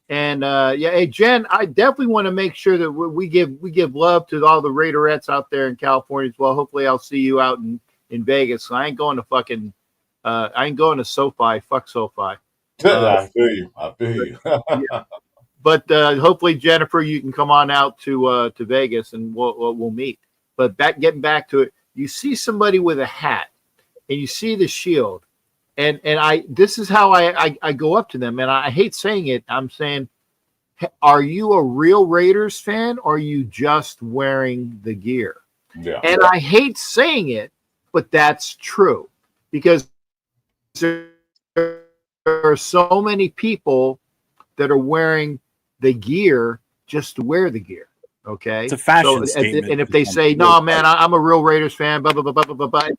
and hey Jen, I definitely want to make sure that we give love to all the Raiderettes out there in California as well. Hopefully, I'll see you out in Vegas. I ain't going to SoFi. Fuck SoFi. I feel you. Yeah. But hopefully, Jennifer, you can come on out to Vegas and we'll meet. But getting back to it, you see somebody with a hat, and you see the shield, and this is how I go up to them, and I hate saying it. I'm saying, are you a real Raiders fan, or are you just wearing the gear? Yeah. And I hate saying it, but that's true, because there are so many people that are wearing the gear just to wear the gear. Okay, it's a fashion statement. And if they say, "No, man, I'm a real Raiders fan," blah blah blah blah blah blah,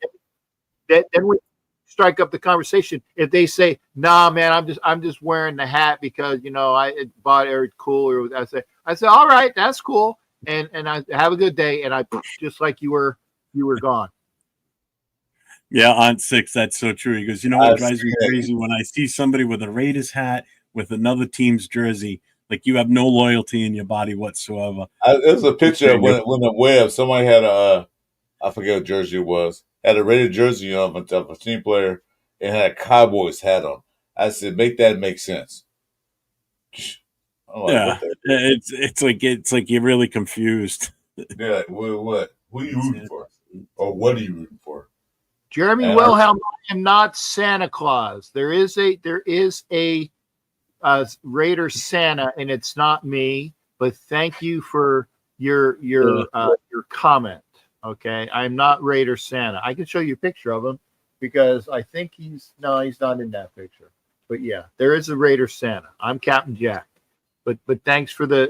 then we strike up the conversation. If they say, "Nah, man, I'm just wearing the hat because I bought it cool," or I say, "All right, that's cool," and I have a good day, and I just like you were gone. Yeah, on 6, that's so true. He goes, you know what drives me crazy? When I see somebody with a Raiders hat with another team's jersey, like you have no loyalty in your body whatsoever. There's a picture of when the web, somebody had I forget what jersey it was, had a Raider jersey of a team player and had a Cowboys hat on. I said, make that make sense. I'm like, Yeah, what the? it's like you're really confused. They're like, what? Who are you rooting for? Or what are you rooting for? Jeremy And Wilhelm, I am not Santa Claus. There is a Raider Santa, and it's not me. But thank you for your comment. Okay, I'm not Raider Santa. I can show you a picture of him because I think he's not in that picture. But yeah, there is a Raider Santa. I'm Captain Jack. But thanks for the.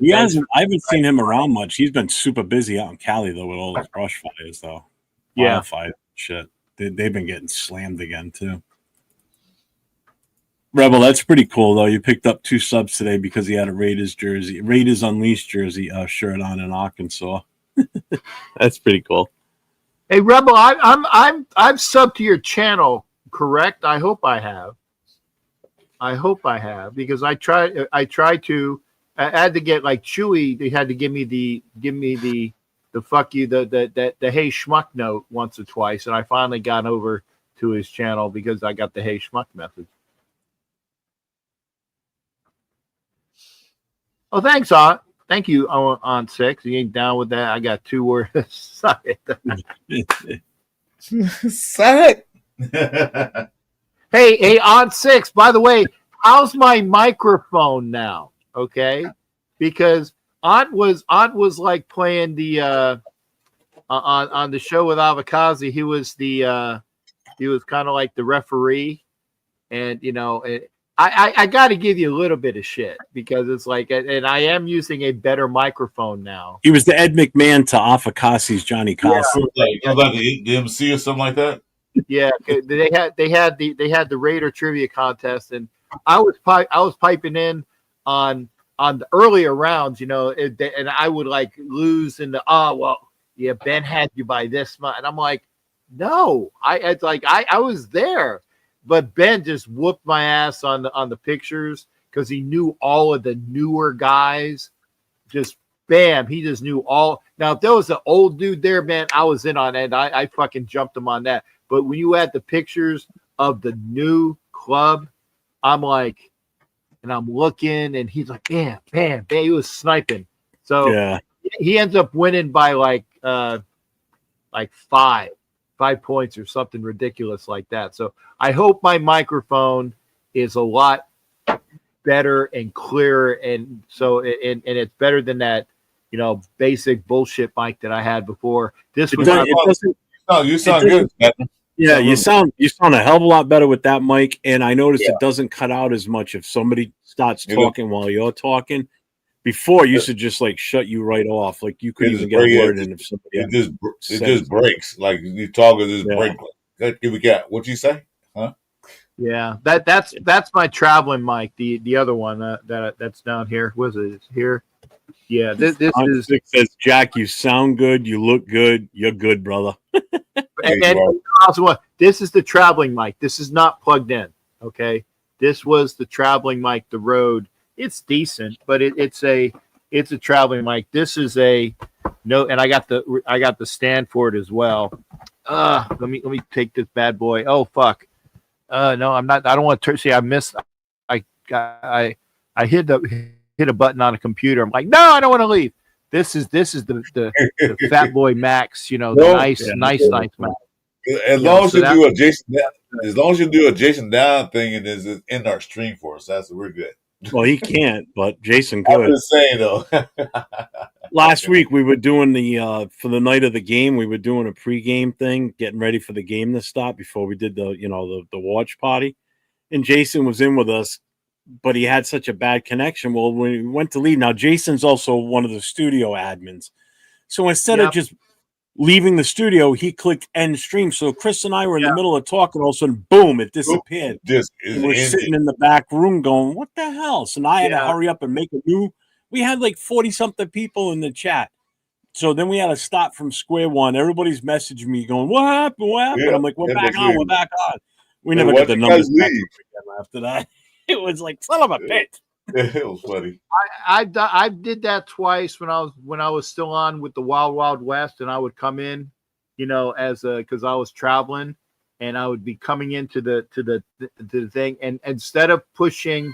I haven't seen him around much. He's been super busy out in Cali though with all those brush fires though. Yeah. Wildfire shit. They've been getting slammed again too. Rebel, that's pretty cool though. You picked up 2 subs today because he had a Raiders Unleashed jersey shirt on in Arkansas. That's pretty cool. Hey Rebel, I'm subbed to your channel, correct? I hope I have because I tried to. I had to get like Chewy. They had to give me the fuck you the hey schmuck note once or twice, and I finally got over to his channel because I got the hey schmuck message. Oh, thanks, Aunt. Thank you, Aunt Six. You ain't down with that? I got 2 words. Sorry. Suck. Hey, Aunt Six. By the way, how's my microphone now? Okay, because Aunt was like playing the on the show with Avikazi. He was kind of like the referee, and I got to give you a little bit of shit because it's like, and I am using a better microphone now. He was the Ed McMahon to Afakasi's Johnny Carson. Yeah. Like the MC or something like that. Yeah, they had the Raider trivia contest, and I was piping in on the earlier rounds, and I would like lose in the Ben had you by this much, and I'm like, no, I was there, but Ben just whooped my ass on the pictures because he knew all of the newer guys. Just bam, he just knew all. Now if there was an old dude there, man, I was in on it. I fucking jumped him on that. But when you add the pictures of the new club, I'm like, and I'm looking, and he's like, bam, bam, bam. He was sniping. So Yeah. he ends up winning by like 5 points or something ridiculous like that. So I hope my microphone is a lot better and clearer, and so and it's better than that, basic bullshit mic that I had before. This was you sound good. Yeah, you sound a hell of a lot better with that mic, and I noticed it doesn't cut out as much if somebody starts talking while you're talking. Before, it used to just like shut you right off, like you couldn't even get a word in if somebody. It just breaks, like you talk, it just break. We got what you say, huh? Yeah, that's my traveling mic. The other one that's down here. Was it here? Yeah, this is. It says, Jack, you sound good, you look good, you're good, brother. And also, this is the traveling mic. This is not plugged in. Okay, this was the traveling mic. The Rode. It's decent, but it's a traveling mic. This is and I got the stand for it as well. Let me take this bad boy. Oh fuck. No, I'm not. I don't want to see. I missed. I hit a button on a computer. I'm like, no, I don't want to leave. This is the Fat Boy Max. The nice Max. As long as you do a Jason Down thing and is in our stream for us, we're good. Well, he can't, but Jason could. I'm just saying though. Last week we were doing for the night of the game, we were doing a pregame thing, getting ready for the game to start before we did the watch party. And Jason was in with us, but he had such a bad connection. Well, when we went to leave, now Jason's also one of the studio admins. So instead of just leaving the studio, he clicked end stream. So Chris and I were in the middle of talking, all of a sudden, boom, it disappeared. We're sitting in the back room going, what the hell? So now I had to hurry up and make a new. We had like 40-something people in the chat. So then we had to stop from square one. Everybody's messaging me going, what happened? What happened? I'm like, we're back on. We're back on. We never got the numbers back after that. It was like, son of a bitch. It was funny. I did that twice when I was still on with the Wild Wild West, and I would come in, because I was traveling, and I would be coming into the thing, and instead of pushing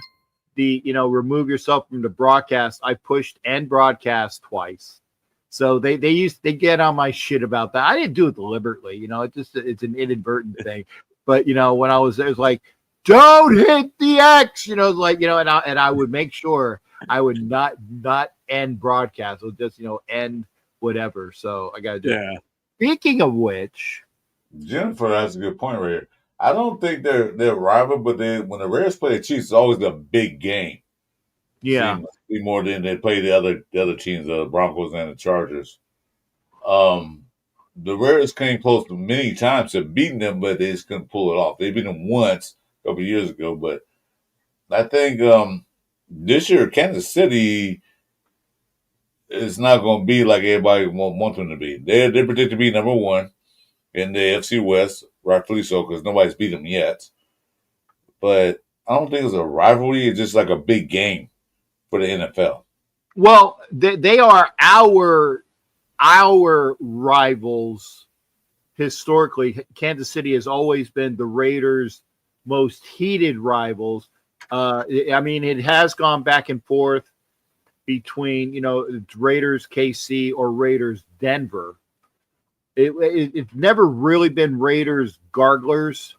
the remove yourself from the broadcast, I pushed end broadcast twice. So they get on my shit about that. I didn't do it deliberately, it's an inadvertent thing. But when I was there, it was like, don't hit the X, and I would make sure I would not end broadcast. It would just end whatever. So I got to do it. Speaking of which, Jennifer has a good point right here. I don't think they're rival, but when the Raiders play the Chiefs, it's always a big game. Yeah. See more than they play the other teams, the Broncos and the Chargers. The Raiders came close to many times to beating them, but they just couldn't pull it off. They beat them once a couple of years ago, but I think this year Kansas City is not going to be like everybody wants them to be. They're predicted to be number one in the AFC West, rightfully so, because nobody's beat them yet. But I don't think it's a rivalry. It's just like a big game for the NFL. Well, they are our rivals historically. Kansas City has always been the Raiders' most heated rivals. I mean, it has gone back and forth between Raiders KC or Raiders Denver. It's never really been Raiders Garglers,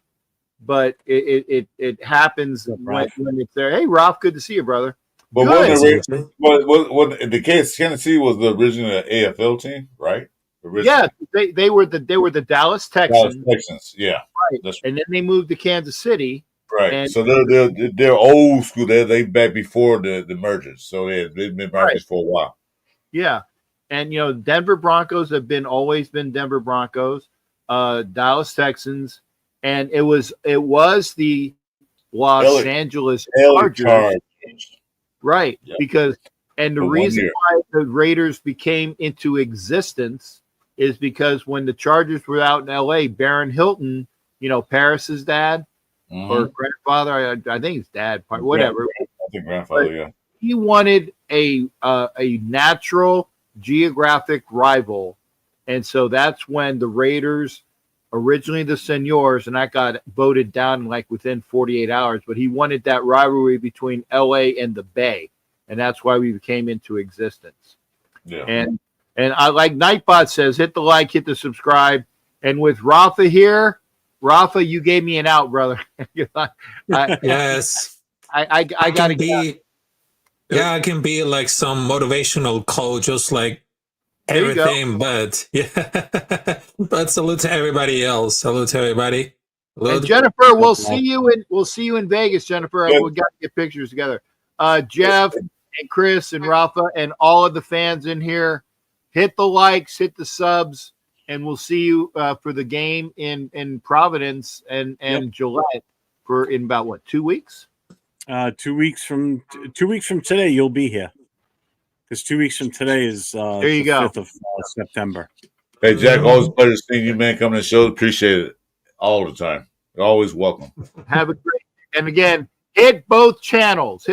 but it happens when it's there. Hey, Ralph, good to see you, brother. But what the case? Kansas City was the original AFL team, right? Yeah, they were the Dallas Texans. Dallas Texans, yeah, right. And then they moved to Kansas City. Right. So they're old school. They back before the mergers. So they've been Broncos for a while. Yeah. And Denver Broncos have always been Denver Broncos, Dallas Texans, and it was the Los Angeles Chargers. Right. Yeah. Because the reason why the Raiders became into existence is because when the Chargers were out in LA, Barron Hilton, Paris's dad, or grandfather, I think his dad, whatever. I think grandfather, yeah. He wanted a natural geographic rival, and so that's when the Raiders, originally the Seniors, and that got voted down like within 48 hours. But he wanted that rivalry between LA and the Bay, and that's why we came into existence. Yeah. And I like Nightbot says, hit the like, hit the subscribe, and with Rafa here. Rafa, you gave me an out, brother. Yes. I got to be. Yeah, I can be like some motivational coach, just like everything. But yeah, but salute to everybody else. Salute to everybody. And Jennifer, we'll see you in Vegas, Jennifer. We got to get pictures together. Jeff and Chris and Rafa and all of the fans in here, hit the likes, hit the subs. And we'll see you for the game in Providence and Gillette in about 2 weeks. 2 weeks from today, you'll be here. Because 2 weeks from today is there you go. 5th of September. Hey Jack, always a pleasure seeing you, man. Coming to the show, appreciate it all the time. You're always welcome. Have a great. And again, hit both channels.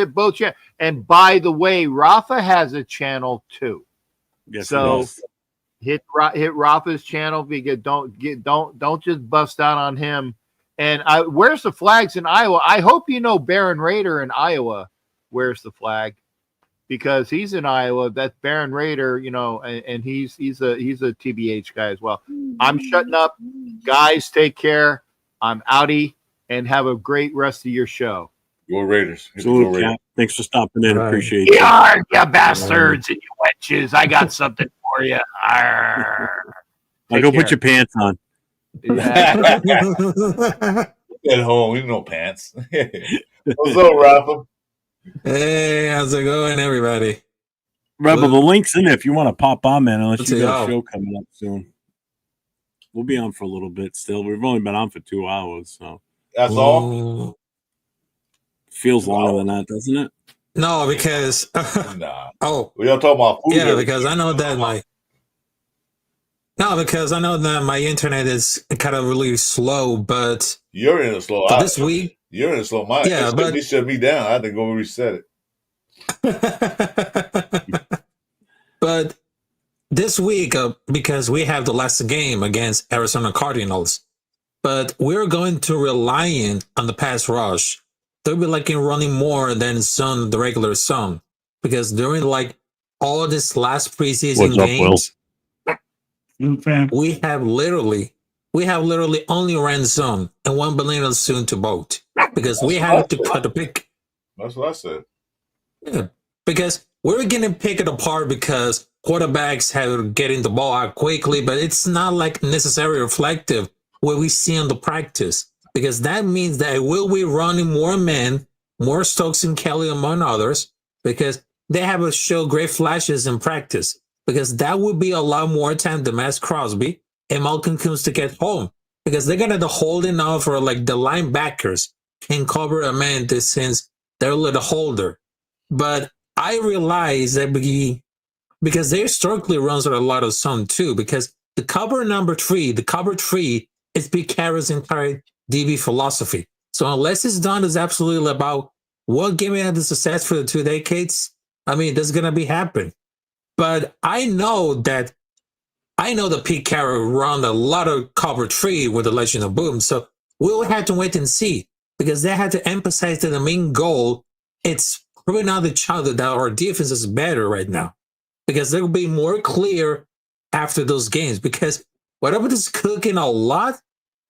And by the way, Rafa has a channel too. Yes, so. Hit Rafa's channel because don't just bust out on him. And where's the flags in Iowa? I hope Baron Raider in Iowa wears the flag because he's in Iowa. That's Baron Raider, and he's a TBH guy as well. I'm shutting up, guys. Take care. I'm outie, and have a great rest of your show. Go Raiders. Thanks for stopping in. Appreciate it. You bastards and you wenches. I got something for you. Go put your pants on. At home, we no pants. What's up, Rafa? Hey, how's it going, everybody? Rebel, the link's in there if you want to pop on, man. Unless you got a show coming up soon. We'll be on for a little bit still. We've only been on for 2 hours, so that's all. Feels longer than that, doesn't it? No, because we don't talk about food. Yeah, because I know that my internet is kind of really slow, but you're in a slow. This week, you're in a slow. Yeah, but it shut me down. I had to go reset it. But this week, because we have the last game against Arizona Cardinals, but we're going to rely on the pass rush. They'll be like in running more than the regular zone, because during like all this last preseason games, we have literally only ran zone and 1 billion soon to boat, because we had to cut the pick. That's what I said. Yeah, because we're getting picked apart because quarterbacks have getting the ball out quickly, but it's not like necessarily reflective what we see on the practice, because that means that will be running more men, more Stokes and Kelly among others, because they have to show great flashes in practice, because that would be a lot more time than Max Crosby and Malcolm Coons to get home, because they're gonna hold it now for like the linebackers can cover a man since they're a little holder. But I realize that because they historically runs with a lot of zone too, because the cover three is Pete Carroll's entire DB philosophy. So unless it's done is absolutely about what gave me the success for the 2 decades, I mean, that's gonna be happening. But I know that Pete Carroll run a lot of cover 3 with the Legend of Boom. So we'll have to wait and see, because they had to emphasize that the main goal, it's proving out the child that our defense is better right now, because they'll be more clear after those games. Because whatever is cooking a lot,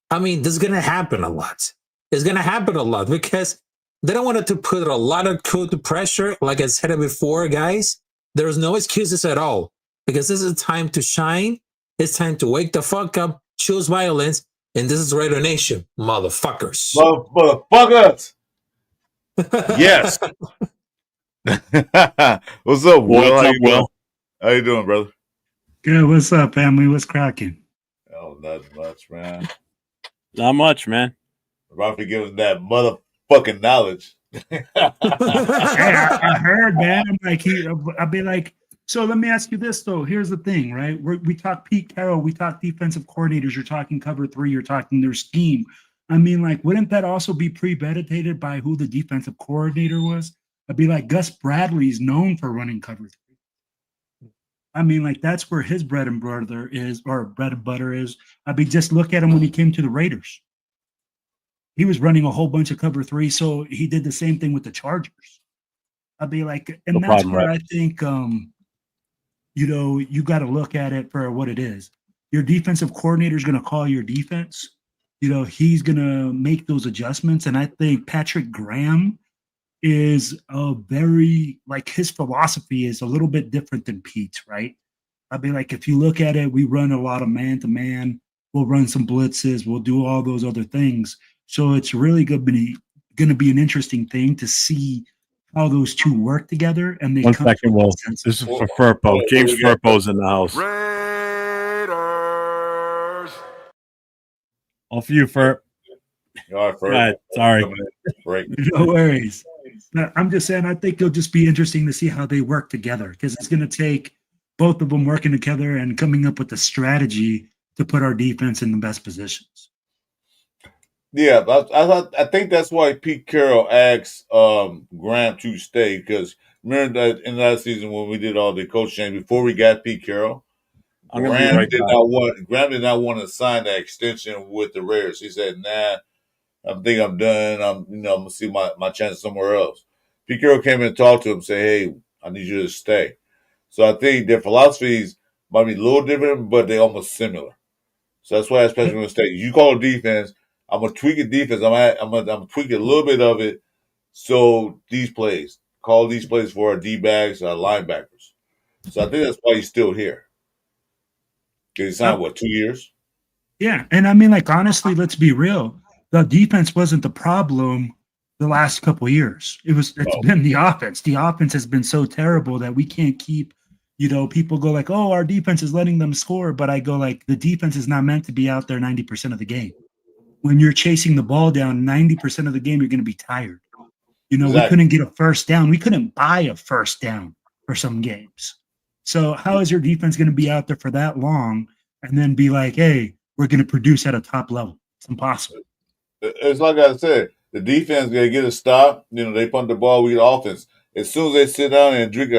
I mean, this is going to happen a lot. It's going to happen a lot because they don't want to put a lot of code pressure. Like I said before, guys, there's no excuses at all, because this is time to shine. It's time to wake the fuck up, choose violence, and this is Raider Nation, motherfuckers. Motherfuckers! Yes. What's up, Will? How you doing? How you doing, brother? Good. What's up, family? What's cracking? Oh, not much, man. Not much, man. About to give us that motherfucking knowledge. Hey, I heard, man. I'm like, I'd be like, so let me ask you this, though. Here's the thing, right? We talk Pete Carroll, we talk defensive coordinators, you're talking cover 3, you're talking their scheme. I mean, like, wouldn't that also be premeditated by who the defensive coordinator was? I'd be like, Gus Bradley's known for running cover 3. I mean, like, that's where his bread and butter is. I mean, just look at him when he came to the Raiders. He was running a whole bunch of cover 3, so he did the same thing with the Chargers. I'd be like, and that's where I think, you got to look at it for what it is. Your defensive coordinator is going to call your defense. He's going to make those adjustments. And I think Patrick Graham is a very, like, his philosophy is a little bit different than Pete's, right? I'd be like, if you look at it, we run a lot of man-to-man. We'll run some blitzes. We'll do all those other things. So it's really going to be an interesting thing to see how those two work together. And they 1 second, Will. This is for Furpo. James Furpo's in the house. Raiders. All for you, Furp. All right, Furp. Right, sorry. No worries. I'm just saying, I think it'll just be interesting to see how they work together, because it's going to take both of them working together and coming up with a strategy to put our defense in the best positions. Yeah, I think that's why Pete Carroll asked Graham to stay, because remember that in last season when we did all the coach change before we got Pete Carroll, Graham did not want to sign that extension with the Raiders. He said, "Nah, I think I'm done. I'm gonna see my chances somewhere else." Pete Carroll came in and talked to him, say, "Hey, I need you to stay." So I think their philosophies might be a little different, but they're almost similar. So that's why I especially going to stay. You call a defense, I'm gonna tweak a defense. I'm gonna tweak a little bit of it. So call these plays for our D-backs, our linebackers. So I think that's why he's still here. Because he signed 2 years? Yeah, and I mean, like, honestly, let's be real. The defense wasn't the problem the last couple of years. It's been the offense. The offense has been so terrible that we can't keep. People go like, "Oh, our defense is letting them score," but I go like, the defense is not meant to be out there 90% of the game. When you're chasing the ball down 90% of the game, you're going to be tired. Exactly. We couldn't get a first down. We couldn't buy a first down for some games. So how is your defense going to be out there for that long and then be like, hey, we're going to produce at a top level? It's impossible. It's like I said, the defense going to get a stop. They punt the ball, we get offense. As soon as they sit down and drink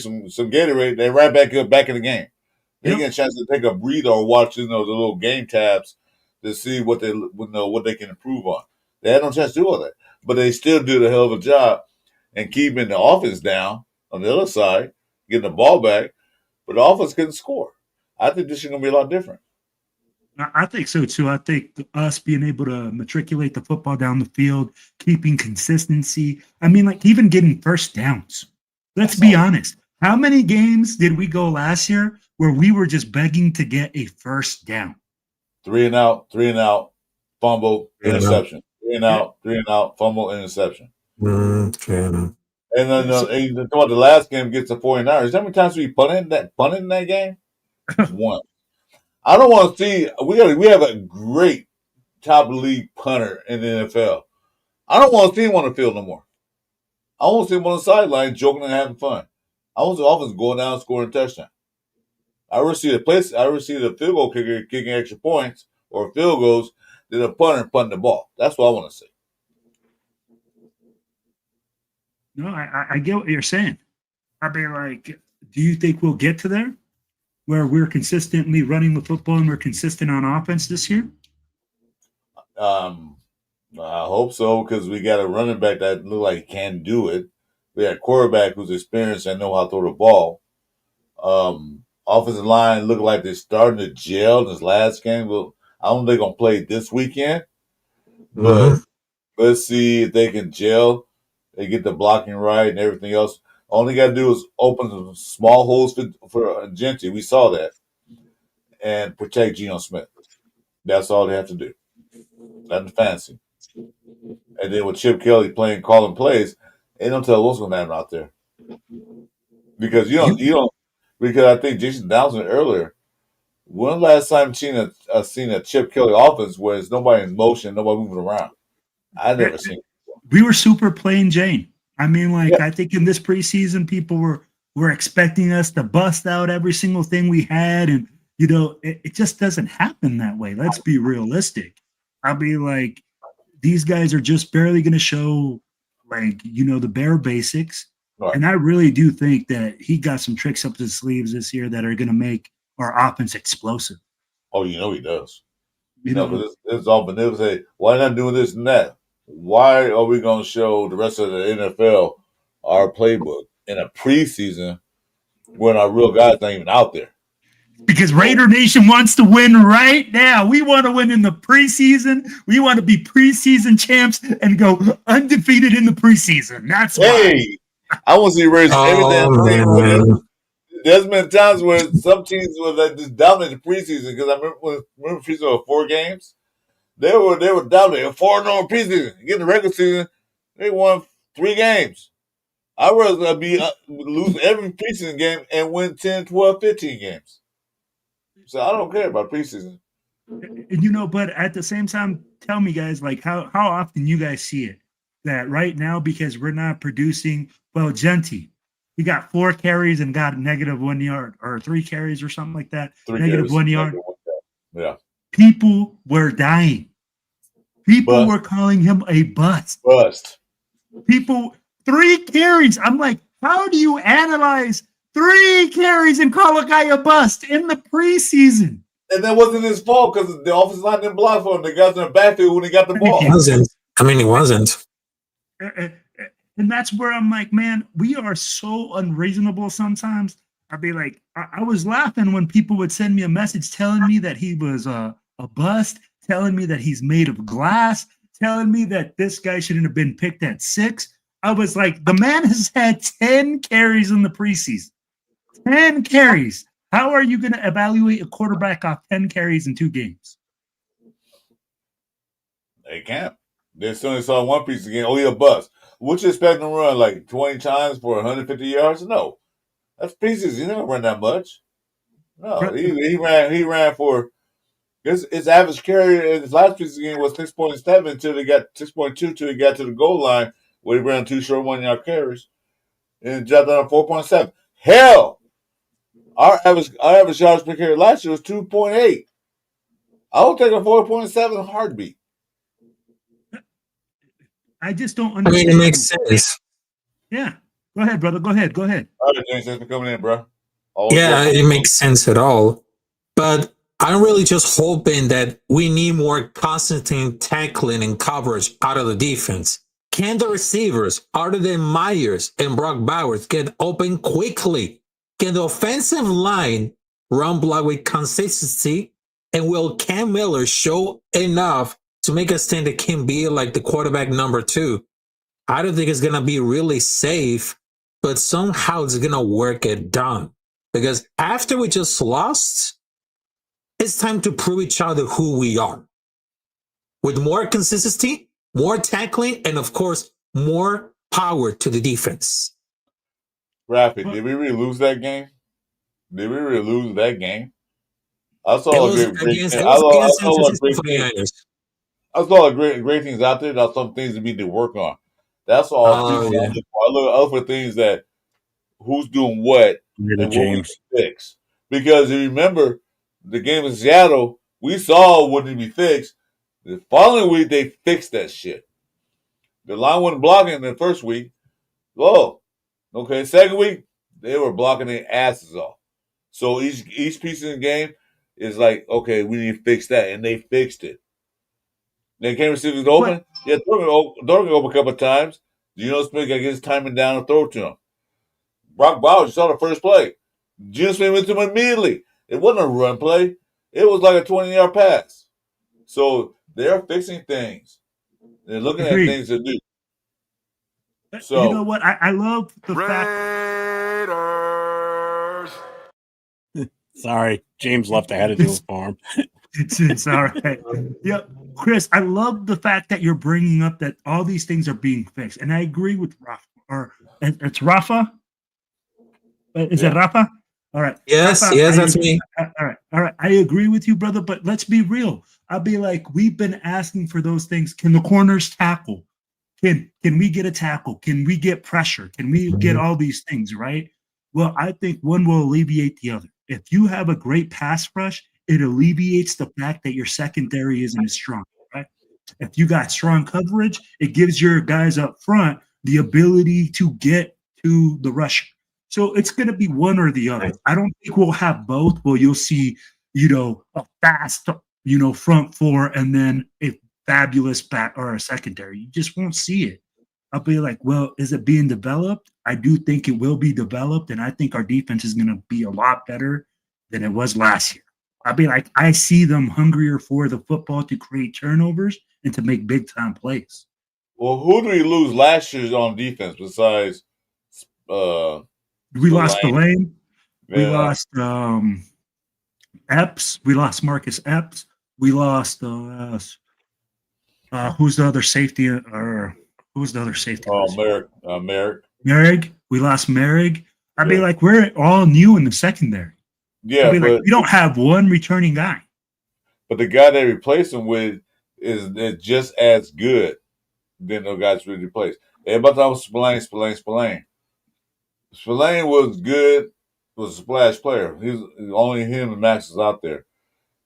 some Gatorade, they right back in the game. They get a chance to take a breather or watch the little game tabs. to see what they know what they can improve on. They had no chance to do all that, but they still did a hell of a job and keeping the offense down on the other side, getting the ball back, but the offense couldn't score. I think this is going to be a lot different. I think so too. I think us being able to matriculate the football down the field, keeping consistency. I mean, like even getting first downs. Let's be honest. How many games did we go last year where we were just begging to get a first down? 3 and out, fumble, interception. 3 and out, fumble, interception. Okay. And then the last game gets the 49ers. How many times we punted in that game? One. I don't want to see. We have a great top league punter in the NFL. I don't want to see him on the field no more. I want to see him on the sideline joking and having fun. I want the offense going down and scoring a touchdown. I would see the field goal kicker kicking extra points or field goals than a punter punting the ball. That's what I want to see. No, I get what you're saying. I mean, like, do you think we'll get to there where we're consistently running the football and we're consistent on offense this year? I hope so because we got a running back that look like he can do it. We got a quarterback who's experienced and know how to throw the ball. Offensive line look like they're starting to gel in this last game. Well, I don't think they're going to play this weekend, but let's see if they can gel. They get the blocking right and everything else. All they got to do is open some small holes for Gentry. We saw that. And protect Geno Smith. That's all they have to do. Nothing fancy. And then with Chip Kelly calling plays, they don't tell what's going to happen out there. Because because I think Jason Downs earlier, when last time seen a Chip Kelly offense where there's nobody in motion, nobody moving around? I never seen it. We were super plain Jane. I mean, like, I think in this preseason, people were expecting us to bust out every single thing we had. And, you know, it just doesn't happen that way. Let's be realistic. I mean, like, these guys are just barely going to show, like, you know, the bare basics. Right. And I really do think that he got some tricks up his sleeves this year that are going to make our offense explosive. Oh, you know he does. You know, because it's all vanilla. Say, why not doing this and that? Why are we going to show the rest of the NFL our playbook in a preseason when our real guys not even out there? Because Raider Nation wants to win right now. We want to win in the preseason. We want to be preseason champs and go undefeated in the preseason. That's why. Hey, I want to see Raiders every damn team. There's been times where some teams were like just dominated the preseason because I remember preseason was 4 games. They were dominated 4-0 preseason. Getting the regular season, they won 3 games. I'd rather lose every preseason game and win 10, 12, 15 games. So I don't care about preseason. You know, but at the same time, tell me, guys, like how often you guys see it that right now because we're not producing. Well, Genty, he got 4 carries and got -1 yard, or 3 carries or something like that. -1 yard. Yeah. People were dying. People were calling him a bust. People, 3 carries. I'm like, how do you analyze 3 carries and call a guy a bust in the preseason? And that wasn't his fault because the offensive line didn't block for him. The guys in the backfield when he got the ball. It wasn't. And that's where I'm like, man, we are so unreasonable sometimes. I'd be like, I was laughing when people would send me a message telling me that he was a bust, telling me that he's made of glass, telling me that this guy shouldn't have been picked at 6. I was like, the man has had 10 carries in the preseason. 10 carries. How are you going to evaluate a quarterback off 10 carries in 2 games? They can't. They only saw 1 preseason game. Oh, he a bust. What you expect him to run, like 20 times for 150 yards? No. That's preseason. He never run that much. No, he ran for his average carry in his last preseason game was 6.7 until they got 6.2 till he got to the goal line where he ran 2 short 1-yard carries and dropped down 4.7. Hell, our average yards per carry last year was 2.8. I would take a 4.7 heartbeat. I just don't understand. I mean, it makes sense. Yeah. Go ahead, brother. Go ahead. All right, James, thanks for coming in, bro. It makes sense at all. But I'm really just hoping that we need more consistent tackling and coverage out of the defense. Can the receivers, other than Myers and Brock Bowers, get open quickly? Can the offensive line run block with consistency? And will Cam Miller show enough to make us think that can be like the quarterback number 2? I don't think it's going to be really safe, but somehow it's going to work it done. Because after we just lost, it's time to prove each other who we are. With more consistency, more tackling, and of course, more power to the defense. Rapid, did we really lose that game? Did we really lose that game? I It saw a was great against, thing. it was against I saw a San lot of Francisco great things. 49ers. I saw a great things out there. That's some things that we need to work on. That's all Oh, preseason yeah. I look for. I look for things that who's doing what and what we James. can fix. Because if you remember the game in Seattle, we saw what needed to be fixed. The following week they fixed that shit. The line wasn't blocking in the first week. Oh, okay. Second week they were blocking their asses off. So each piece in the game is like, okay, we need to fix that, and they fixed it. Then came receivers open. Yeah, Thornton open a couple of times. Geno Smith got to get his timing down and throw to him. Brock Bowers, you saw the first play. Geno Smith went to him immediately. It wasn't a run play. It was like a 20-yard pass. So they're fixing things. They're looking at Agreed. things to do. So you know what? I love the fact. Sorry, James left. I had to do it for him. It's all right. Yeah, Chris, I love the fact that you're bringing up that all these things are being fixed, and I agree with Rafa. Or it's Rafa. Is it Rafa? All right. Yes, Rafa, yes, that's me. All right. I agree with you, brother. But let's be real. I'll be like, we've been asking for those things. Can the corners tackle? Can we get a tackle? Can we get pressure? Can we get all these things, right? Well, I think one will alleviate the other. If you have a great pass rush, it alleviates the fact that your secondary isn't as strong, right? If you got strong coverage, it gives your guys up front the ability to get to the rusher. So it's going to be one or the other. I don't think we'll have both. Well, you'll see, a fast, front four and then a fabulous back or a secondary. You just won't see it. I'll be like, well, is it being developed? I do think it will be developed, and I think our defense is going to be a lot better than it was last year. I'll be like, I see them hungrier for the football to create turnovers and to make big time plays. Well, who did we lose last year on defense besides we lost Spillane. Yeah. We lost Epps. We lost Marcus Epps. We lost who's the other safety? Or who's the other safety? Merrick. We lost Merrick. I'd be like, we're all new in the secondary. Yeah, but like, we don't have one returning guy. But the guy they replaced him with is just as good than the guys we replaced. Everybody thought it was Spillane. Spillane was good, was a splash player. He's only him and Max is out there.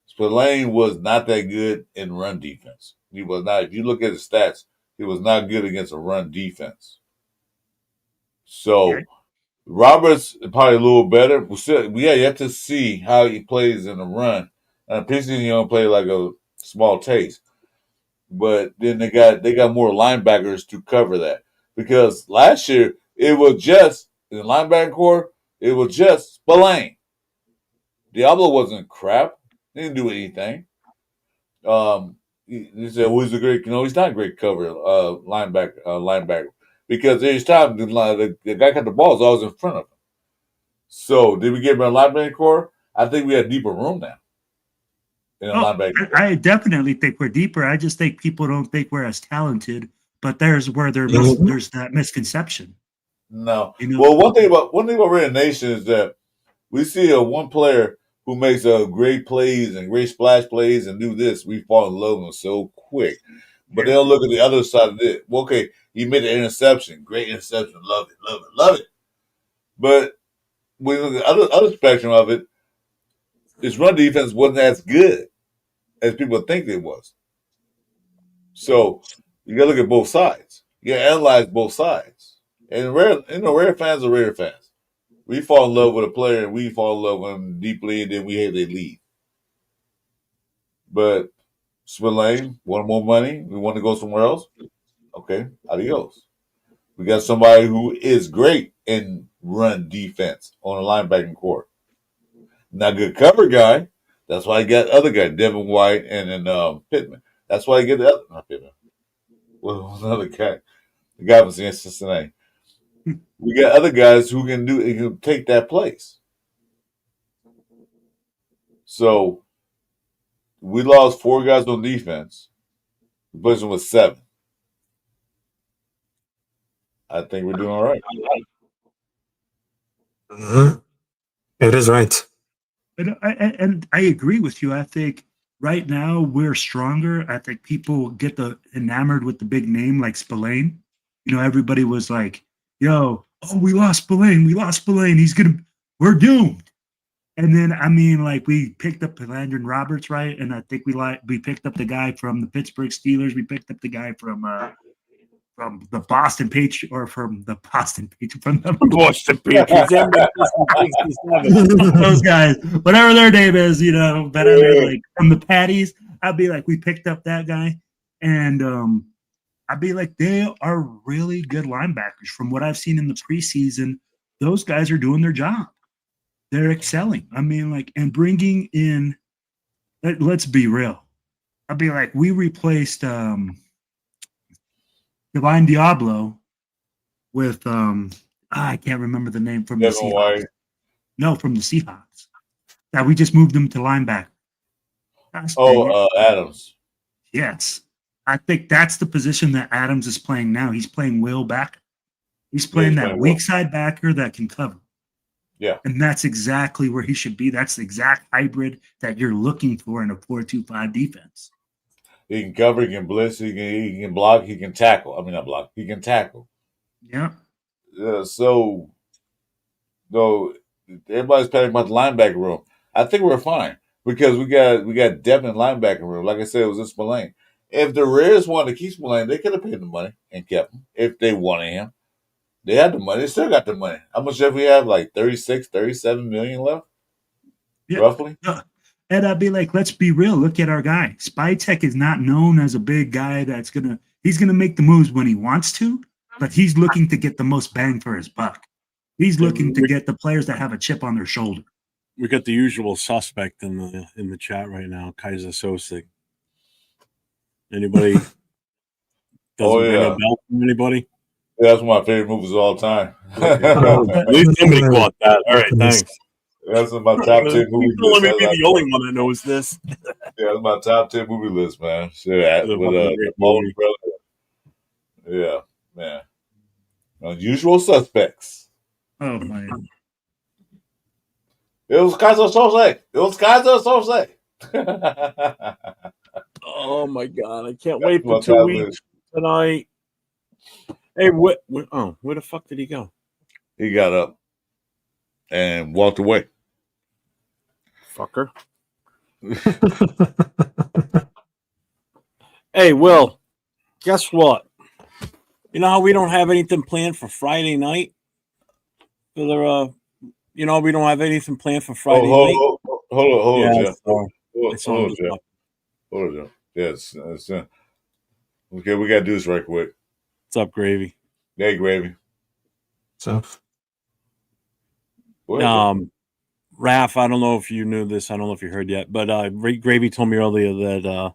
Spillane was not that good in run defense. He was not. If you look at his stats, he was not good against a run defense. So Roberts probably a little better. We have to see how he plays in the run. And preseason he only played like a small taste. But then they got more linebackers to cover that. Because last year it was just in the linebacker core, it was just Spillane. Diablo wasn't crap. He didn't do anything. He said, "Well, he's a great, he's not a great cover linebacker because there's time the guy got the balls always in front of him. So did we get him a linebacker core? I think we have deeper room now. I definitely think we're deeper. I just think people don't think we're as talented, but there's where there's that misconception. No. Well, one thing about Red Nation is that we see one player who makes great plays and great splash plays and do this, we fall in love with him so quick. But they'll look at the other side of it. Well, okay, he made an interception. Great interception. Love it. But when you look at the other spectrum of it, his run defense wasn't as good as people think it was. So you got to look at both sides. You got to analyze both sides. And rare fans are rare fans. We fall in love with a player and we fall in love with them deeply, and then we hate they leave. But Spillane wanted more money. We want to go somewhere else. Okay, adios. We got somebody who is great in run defense on the linebacking core. Not a good cover guy. That's why I got other guy, Devin White and then Pittman. That's why I get the other not Pittman. Well, another guy. The guy was in Cincinnati. We got other guys who can take that place. So we lost 4 guys on defense. Replaced them with 7. I think we're doing all right. Mhm. It is right. And I agree with you. I think right now we're stronger. I think people get enamored with the big name like Spillane. You know, everybody was like, "Yo, oh, we lost Spillane. We lost Spillane. We're doomed." And then I mean, like we picked up Landon Roberts, right? And I think we picked up the guy from the Pittsburgh Steelers. We picked up the guy from the Boston Patriots or from the Boston Patriots from the Boston Patriots. those guys, whatever their name is, you know, but I mean, like from the Patties, I'd be like, we picked up that guy, and I'd be like, they are really good linebackers. From what I've seen in the preseason, those guys are doing their job. They're excelling. I mean, like, and bringing in, let's be real. I'd be like, we replaced Divine Diablo with I can't remember the name from Devin the Seahawks. White. No, from the Seahawks. That we just moved him to linebacker. Adams. Yes. I think that's the position that Adams is playing now. He's playing Will back. He's playing that weak side backer that can cover. Yeah. And that's exactly where he should be. That's the exact hybrid that you're looking for in a 4-2-5 defense. He can cover, he can blitz, he can block, he can tackle. I mean, not block, he can tackle. Yeah. So, no, everybody's panicking about the linebacker room. I think we're fine because we got depth in linebacker room. Like I said, it was in Spillane. If the Raiders wanted to keep Spillane, they could have paid the money and kept him if they wanted him. They had the money. They still got the money. How much do we have? Like 36, 37 million left? Yeah. Roughly? And I'd be like, let's be real. Look at our guy. Spytek is not known as a big guy he's gonna make the moves when he wants to, but he's looking to get the most bang for his buck. He's looking to get the players that have a chip on their shoulder. We got the usual suspect in the chat right now, Kaiser Sosig. Anybody? Ring a bell from anybody? Yeah, that's one of my favorite movies of all time. At least somebody caught that. All right, thanks. That's in my top 10 movie list. Let me be the only one that knows this. Yeah, that's my top 10 movie list, man. Shit, with the Bone brother. Yeah, man. Unusual Suspects. Oh my! It was Kaiser Sosek. Oh my god! I can't wait for 2 weeks tonight. Hey, where the fuck did he go? He got up and walked away. Fucker. Hey, Will, guess what? You know how we don't have anything planned for Friday night? We don't have anything planned for Friday night. Hold on, Jeff. Hold on, Jeff. Yes. Okay, we got to do this right quick. What's up, Gravy? Hey, Gravy. What's up? Raph, I don't know if you knew this. I don't know if you heard yet, but Gravy told me earlier that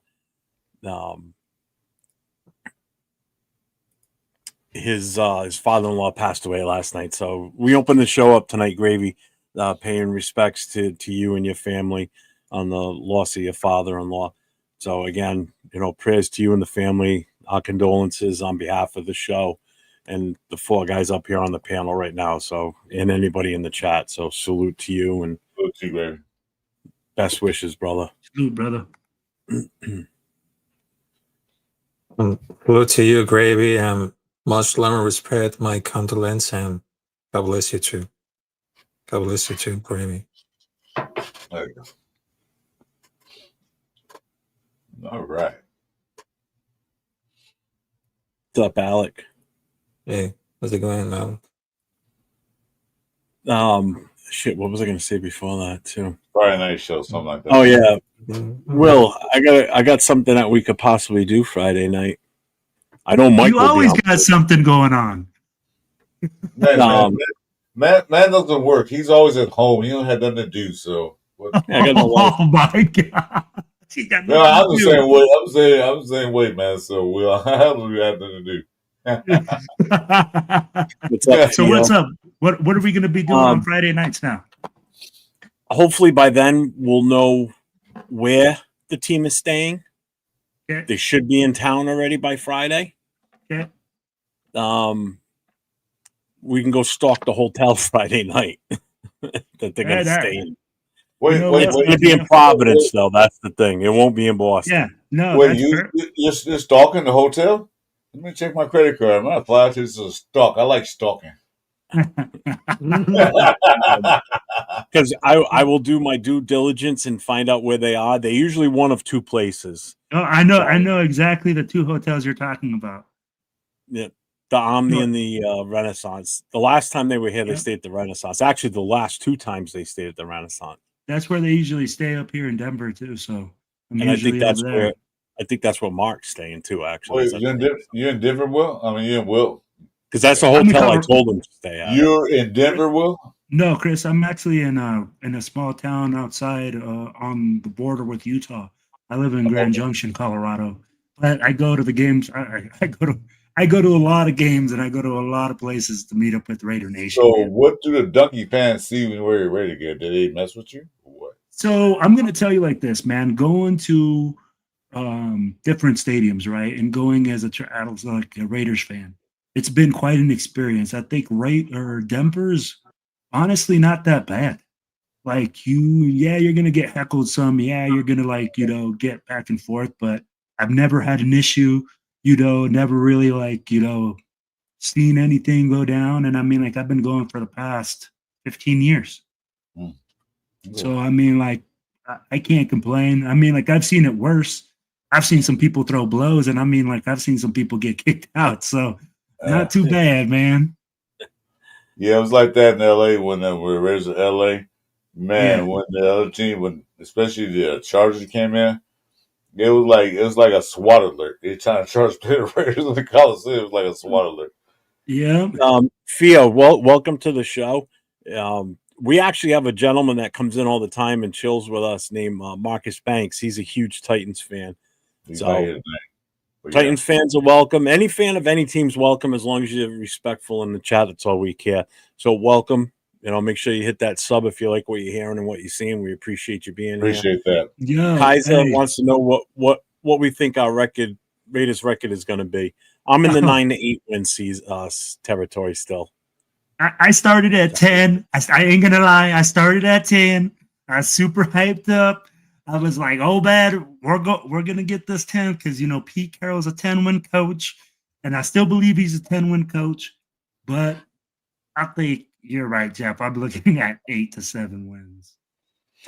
his father-in-law passed away last night. So we opened the show up tonight, Gravy, paying respects to you and your family on the loss of your father-in-law. So again, prayers to you and the family. Our condolences on behalf of the show and the 4 guys up here on the panel right now. So, and anybody in the chat. So salute to you and salute to you, baby. Best wishes, brother. Salute, brother. Salute to you, Gravy, and much love and respect. My condolence, and God bless you too. God bless you too, Gravy. There you go. All right. What's up, Alec? Hey, how's it going now? Shit, what was I going to say before that, too? Friday night show, something like that. Oh, yeah. Will, I got something that we could possibly do Friday night. I know Mike You will be always on. got something going on. Man doesn't work. He's always at home. He don't have nothing to do. So what? I got no life. Oh my god! He got No, nothing I'm to the do. same way. I'm the same way, man. So Will, I don't have nothing to do. What's up, So Theo? what's up? What are we going to be doing on Friday nights now? Hopefully by then we'll know where the team is staying. Okay. They should be in town already by Friday. Okay. We can go stalk the hotel Friday night that they're going to Right, stay in. Wait, It's going to be in Providence, though. That's the thing. It won't be in Boston. Yeah, no, Wait, that's you're stalking the hotel? Let me check my credit card. I'm not fly to this stalk. I like stalking. Because I will do my due diligence and find out where they are. They're usually one of two places. Oh, I know exactly the two hotels you're talking about. Yeah, the Omni and the Renaissance. The last time they were here, they stayed at the Renaissance. Actually, the last two times they stayed at the Renaissance. That's where they usually stay up here in Denver too. So I'm and I think usually that's over there. where Mark's staying too. Actually, Wait, you're in Denver, Will? I mean, you're in Will. Because that's the hotel I told him to stay at. You're in Denver, Will? No, Chris, I'm actually in a small town outside on the border with Utah. I live in Grand Junction, Colorado. But I go to the games. I go to a lot of games, and I go to a lot of places to meet up with Raider Nation. So, what do the Ducky fans see when you're ready to get? Did they mess with you, or what? So I'm gonna tell you like this, man. Going to different stadiums, right, and going as like a Raiders fan, it's been quite an experience. I think Denver's honestly not that bad. Like you're gonna get heckled some. Yeah, you're gonna get back and forth, but I've never had an issue. Never really seen anything go down. And I mean, like, I've been going for the past 15 years. Mm. So I mean, like, I can't complain. I mean, like, I've seen it worse. I've seen some people throw blows, and I mean, like, I've seen some people get kicked out. So not too bad, man. Yeah, it was like that in LA when we were raised in LA. Man, when the other team, especially the Chargers came in, it was like a SWAT alert. They're trying to charge the Raiders in the Coliseum. It was like a SWAT alert. Yeah. Theo, welcome to the show. We actually have a gentleman that comes in all the time and chills with us named Marcus Banks. He's a huge Titans fan. Titans fans are welcome. Any fan of any team's welcome as long as you're respectful in the chat. That's all we care. So welcome. Make sure you hit that sub if you like what you're hearing and what you're seeing. We appreciate you being here. Appreciate that. Yeah. Kaiser wants to know what we think our Raiders record is going to be. I'm in the 9-8 win territory still. I started at 10. I ain't gonna lie. I started at 10. I was super hyped up. I was like, "Oh, bad, we're gonna get this 10" because Pete Carroll's a 10-win coach, and I still believe he's a 10-win coach. But I think you're right, Jeff. I'm looking at 8 to 7 wins.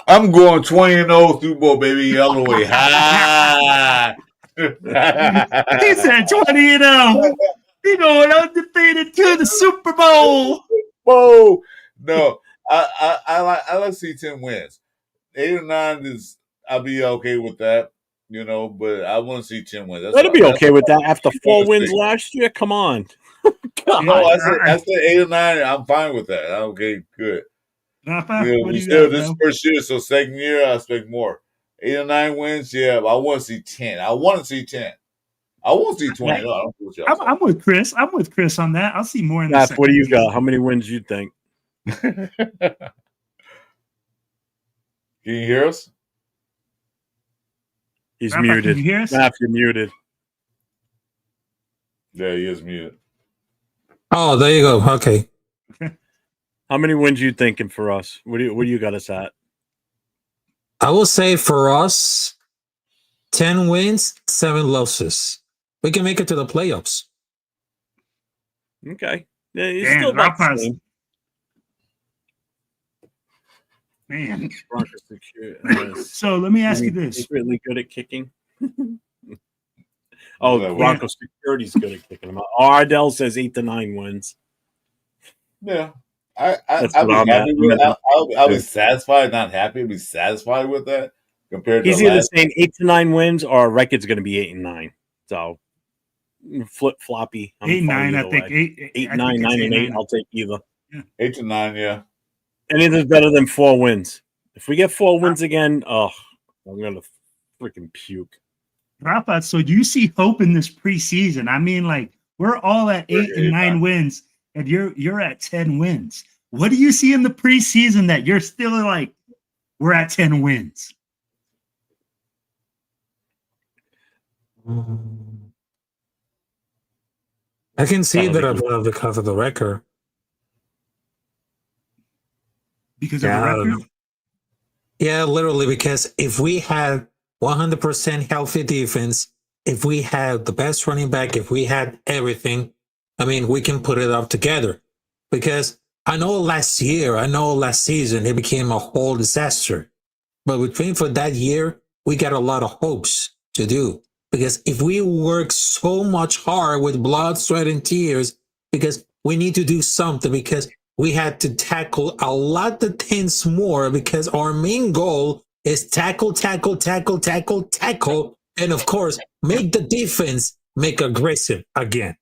I'm going 20-0 through ball, baby, all the way high. He said 20-0. He going undefeated to the Super Bowl. Whoa! No, I like to see 10 wins. 8 or 9 is I'll be okay with that, But I want to see 10 wins. That'll be okay with that after 4 wins last year. Come on. I said 8 or 9. I'm fine with that. Okay, good. This is first year, so second year I expect more. 8 or 9 wins, yeah. But I want to see 10. I want to see 10. I won't see 20. No, I'm with Chris. I'm with Chris on that. I'll see more in the second. What do you got? How many wins do you think? Can you hear us? He's muted. Can you hear us? You're muted. Yeah, he is muted. Oh, there you go. Okay. How many wins you thinking for us? What do you got us at? I will say for us, 10 wins, 7 losses. We can make it to the playoffs. Okay. Yeah, he's still about the same. Man. So let me ask you this. He's really good at kicking. Broncos Security's good at kicking them out. Ardell says 8 to 9 wins. Yeah. I'll be satisfied, not happy. I'll be satisfied with that. compared He's to either last. saying 8 to 9 wins or our record's going to be 8 and 9. So flip floppy. I'm 8-9, fine I either think. way. 8, 9, 9 and 8. I'll take either. 8 to 9, yeah. Anything's better than 4 wins. If we get 4 wins again, I'm gonna freaking puke. Rafa, so do you see hope in this preseason? I mean, like, we're all at 8 and 9 wins, and you're at 10 wins. What do you see in the preseason that you're still like, we're at 10 wins? I can see that I'm going to cover the record. Because of the record? Yeah, literally, because if we had 100% healthy defense, if we had the best running back, if we had everything, I mean, we can put it up together. Because I know last season, it became a whole disaster. But between for that year, we got a lot of hopes to do. Because if we work so much hard with blood, sweat, and tears, because we need to do something, because we had to tackle a lot of things more, because our main goal is tackle, and of course, make the defense make aggressive again.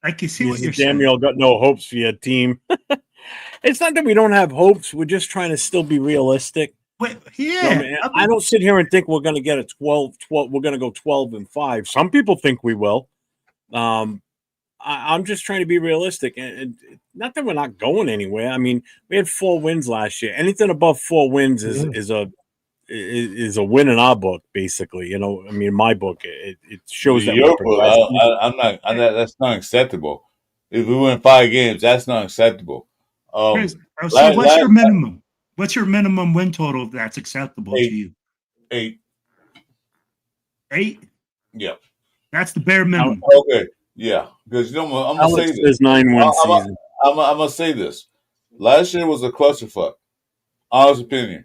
I can see what you're saying. Samuel got no hopes for your team. It's not that we don't have hopes. We're just trying to still be realistic. Wait, yeah. I don't sit here and think we're going to get a 12. We're going to go 12-5. Some people think we will. I'm just trying to be realistic, and not that we're not going anywhere. I mean, we had 4 wins last year. Anything above 4 wins is a win in our book, basically. You know, I mean, in my book, it shows that Your book, that's not acceptable. If we win 5 games, that's not acceptable. So what's your minimum? What's your minimum win total that's acceptable to you? 8. 8? Yeah. That's the bare minimum. Okay. Yeah. Because I'm gonna say this. 9-win season. I'm gonna say this. Last year was a clusterfuck. Honest opinion.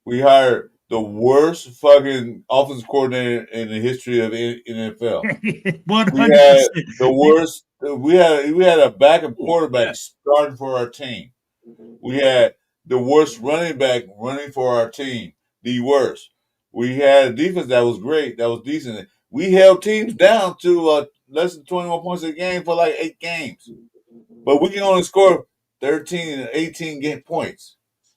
We hired the worst fucking offensive coordinator in the history of NFL. 100%. We had the worst. We had a backup quarterback starting for our team. We had the worst running back running for our team. The worst. We had a defense that was great. That was decent. We held teams down to less than 21 points a game for like 8 games. But we can only score 13 and 18 points.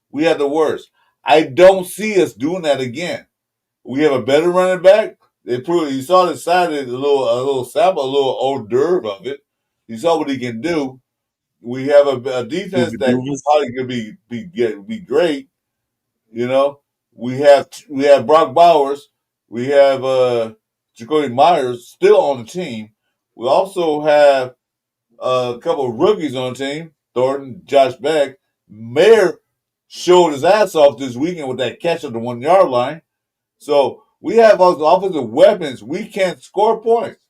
We had the worst. I don't see us doing that again. We have a better running back. You saw the side of a little sample, a little hors d'oeuvre of it. You saw what he can do. We have a defense that probably could be great. You know, we have Brock Bowers. We have Jacoby Myers still on the team. We also have a couple of rookies on the team. Thornton, Josh Beck. Mayer showed his ass off this weekend with that catch at the 1-yard line. So we have all the offensive weapons. We can't score points.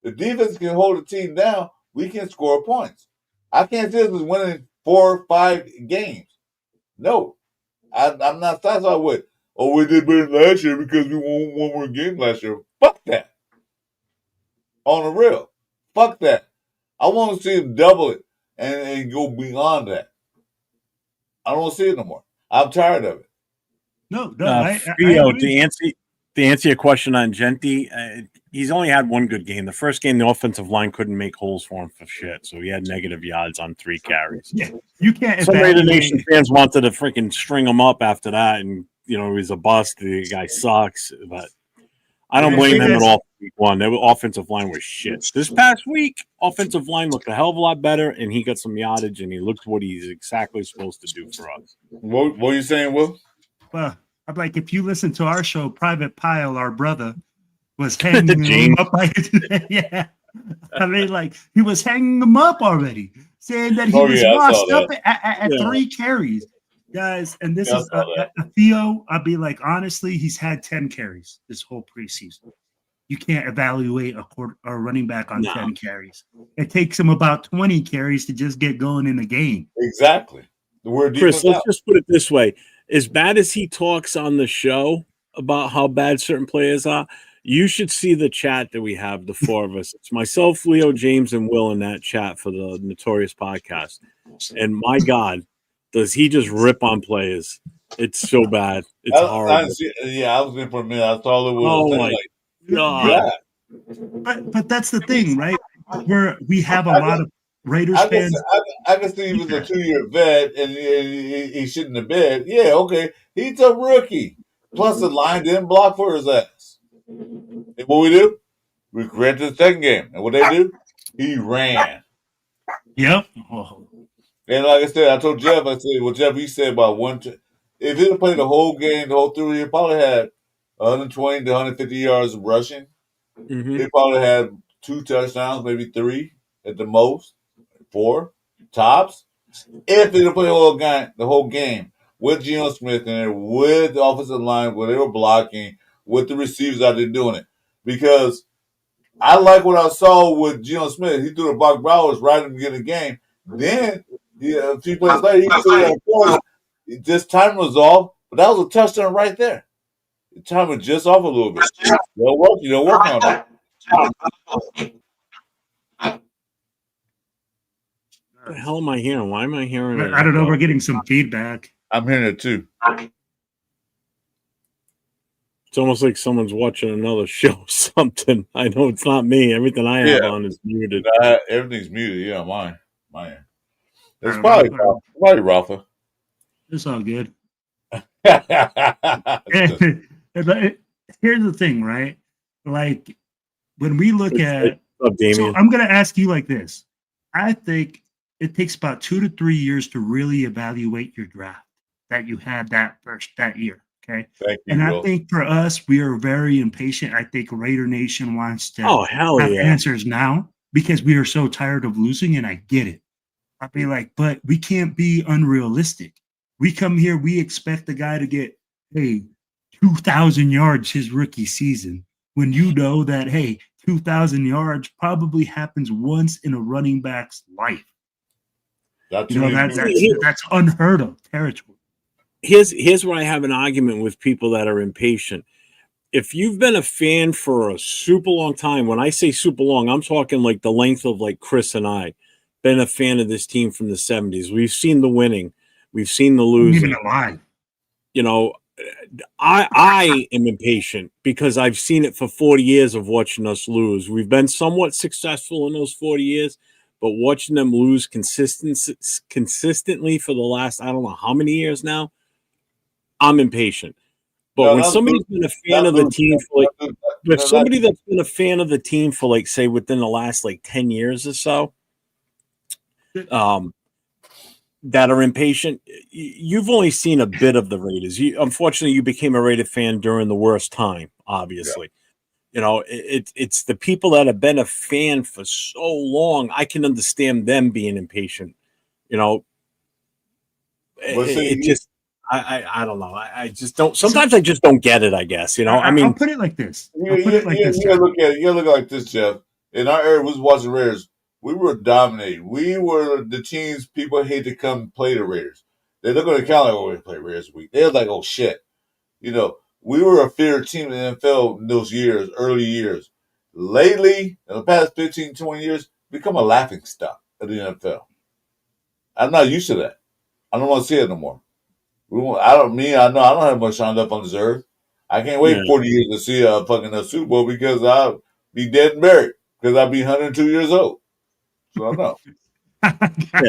The defense can hold the team down. We can score points. I can't see us winning 4 or 5 games. No. I'm not satisfied with, we did better last year because we won 1 more game last year. Fuck that. On the real. Fuck that. I want to see them double it and go beyond that. I don't want to see it no more. I'm tired of it. No, to answer your question on Genti, he's only had 1 good game. The first game, the offensive line couldn't make holes for him for shit, so he had negative yards on 3 carries. Yeah, you can't. Some Raider Nation fans wanted to freaking string him up after that, and he's a bust. The guy sucks, but I don't blame him at all. Week 1, the offensive line was shit. This past week, offensive line looked a hell of a lot better, and he got some yardage, and he looked what he's exactly supposed to do for us. What are you saying, Will? Well, I'm like, if you listen to our show, Private Pile, our brother, was hanging him up. Yeah. I mean, like, he was hanging him up already, saying that he was washed up at 3 carries. Guys, and this is Theo. I'll be like, honestly, he's had 10 carries this whole preseason. You can't evaluate a running back on 10 carries. It takes him about 20 carries to just get going in the game. Exactly. Chris, let's just put it this way. As bad as he talks on the show about how bad certain players are, you should see the chat that we have, the 4 of us. It's myself, Leo, James, and Will in that chat for the Notorious podcast. And my God, does he just rip on players? It's so bad. It's horrible. I was in for a minute. I thought it was Oh my God. But that's the thing, right? We have a lot of Raiders fans. I can see he was a 2-year vet and he shouldn't have been. Yeah, okay. He's a rookie. Plus, the line didn't block for his ass. And what we do? We corrected the second game. And what they do? He ran. Yep. Oh. And like I said, I told Jeff, Jeff, he said about if he'd have played the whole game, the whole 3, he probably had 120 to 150 yards of rushing. Mm-hmm. He probably had 2 touchdowns, maybe 3 at the most, 4 tops. If he'd have played the whole game with Geno Smith in there, with the offensive line, where they were blocking, with the receivers out there doing it. Because I like what I saw with Geno Smith. He threw the Brock Bowers right in the beginning of the game. Then, a few plays later, he threw that corner. This time was off, but that was a touchdown right there. The time was just off a little bit. You don't work on it. What the hell am I hearing? Why am I hearing it? I don't know. We're getting some feedback. I'm hearing it too. It's almost like someone's watching another show or something. I know it's not me. Everything I have on is muted. Everything's muted. Yeah, mine. It's probably Rafa. It's all good. Here's Here's the thing, right? Like when we look at, Damien. so I'm going to ask you like this. I think it takes about 2 to 3 years to really evaluate your draft that you had that year. Okay. Thank you, and Will. I think for us, we are very impatient. I think Raider Nation wants to have answers now because we are so tired of losing, and I get it. I'd be like, but we can't be unrealistic. We come here, we expect the guy to get, 2,000 yards his rookie season. When you know that, 2,000 yards probably happens once in a running back's life. That's unheard of territory. Here's where I have an argument with people that are impatient. If you've been a fan for a super long time, when I say super long, I'm talking like the length of like Chris and I, been a fan of this team from the 70s. We've seen the winning. We've seen the losing. Even alive. You know, I am impatient because I've seen it for 40 years of watching us lose. We've been somewhat successful in those 40 years, but watching them lose consistently for the last, I don't know how many years now, I'm impatient. But when somebody's been a fan of the team for somebody that's been a fan of the team for like, say, within the last like 10 years or so, that are impatient, you've only seen a bit of the Raiders. Unfortunately, you became a Raider fan during the worst time, obviously. Yeah. You know, it's the people that have been a fan for so long, I can understand them being impatient. You know, I don't know. I just don't. Sometimes I just don't get it. I guess I'll put it like this. You look at it like this, Jeff. In our era, we was watching Raiders. We were dominating. We were the teams people hate to come play the Raiders. They look at the calendar, we play Raiders week. They're like, oh shit. You know, we were a feared team in the NFL in those years, early years. Lately, in the past 15, 20 years, become a laughing stock of the NFL. I'm not used to that. I don't want to see it no more. I don't have much time left on this earth. I can't wait 40 years to see a fucking Super Bowl because I'll be dead and buried because I'll be 102 years old. So I know.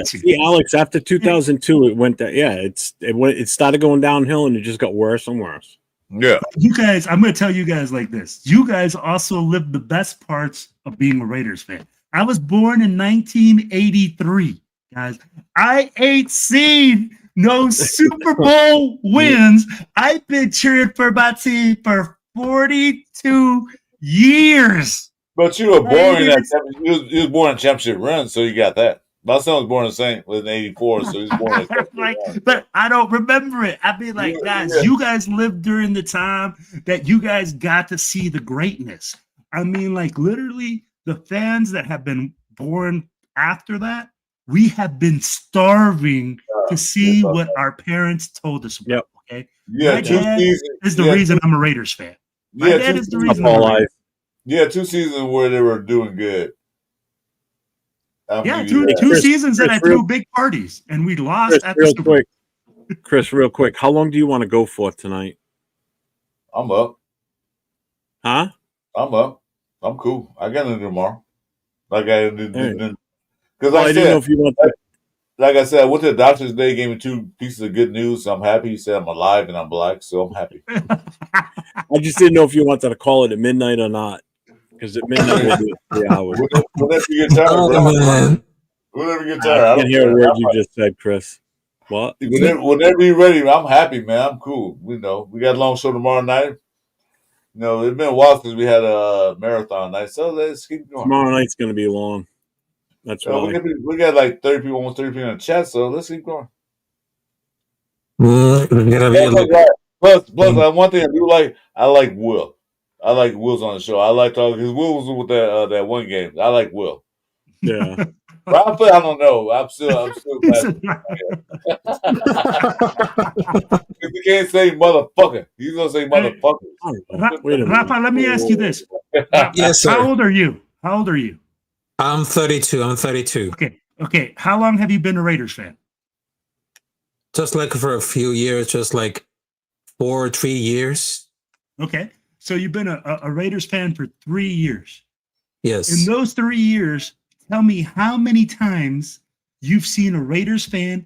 See, Alex, after 2002, it went that. Yeah, it started going downhill and it just got worse and worse. Yeah. You guys, I'm going to tell you guys like this. You guys also lived the best parts of being a Raiders fan. I was born in 1983, guys. I ain't seen no Super Bowl wins. I've been cheering for my team for 42 years. But you were born in that. You was born in championship run, so you got that. My son was born in '84, so he was born in but I don't remember it. I'd be like, guys, you guys lived during the time that you guys got to see the greatness. I mean, like literally, the fans that have been born after that, we have been starving to see what our parents told us about. Okay, my dad is the reason I'm a Raiders fan. My dad is the reason. Yeah, 2 seasons where they were doing good. I'm Yeah, gonna give you that. two Chris, seasons that I Chris, threw big parties and we lost Chris, at the real Super Bowl. quick. Chris, real quick. How long do you want to go for tonight? I'm up. Huh? I'm up. I'm cool. I got it tomorrow. Like I did, All right. because Well, I didn't know if you want to. like I said, I went to the doctor today, gave me 2 pieces of good news. So I'm happy. He said I'm alive and I'm black, so I'm happy. I just didn't know if you wanted to call it at midnight or not. Because at midnight we'll do it 3 hours. Whenever you get tired, Oh bro. man, Whenever you get tired, I I can't don't hear a care. word you just said, Chris. What? Whenever you're ready, I'm happy, man. I'm cool. We got a long show tomorrow night. It's been a while since we had a marathon night, so let's keep going. Tomorrow night's going to be long. That's why. We got like 30 people, almost 30 people in the chat, so let's keep going. we're gonna be like, Plus, one thing I do like, I like Will. I like Will's on the show. I like talking because Will was with that one game. I like Will. Yeah. Rafa, I don't know. I'm still He mad. said, He can't say motherfucker. He's gonna say motherfucker. Wait a minute. Rafa, let me ask you this. Yes, sir. How old are you? How old are you? I'm 32. I'm 32. Okay. How long have you been a Raiders fan? Just like for a few years, just like 4 or 3 years. Okay. So you've been a Raiders fan for 3 years. Yes. In those 3 years, tell me how many times you've seen a Raiders fan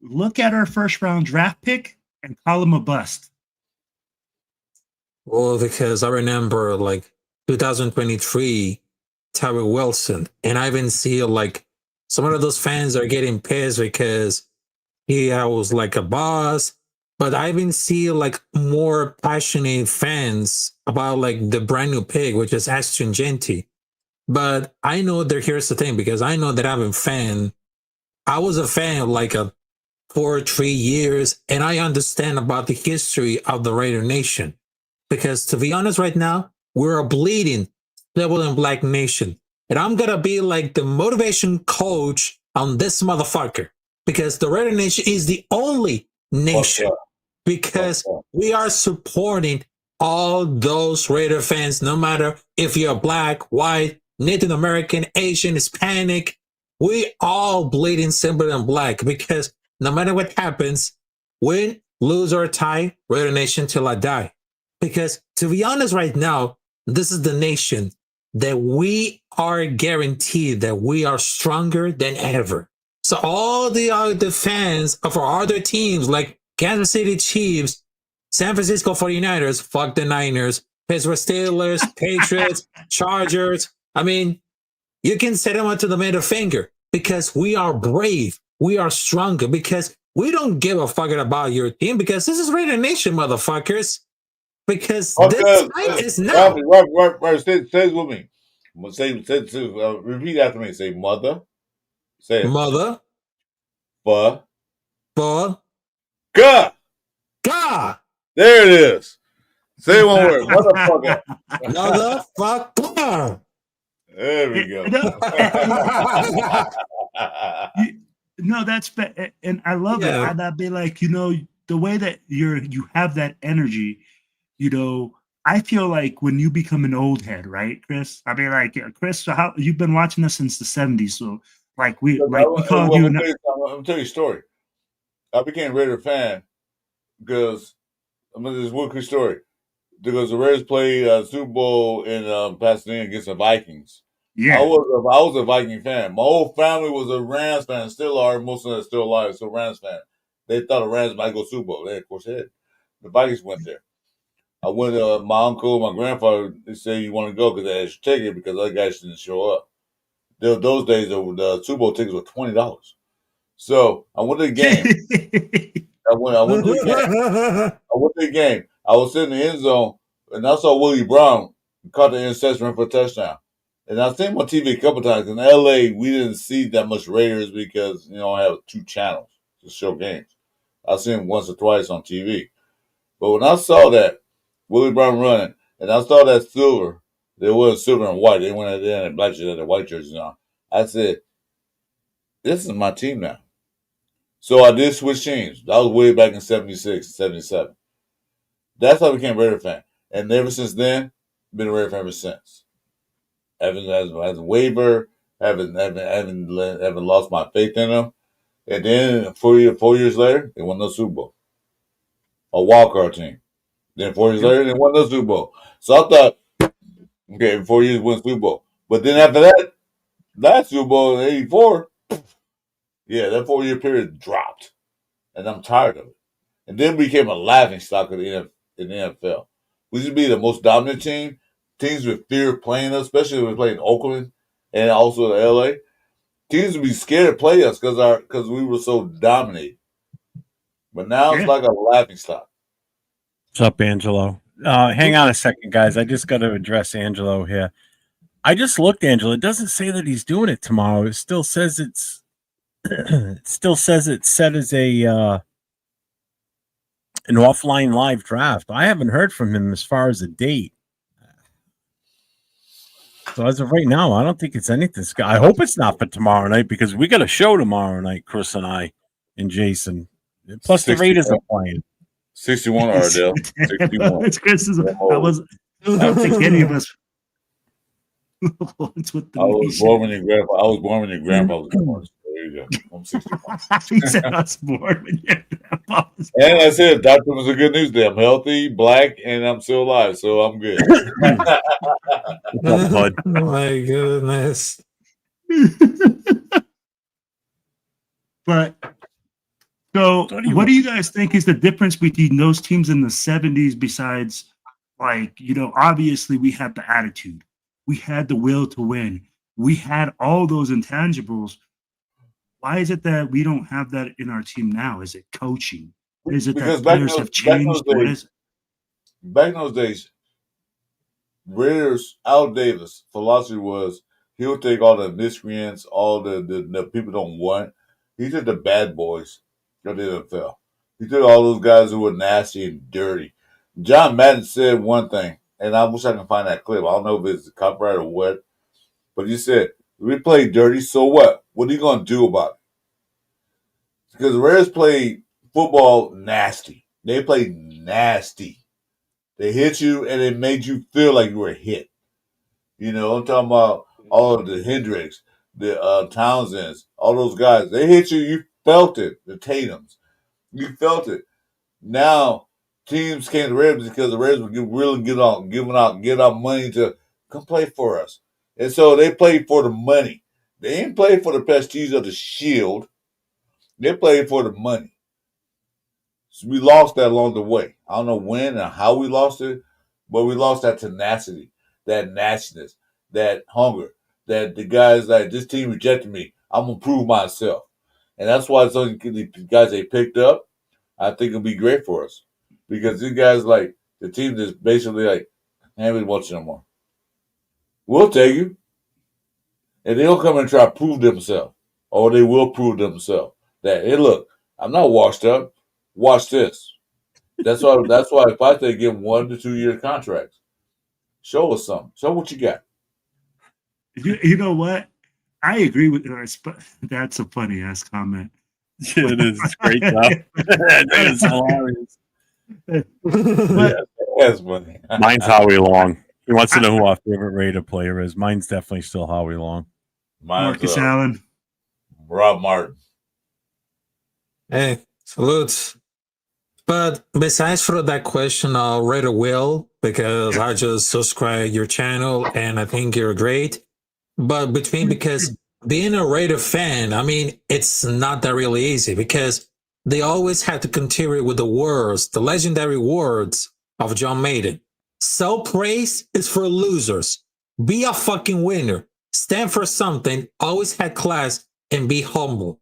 look at our first round draft pick and call him a bust. Well, because I remember like 2023, Tyree Wilson, and I even see like some of those fans are getting pissed because he was like a boss. But I even see like more passionate fans about like the brand new pick, which is Ashton Genty. But I know that here's the thing, because I know that I'm a fan. I was a fan of like a 4 or 3 years, and I understand about the history of the Raider Nation. Because to be honest, right now, we're a bleeding civil and black nation. And I'm going to be like the motivation coach on this motherfucker. Because the Raider Nation is the only nation. Because we are supporting all those Raider fans, no matter if you're black, white, Native American, Asian, Hispanic. We all bleeding silver and black. Because no matter what happens, win, lose, or tie, Raider Nation till I die. Because to be honest, right now, this is the nation that we are guaranteed that we are stronger than ever. So all the other fans of our other teams like Kansas City Chiefs, San Francisco 49ers, fuck the Niners, Pittsburgh Steelers, Patriots, Chargers. I mean, you can set them up to the middle finger because we are brave. We are stronger because we don't give a fuck about your team because this is Raider Nation, motherfuckers. Because this time is now. Right. Say it with me. Repeat after me. Say mother. Say it. Mother. God. God. There it is. Say one word. Motherfucker. Motherfucker. There we go. No, that's and I love it. I'd be like, the way that you have that energy, I feel like when you become an old head, right, Chris? I mean, like, Chris, so how you've been watching us since the 70s, so like we called you. I'm gonna tell you a story. I became a Raider fan because I'm gonna this one quick story. Because the Raiders played Super Bowl in Pasadena against the Vikings. Yeah, I was a Viking fan. My whole family was a Rams fan, still are. Most of them are still alive, so Rams fan. They thought the Rams might go Super Bowl. They, of course, did. The Vikings went there. I went. My uncle, my grandfather, they said you want to go because they had your ticket because other guys didn't show up. Those days, the Super Bowl tickets were $20. So I went to the game. I went to the game. I was sitting in the end zone, and I saw Willie Brown caught the interception for a touchdown. And I've seen him on TV a couple times. In LA, we didn't see that much Raiders because you don't have 2 channels to show games. I've seen him once or twice on TV. But when I saw that Willie Brown running, and I saw that silver, there was silver and white. They went in and black jerseys, had white jerseys on. I said, "This is my team now." So I did switch teams. That was way back in 76, 77. That's how I became a Raider fan. And ever since then, been a Raider fan ever since. Evans hasn't wavered. haven't lost my faith in them. And then 4 years later, they won the Super Bowl. A wild card team. Then 4 years later, they won the Super Bowl. So I thought, okay, in 4 years, win Super Bowl. But then after that Super Bowl in '84, yeah, that 4 year period dropped, and I'm tired of it. And then became a laughing stock in the NFL. We used to be the most dominant team. Teams with fear of playing us, especially when we played in Oakland and also in LA. Teams would be scared to play us because we were so dominated. But now it's like a laughing stock. What's up, Angelo? Hang on a second, guys. I just got to address Angelo here. I just looked, Angelo. It doesn't say that he's doing it tomorrow. It still says it's set as a an offline live draft. I haven't heard from him as far as a date. So as of right now, I don't think it's anything. I hope it's not for tomorrow night because we got a show tomorrow night, Chris and I and Jason. Plus the Raiders are playing. 61 Ardell. 61. It's Chris. I don't think any of us. What's with the I was born when your grandpa was born. So there you go. I'm 61. He said I was born when your grandpa was born. And I said, Doctor was a good news day. I'm healthy, black, and I'm still alive, so I'm good. Oh my goodness. But so what do you guys think is the difference between those teams in the 70s besides, like, you know, obviously we had the attitude. We had the will to win. We had all those intangibles. Why is it that we don't have that in our team now? Is it coaching? Is it that players have changed? What is it? Back in those days, Raiders, Al Davis' philosophy was he'll take all the miscreants, all the people don't want. He took the bad boys of the NFL. He took all those guys who were nasty and dirty. John Madden said one thing, and I wish I can find that clip. I don't know if it's copyright or what, but he said, we play dirty, so what? What are you going to do about it? Because the Raiders played football nasty. They played nasty. They hit you, and it made you feel like you were hit. You know, I'm talking about all of the Hendricks, the Townsends, all those guys. They hit you, you felt it. The Tatums. You felt it. Now, teams came to the Raiders because the Raiders were willing to give out money to come play for us. And so they played for the money. They didn't play for the prestige of the shield. They played for the money. So we lost that along the way. I don't know when and how we lost it, but we lost that tenacity, that nastiness, that hunger, that the guys like, this team rejected me. I'm going to prove myself. And that's why some of the guys they picked up, I think it'll be great for us. Because these guys, like, the team is basically like, hey, we don't want you no more. We'll take you. And they'll come and try to prove themselves. Or they will prove themselves. That, hey, look, I'm not washed up. Watch this. That's why if I say give 1 to 2 year contracts, show us something. Show what you got. You know what? I agree with that's a funny ass comment. Yeah, it is. It's great stuff. That is hilarious. That's funny. Mine's Howie Long. He wants to know who our favorite Raider player is. Mine's definitely still Howie Long. Marcus Allen. Rob Martin. Hey, salutes. But besides for that question, Raider Will, because I just subscribe your channel and I think you're great. But because being a Raider fan, I mean, it's not that really easy because they always have to continue with the legendary words of John Maiden. Self-praise is for losers. Be a fucking winner. Stand for something, always have class, and be humble.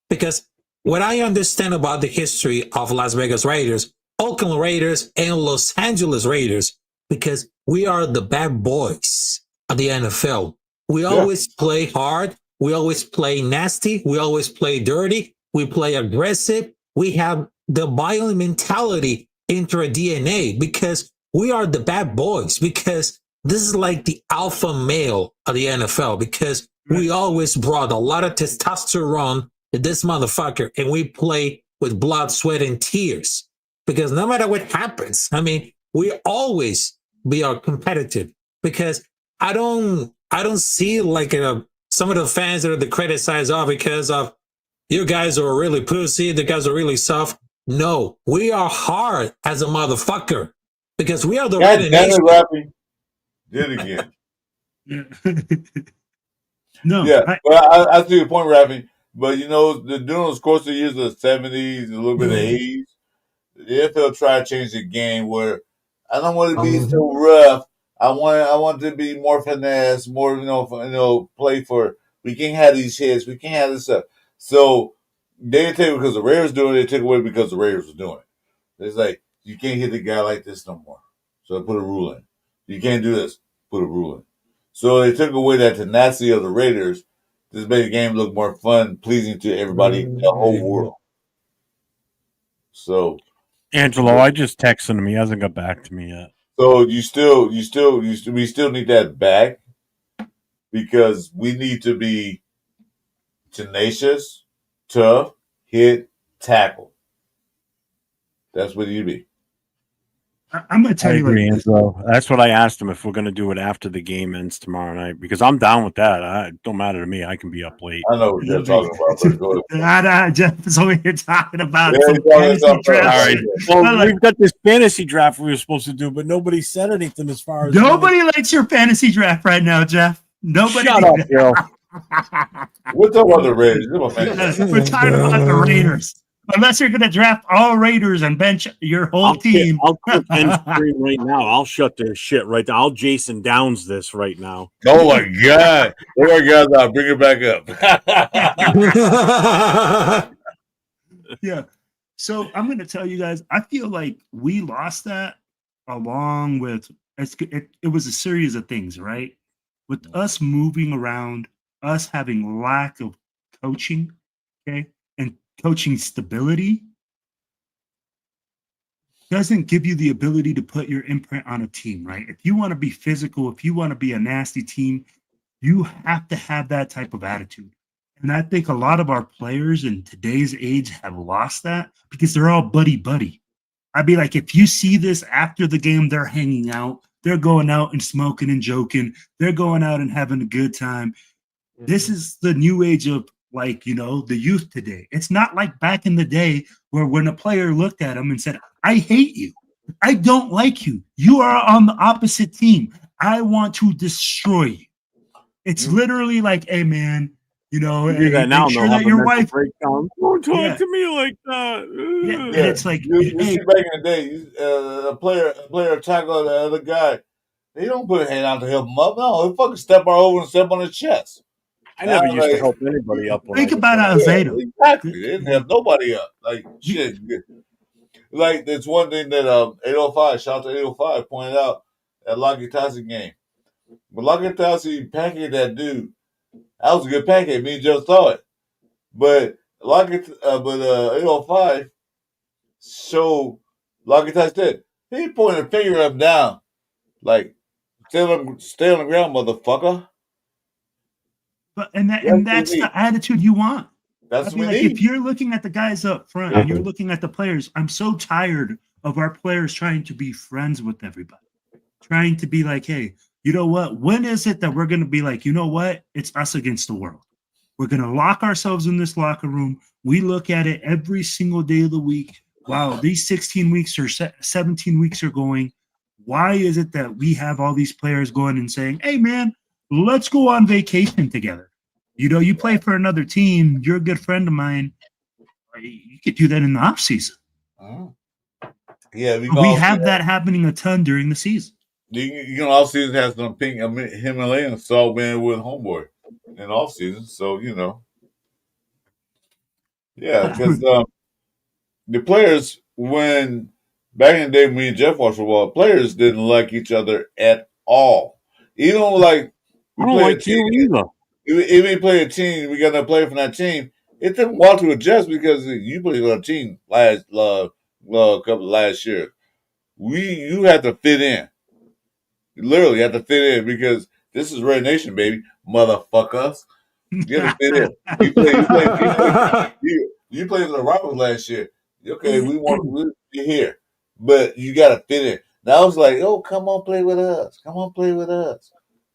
Because what I understand about the history of Las Vegas Raiders, Oakland Raiders, and Los Angeles Raiders, because we are the bad boys of the NFL. We always play hard. We always play nasty. We always play dirty. We play aggressive. We have the violent mentality into our DNA because we are the bad boys, because this is like the alpha male of the NFL, because we always brought a lot of testosterone to this motherfucker and we play with blood, sweat, and tears. Because no matter what happens, I mean, we always be competitive because I don't see like a some of the fans that are the criticize because of you guys are really pussy, the guys are really soft. No, we are hard as a motherfucker because we are the God Raider damn it, Nation. Rappy. Did it again. No, Yeah, but I see your point, Rappy. But during those course of the years of the 70s, a little bit of the 80s, the NFL tried to change the game where I don't want to be so rough. I want to be more finesse, more play for. We can't have these hits. We can't have this stuff. So they didn't take it because the Raiders doing it. They took it away because the Raiders was doing it. It's like you can't hit the guy like this no more. So they put a rule in. You can't do this. Put a rule in. So they took away that tenacity of the Raiders. This made the game look more fun, pleasing to everybody, the whole world. So, Angelo, I just texted him. He hasn't got back to me yet. So we still need that back because we need to be tenacious, tough, hit, tackle. That's what you be. I'm going to tell I you agree, like Angelo. That's what I asked him if we're going to do it after the game ends tomorrow night because I'm down with that. It don't matter to me. I can be up late. I know what you're talking about, but go ahead. Jeff is over here talking about Yeah, some he's talking fantasy about draft. All right. shit. Well, I'm like, we've got this fantasy draft we were supposed to do, but nobody said anything as far as nobody likes your fantasy draft right now, Jeff. Nobody. Shut up, Bill. We're talking about the Raiders. We're talking about the Raiders. Unless you're going to draft all Raiders and bench your whole team. I'll quit end stream right now. I'll shut this shit right now. I'll Jason Downs this right now. Oh my God! Oh my God! I'll bring it back up. Yeah. So I'm going to tell you guys, I feel like we lost that along with it was a series of things, right? With us moving around, us having lack of coaching, okay, and coaching stability doesn't give you the ability to put your imprint on a team, right? If you want to be physical, if you want to be a nasty team, you have to have that type of attitude. And I think a lot of our players in today's age have lost that because they're all buddy. I'd be like, if you see this after the game, they're hanging out, they're going out and smoking and joking, they're going out and having a good time. This is the new age of the youth today. It's not like back in the day where when a player looked at him and said, I hate you. I don't like you. You are on the opposite team. I want to destroy you. It's literally like, hey, man, you do that now, make sure that your wife breakdown. Don't talk to me like that. Yeah, and it's like you see back in the day, a player tackle the other guy. They don't put a hand out to help him up. No, they fucking step over and step on his chest. I never used to help anybody up. Think about Alzado. Exactly. They didn't help nobody up. Like, shit. Like, there's one thing that 805, shout out to 805, pointed out at Lockett Tassi game. But Lockett Tassi pancaked that dude. That was a good pancake. Me and Joe saw it. But 805 showed Lockett Tassi said, he pointed a finger up down. Like, stay on the ground, motherfucker. But that's the attitude you want. That's what if you're looking at the guys up front and you're looking at the players, I'm so tired of our players trying to be friends with everybody, trying to be like, hey, you know what? When is it that we're going to be like, you know what? It's us against the world. We're going to lock ourselves in this locker room. We look at it every single day of the week. Wow, these 16 weeks or 17 weeks are going. Why is it that we have all these players going and saying, hey, man, let's go on vacation together? You play for another team. You're a good friend of mine. You could do that in the off season. Yeah, we have that happening a ton during the season. Off season has some pink Himalayan salt band with homeboy in off season. So yeah, because the players when back in the day, me and Jeff watched football, players didn't like each other at all. Even like I don't like you either. If we play a team, we got a player from that team. It took a while to adjust because you played on a team last year. You have to fit in. You literally have to fit in because this is Red Nation, baby, motherfuckers. You have to fit in. You played for the Rockets last year. Okay, we be here, but you got to fit in. Now I was like, oh, come on, play with us. Come on, play with us.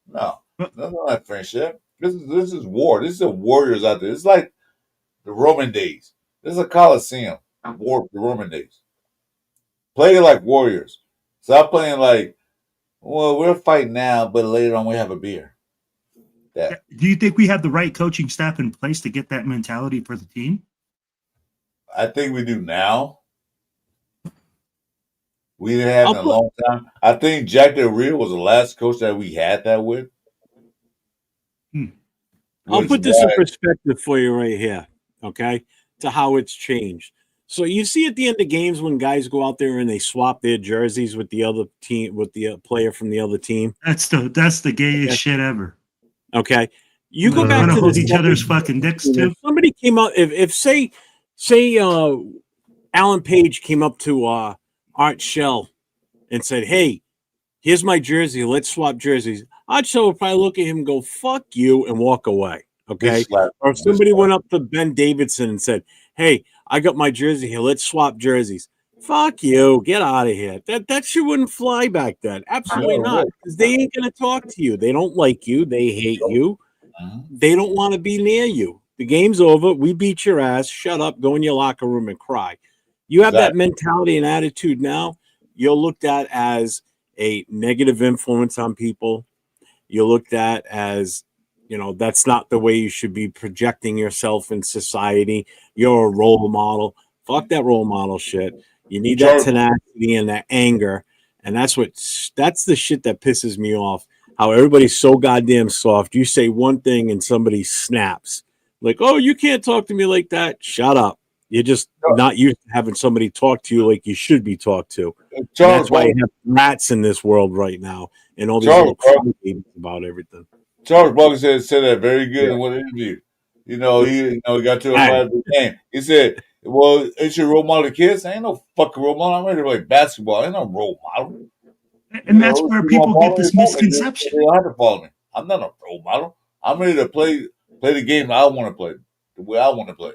No, nothing like friendship. This is war. This is the warriors out there. It's like the Roman days. This is a Coliseum. The Roman days. Play like warriors. Stop playing like, well, we're fighting now, but later on we have a beer. That Do you think we have the right coaching staff in place to get that mentality for the team? I think we do now. We didn't have in a long time. I think Jack Del Rio was the last coach that we had that with. I'll put this in perspective for you right here, okay, to how it's changed. So you see at the end of games when guys go out there and they swap their jerseys with the other team, with the player from the other team. That's the gayest shit ever. Okay, you go back to hold each other's fucking dicks too. If somebody came out, if say Alan Page came up to Art Shell and said, "Hey, here's my jersey. Let's swap jerseys." Art Shell would probably look at him and go, "Fuck you," and walk away. Okay. Or if somebody went up to Ben Davidson and said, "Hey, I got my jersey here. Let's swap jerseys." Fuck you. Get out of here. That shit wouldn't fly back then. Absolutely not. Because they ain't gonna talk to you. They don't like you. They hate you. They don't want to be near you. The game's over. We beat your ass. Shut up. Go in your locker room and cry. You have that mentality and attitude now. You're looked at as a negative influence on people. You're looked at as, that's not the way you should be projecting yourself in society. You're a role model. Fuck that role model shit. You need that tenacity and that anger. And that's the shit that pisses me off. How everybody's so goddamn soft. You say one thing and somebody snaps. Like, oh, you can't talk to me like that. Shut up. You're just not used to having somebody talk to you like you should be talked to. That's why you have rats in this world right now and all these little crybabies about everything. Charles Barkley said that very good in one interview. He got to a part of the game. He said, "Well, it's your role model, kids. I ain't no fucking role model. I'm ready to play basketball. I ain't no role model." And that's where people get this misconception. They don't have to follow me. I'm not a role model. I'm ready to play the game I want to play, the way I want to play.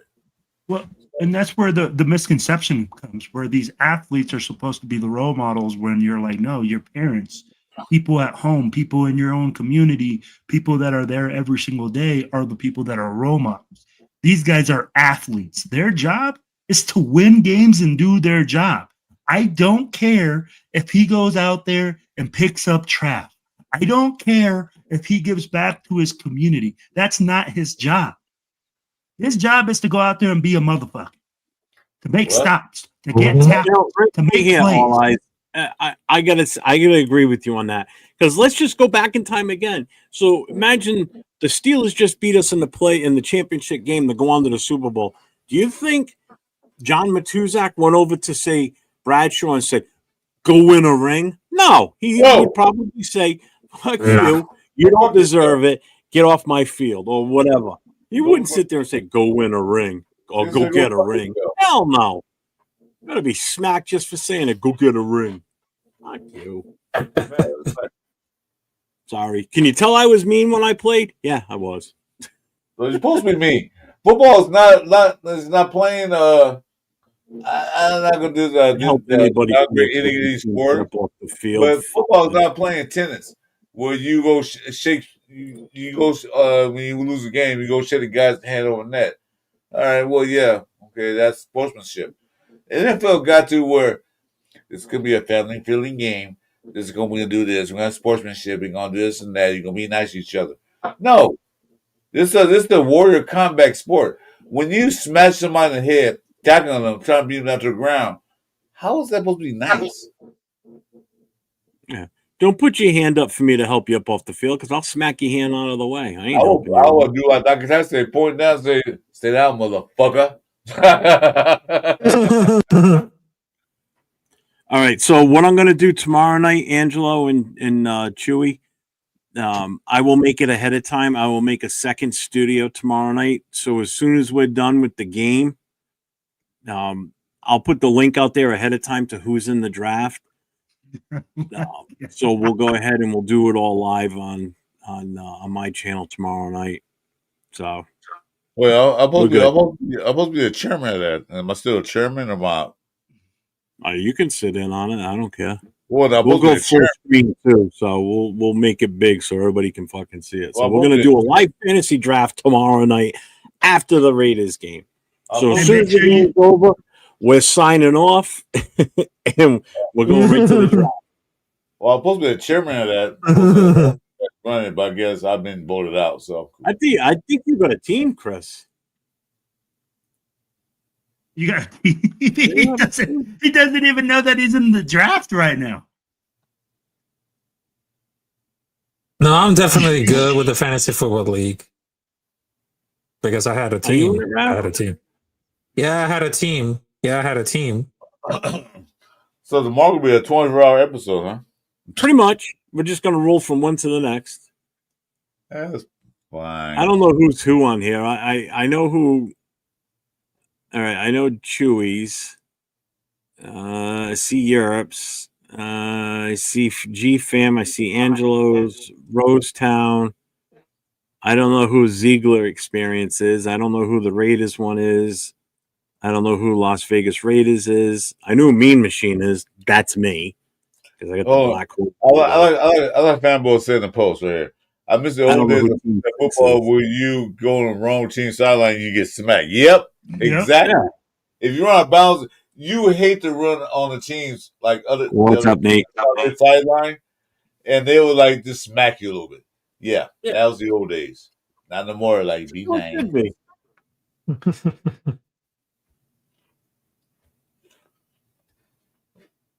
Well, and that's where the misconception comes, where these athletes are supposed to be the role models when you're like, no, your parents, people at home, people in your own community, people that are there every single day are the people that are role models. These guys are athletes. Their job is to win games and do their job. I don't care if he goes out there and picks up trash. I don't care if he gives back to his community. That's not his job. His job is to go out there and be a motherfucker, to make stops, to get tackles, to make plays. I gotta agree with you on that, because let's just go back in time again. So imagine the Steelers just beat us in the championship game to go on to the Super Bowl. Do you think John Matuzak went over to say Bradshaw and said, "Go win a ring"? No, he would probably say, "Fuck you, you don't deserve it. Get off my field," or whatever. He wouldn't sit there and say, "Go win a ring," or "Go get a ring." Hell no. You gotta be smacked just for saying it. Go get a ring. Fuck you. Sorry. Can you tell I was mean when I played? Yeah, I was. So you're supposed to be mean. Football is not playing. I'm not gonna do that. Any sport, but football is not playing tennis, where you go shake. You go when you lose a game, you go shake the guy's hand over the net. All right, well, yeah, okay, that's sportsmanship. NFL got to where it's gonna be a family-friendly game. We're gonna do this. We're gonna have sportsmanship. We're gonna do this and that. You're gonna be nice to each other. No, this is the warrior combat sport. When you smash somebody in the head, tackling them, trying to beat them down to the ground, how is that supposed to be nice? Yeah. Don't put your hand up for me to help you up off the field, because I'll smack your hand out of the way. I will do like Dr. Tyson say, point down, say, "Stay down, motherfucker." All right. So what I'm going to do tomorrow night, Angelo and Chewy, I will make it ahead of time. I will make a second studio tomorrow night. So as soon as we're done with the game, I'll put the link out there ahead of time to who's in the draft. So we'll go ahead and we'll do it all live on my channel tomorrow night. So, well, I'm supposed to be the chairman of that. Am I still a chairman or not? You can sit in on it. I don't care. Well, now, We'll go supposed to full be screen too, so we'll make it big so everybody can fucking see it. So Well, we're I'm gonna hoping- do a live fantasy draft tomorrow night after the Raiders game. So I'm as And soon make as the sure you- game's over, we're signing off and we're going right to the draft. Well, I'm supposed to be the chairman of that. I'm supposed to run it, but I guess I've been voted out. So I think you got a team, Chris. You got he doesn't even know that he's in the draft right now. No, I'm definitely good with the fantasy football league because I had a Are you in team. the I draft? had a team. Yeah, I had a team. Yeah, I had a team. so tomorrow will be a 24-hour episode, huh? Pretty much. We're just gonna roll from one to the next. That's fine. I don't know who's who on here. I know who. All right, I know Chewy's. I see Europe's. I see G Fam. I see Angelo's. Rosetown. I don't know who Ziegler Experience is. I don't know who the Raiders one is. I don't know who Las Vegas Raiders is. I know who Mean Machine is. That's me because I got the black hood. I like fanboy saying the post right here. I miss the I old don't know days who of Team Six football is. where you go on the wrong team sideline, you get smacked. Yep, exactly. Yeah. If you run out of bounds, you would hate to run on the teams like other What's up, Nate? sideline, and they would like just smack you a little bit. Yeah, that was the old days. Not no more. Like be What nice. should be?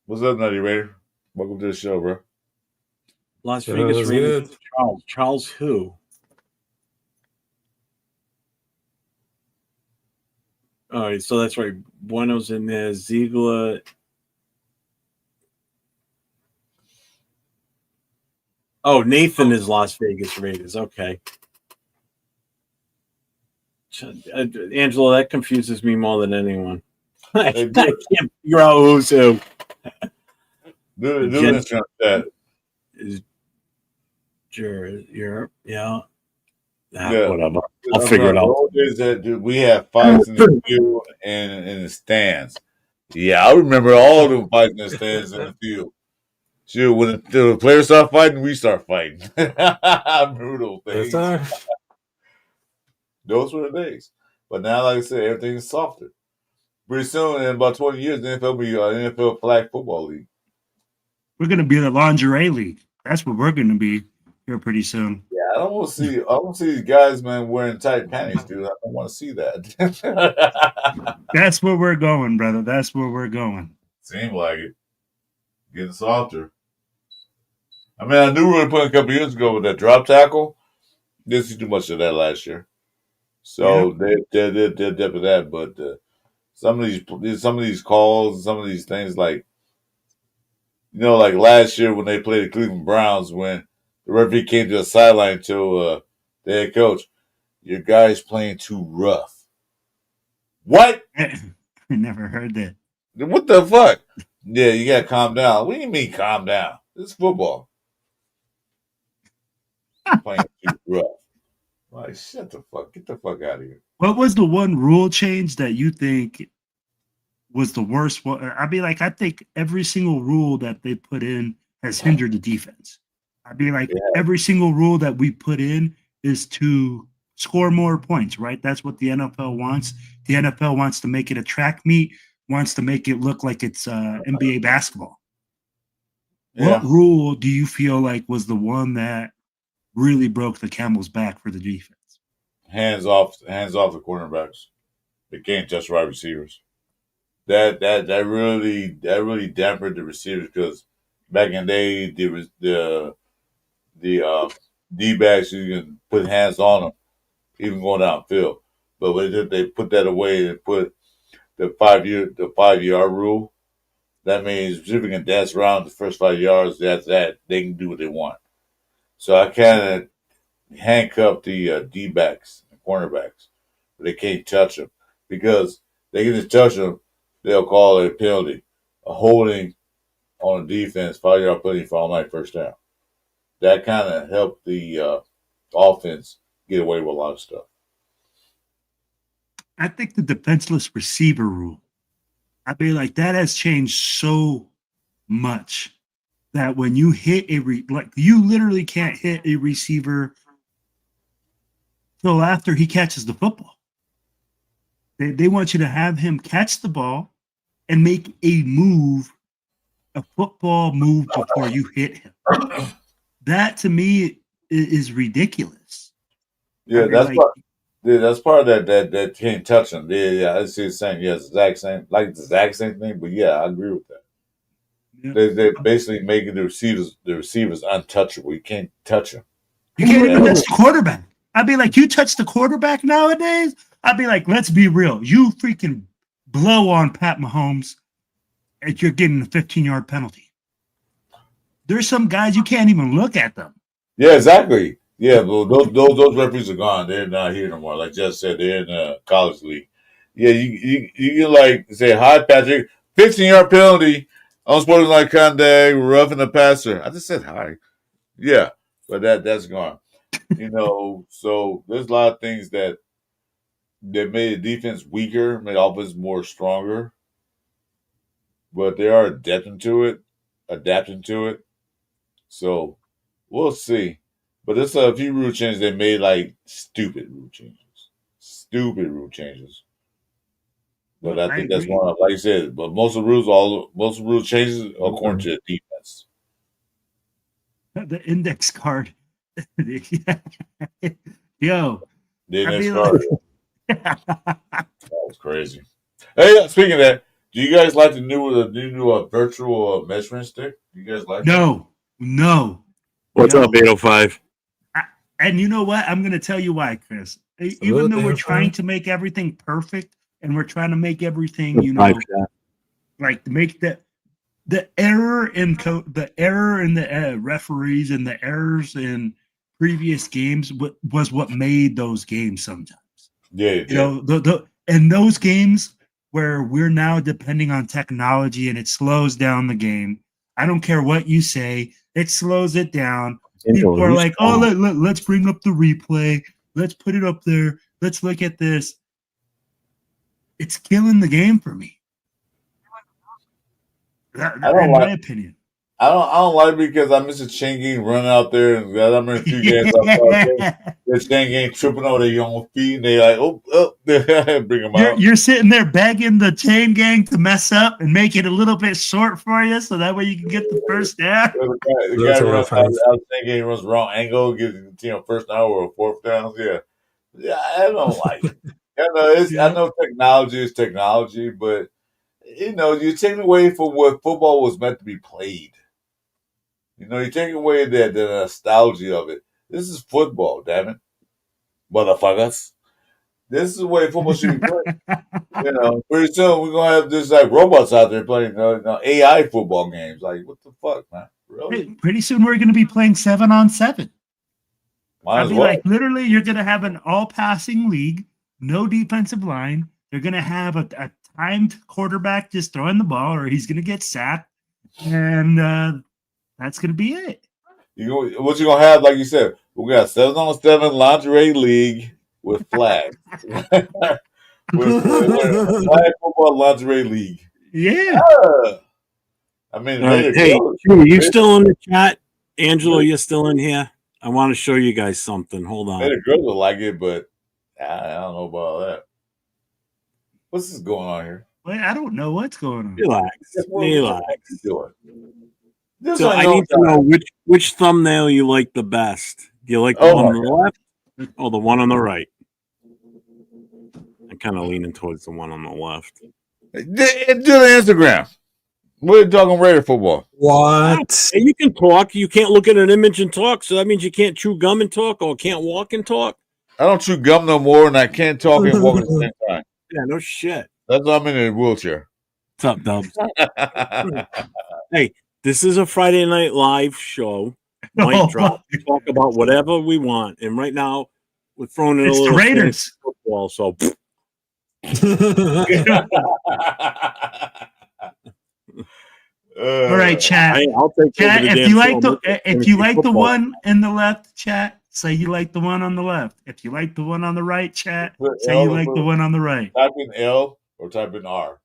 What's up, Nutty Raider? Welcome to the show, bro. Las Yeah, Vegas that's Raiders. good. Charles. Charles who? All right, so that's right. Bueno's in there. Ziegler. Oh, Nathan is Las Vegas Raiders. Okay. Angelo, that confuses me more than anyone. I can't figure out who's who. Do Jen- this chat. Is Europe? Yeah. Yeah. Whatever. I'll figure it out. The old days that we have fights in the field and in the stands. Yeah, I remember all them fights in the stands in the field. Shoot, when the players start fighting, we start fighting. Brutal Yes, things. sir. Those were the days. But now, like I said, everything's softer. Pretty soon, in about 20 years, the NFL will be an NFL flag football league. We're gonna be the lingerie league. That's what we're gonna be here pretty soon. Yeah, I don't want to see these guys, man, wearing tight panties, dude. I don't want to see that. That's where we're going, brother. That's where we're going. Seemed like it. Getting softer. I mean, I knew we were putting a couple years ago with that drop tackle. Didn't see too much of that last year. So they're with that. But some of these calls, some of these things, like, you know, like last year when they played the Cleveland Browns, when the referee came to the sideline to the head coach, your guy's playing too rough. What? I never heard that. What the fuck? Yeah, you gotta calm down. What do you mean calm down? This is football. Playing too rough. Like, shut the fuck. Get the fuck out of here. What was the one rule change that you think was the worst one? I mean, like, I think every single rule that they put in has hindered the defense. I mean, like, every single rule that we put in is to score more points, right? That's what the NFL wants. The NFL wants to make it a track meet, wants to make it look like it's NBA basketball. Yeah. What rule do you feel like was the one that really broke the camel's back for the defense? Hands off the cornerbacks. They can't touch wide receivers. That really dampened the receivers, because back in the day the D-backs, you can put hands on them, even going downfield. But when they put that away and put the 5-yard rule, that means if you can dance around the first 5 yards, that's that. They can do what they want. So I kind of handcuffed the D-backs and cornerbacks. But they can't touch them, because they can just touch them, they'll call it a penalty, a holding on the defense, 5-yard penalty for automatic first down. That kind of helped the offense get away with a lot of stuff. I think the defenseless receiver rule, I mean, like, that has changed so much that when you hit you literally can't hit a receiver till after he catches the football. They want you to have him catch the ball and make a football move before you hit him. That to me is ridiculous. Yeah, that's part of that can't touch him. Yeah, I see the same. Yeah, it's the exact same thing. But yeah, I agree with that. Yeah. They're basically making the receivers untouchable. You can't touch them. You can't even touch the quarterback. I'd be like, you touch the quarterback nowadays? I'd be like, let's be real. You freaking blow on Pat Mahomes and you're getting a 15-yard penalty. There's some guys you can't even look at them. Yeah, exactly. Yeah, well, those referees are gone. They're not here no more. Like Jess said, they're in the college league. Yeah, you can like say, hi, Patrick, 15-yard penalty, unsportsmanlike conduct, roughing the passer. I just said hi. Yeah, but that's gone. So there's a lot of things that made the defense weaker, made the offense more stronger. But they are adapting to it. So we'll see. But there's a few rule changes they made, like stupid rule changes. But I think that's one of, like you said. But most of the rule changes are according to the defense. The index card. Yo. The index card. That was crazy. Hey, speaking of that, do you guys like the new virtual measuring stick? Do you guys like? No. What's up, 805? And you know what? I'm going to tell you why, Chris. Even though we're trying to make everything perfect and we're trying to make everything, like make the error in the referees and the errors in previous games was what made those games sometimes. Yeah. And those games where we're now depending on technology and it slows down the game. I don't care what you say, it slows it down. People are like, oh, let's bring up the replay. Let's put it up there. Let's look at this. It's killing the game for me. In my opinion. I don't like it because I miss a chain gang running out there, and I remember 2 games the chain gang tripping over their own feet, and they like, bring them out. You're sitting there begging the chain gang to mess up and make it a little bit short for you, so that way you can get the first down. The guy runs out the chain gang, runs wrong angle, gets first down or a fourth down. Yeah, I don't like it. I know technology is technology, but you're taking away from what football was meant to be played. You're taking away the nostalgia of it. This is football, damn it, motherfuckers. This is the way football should be played. Pretty soon we're gonna have this like robots out there playing AI football games. Like, what the fuck, man? Really? Pretty soon we're gonna be playing 7-on-7. I'd be like, literally, you're gonna have an all-passing league, no defensive line. They're gonna have a timed quarterback just throwing the ball, or he's gonna get sacked, and that's gonna be it. What you gonna have? Like you said, we got 7-on-7 lingerie league with flags. with flag football lingerie league. Yeah. I mean, hey, you still in the chat? Angelo, you're still in here? I want to show you guys something. Hold on. The girls will like it, but I don't know about all that. What's this going on here? Wait, I don't know what's going on. Relax. So I need to know which thumbnail you like the best. Do you like the one on the left or the one on the right? I'm kind of leaning towards the one on the left. Do the Instagram. We're talking Raider football. What? Hey, you can talk. You can't look at an image and talk, so that means you can't chew gum and talk or can't walk and talk. I don't chew gum no more, and I can't talk and walk at the same time. Yeah, no shit. That's why I'm in a wheelchair. What's up, Dubs? Hey, this is a Friday Night Live show. Mic drop. We talk about whatever we want, and right now we're throwing in a little Raiders football. So. All right, chat. I'll take chat. If you like the one in the left, chat, say you like the one on the left. If you like the one on the right, chat, say you like the one on the right. Type in L or type in R.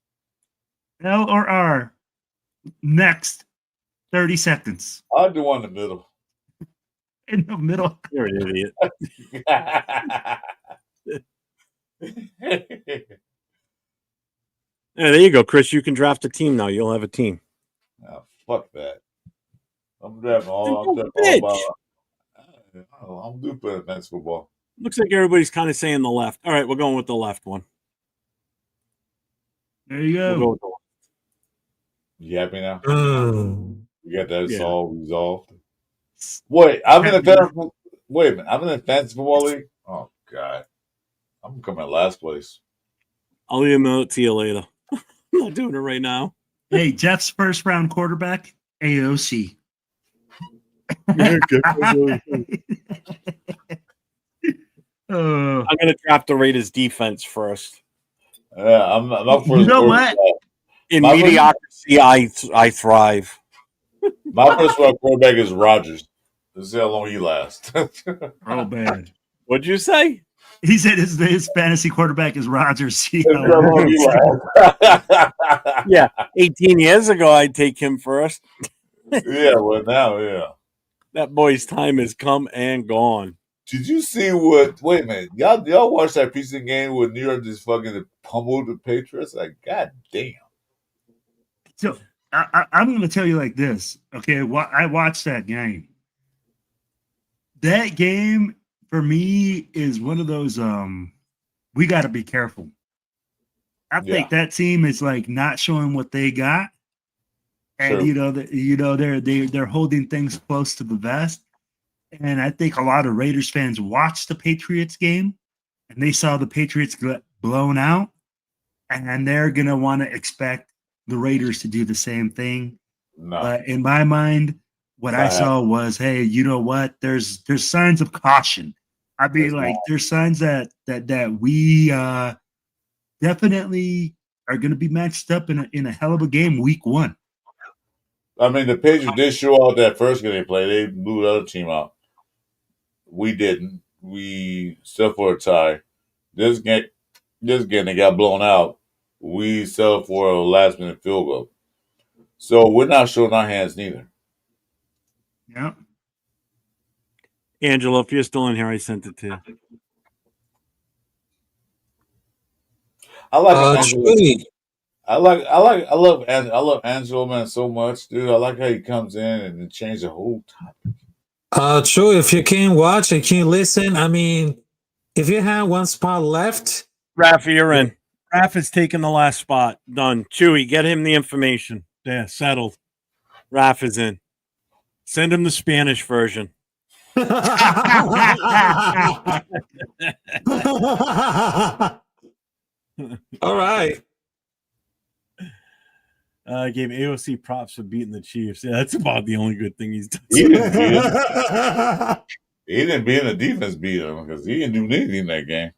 L or R. Next. 30 seconds. I'll do one in the middle. In the middle. You're an idiot. Yeah, there you go, Chris. You can draft a team now. You'll have a team. Oh, fuck that. I'm drafting all. Then I'm go drafting all bitch. about. I'm due for advanced football. Looks like everybody's kind of saying the left. All right, we're going with the left one. There you We'll go. go with the left. You happy now? Mm. You got that Yeah. all resolved. Wait, I'm in the wait a minute. I'm in the fantasy football league. Oh god, I'm coming in last place. I'll email it to you later. I'm not doing it right now. Hey, Jeff's first round quarterback, AOC. I'm gonna draft the Raiders defense first. Yeah, I'm up for You know what? In My mediocrity, I thrive. My first round quarterback is Rodgers. Let's see how long he lasts. Oh, man. What'd you say? He said his fantasy quarterback is Rodgers. See Let's see how long he lasts. Yeah, 18 years ago, I'd take him first. Yeah, well now, yeah. That boy's time has come and gone. Did you see what? Wait a minute, y'all watched that preseason game where New York just fucking pummeled the Patriots? Like, god damn. So I'm going to tell you like this. Okay, I watched that game. That game for me is one of those. We got to be careful. I think that team is like not showing what they got, and they're holding things close to the vest. And I think a lot of Raiders fans watched the Patriots game, and they saw the Patriots get blown out, and they're gonna want to expect the Raiders to do the same thing. No. But in my mind, what I saw was, hey, you know what? There's signs of caution. I mean, like there's signs that we definitely are going to be matched up in a hell of a game week 1. I mean, the Patriots did show out that first game they played. They blew the other team out. We didn't. We still for a tie. This game they got blown out. We settled for a last minute field goal. So we're not showing our hands neither. Yeah. Angela, if you're still in here, I sent it to you. I like Chewy. I love Angelo, man, so much, dude. I like how he comes in and changes the whole topic. True. If you can watch and can listen, I mean, if you have one spot left, Rafa, you're in. Rafa's taking the last spot. Done. Chewy, get him the information. There, settled. Rafa's in. Send him the Spanish version. all right. I gave AOC props for beating the Chiefs. Yeah, that's about the only good thing he's done. He didn't beat him. He didn't beat the defense beat him because he didn't do anything in that game.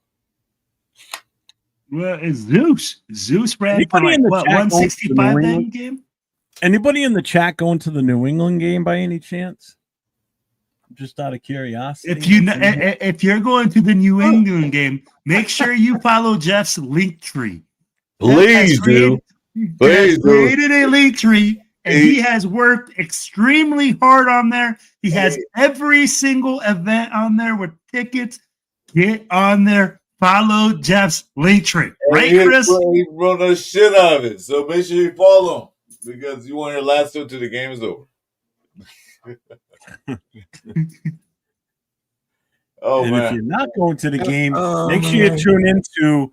Well, it's Zeus. Zeus ran for Anybody like in the what chat 165 going to New that England? game. Anybody in the chat going to the New England game by any chance? Just out of curiosity. If you're going to the New England game, make sure you follow Jeff's link tree. Please do. Please do. Created a link tree, and he has worked extremely hard on there. He has every single event on there with tickets. Get on there. Follow Jeff's link tree. Right, Chris? He run the shit out of it. So make sure you follow him because you want your last two till the game is over. And man. if you're not going to the game, make sure you tune into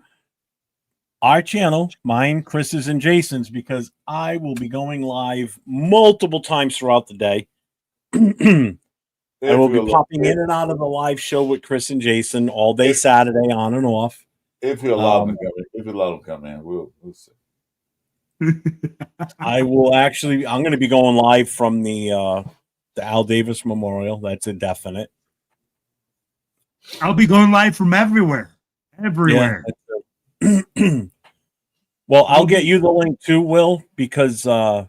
our channel, mine, Chris's, and Jason's, because I will be going live multiple times throughout the day. I will be popping in and out of the live show with Chris and Jason all day Saturday, on and off. If you allow them to come in. If you allow them to come in, we'll see. I will actually, I'm going to be going live from the Al Davis Memorial. That's a definite. I'll be going live from everywhere. Everywhere. Yeah, well, I'll get you the link too, Will, because they're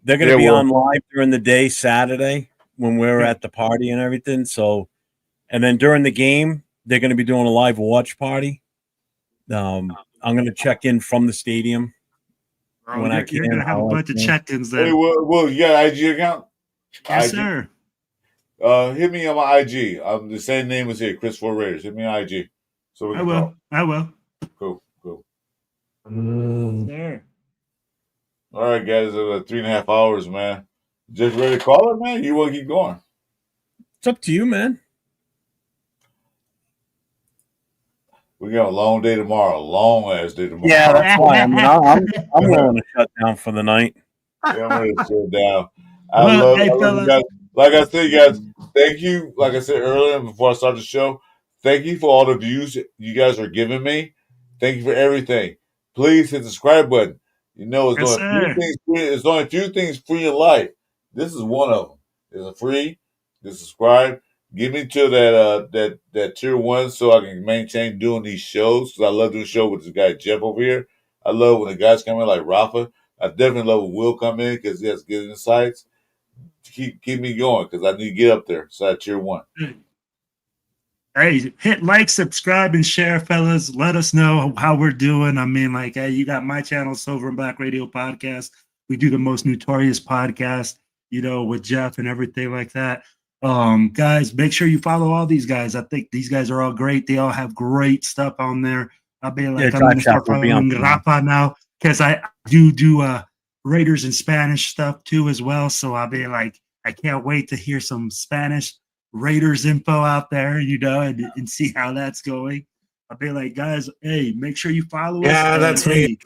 going to be on live during the day Saturday when we're at the party and everything. So, and then during the game, they're going to be doing a live watch party. I'm going to check in from the stadium. Bro, when I you're can, gonna have a I'll let bunch of you know. check-ins Hey, then. Will, you got an IG account? Yes, IG? sir. Hit me on my IG. I'm the same name as here, Chris for Raiders. Hit me on IG. So we I can will. talk. I will. Cool. There. All right, guys. 3.5 hours, man. Just ready to call it, man? You want to keep going? It's up to you, man. We got a long day tomorrow. Long ass day tomorrow. Yeah, that's why. I mean, I'm willing to shut down for the night. Yeah, I'm ready to sit down. I Well, love hey, you fellas. guys. Like I said, guys, thank you. Like I said earlier before I started the show, thank you for all the views you guys are giving me. Thank you for everything. Please hit the subscribe button. You know, Yes, there's only a few things free in life. This is one of them. It's a free. To subscribe. Get me to that tier 1 so I can maintain doing these shows. Because I love doing the show with this guy Jeff over here. I love when the guys come in like Rafa. I definitely love when Will come in because he has good insights. Keep me going because I need to get up there. So at tier 1. Hey, hit like, subscribe, and share, fellas. Let us know how we're doing. I mean, like, hey, you got my channel, Silver and Black Radio Podcast. We do the most notorious podcast, with Jeff and everything like that. Guys, make sure you follow all these guys. I think these guys are all great. They all have great stuff on there. I'll be like, I'm gonna start following Rafa now because I do Raiders and Spanish stuff too as well. So I'll be like, I can't wait to hear some Spanish Raiders info out there, and see how that's going. I'll be like, guys, hey, make sure you follow us. Yeah, that's me. Hey,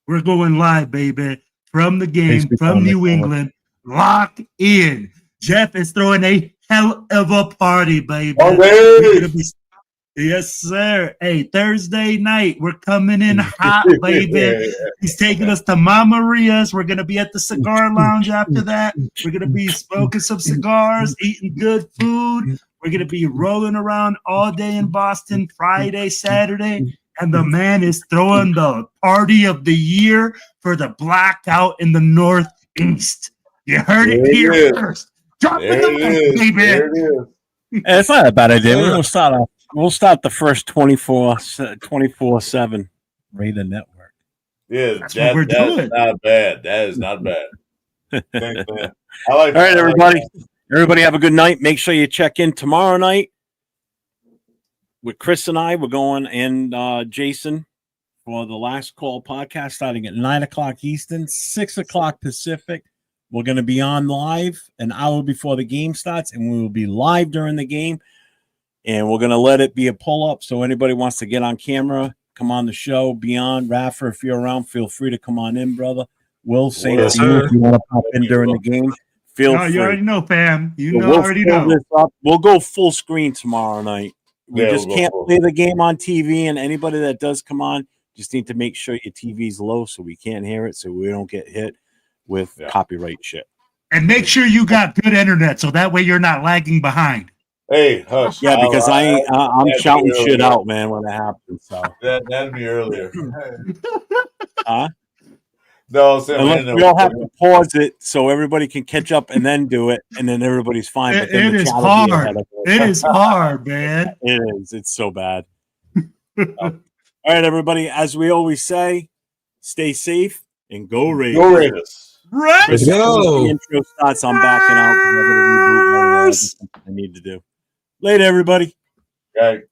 we're going live, baby, from the game, from New England. Lock in. Jeff is throwing a hell of a party, baby. We're gonna be, yes, sir. Hey, Thursday night, we're coming in hot, baby. He's taking us to Mama Maria's. We're gonna be at the cigar lounge after that. We're gonna be smoking some cigars, eating good food. We're gonna be rolling around all day in Boston, Friday, Saturday. And the man is throwing the party of the year for the blackout in the Northeast. You heard it here first. Drop in the mic, baby. There it is. It's not a bad idea. We'll start the first 24/7 Raider Network. Yeah, That's what we're doing. Not bad. That is not bad. Thanks, man. All right, everybody. Everybody have a good night. Make sure you check in tomorrow night with Chris and I. We're going and Jason for the Last Call podcast starting at 9:00 Eastern, 6:00 Pacific. We're going to be on live an hour before the game starts, and we will be live during the game. And we're going to let it be a pull-up. So anybody wants to get on camera, come on the show, be on. Rafa, if you're around, feel free to come on in, brother. We'll say Yes, to you sir. if you want to pop in during the game. Feel free. You already know, fam. We'll already know. this up. We'll go full screen tomorrow night. We just can't play the game on TV, and anybody that does come on, just need to make sure your TV's low so we can't hear it, so we don't get hit with copyright shit. And make sure you got good internet so that way you're not lagging behind. Hey, hush. Yeah, because I'm shouting shit out, man, when it happens. So that'd be earlier. huh? No, Sam, we all have to pause it so everybody can catch up and then do it, and then everybody's fine. But then it is hard. It is hard, man. It is. It's so bad. All right, everybody. As we always say, stay safe and go Raiders. Go Raiders. Right. Let's go. The intro starts. I'm backing out. I need to do. Later, everybody. Right.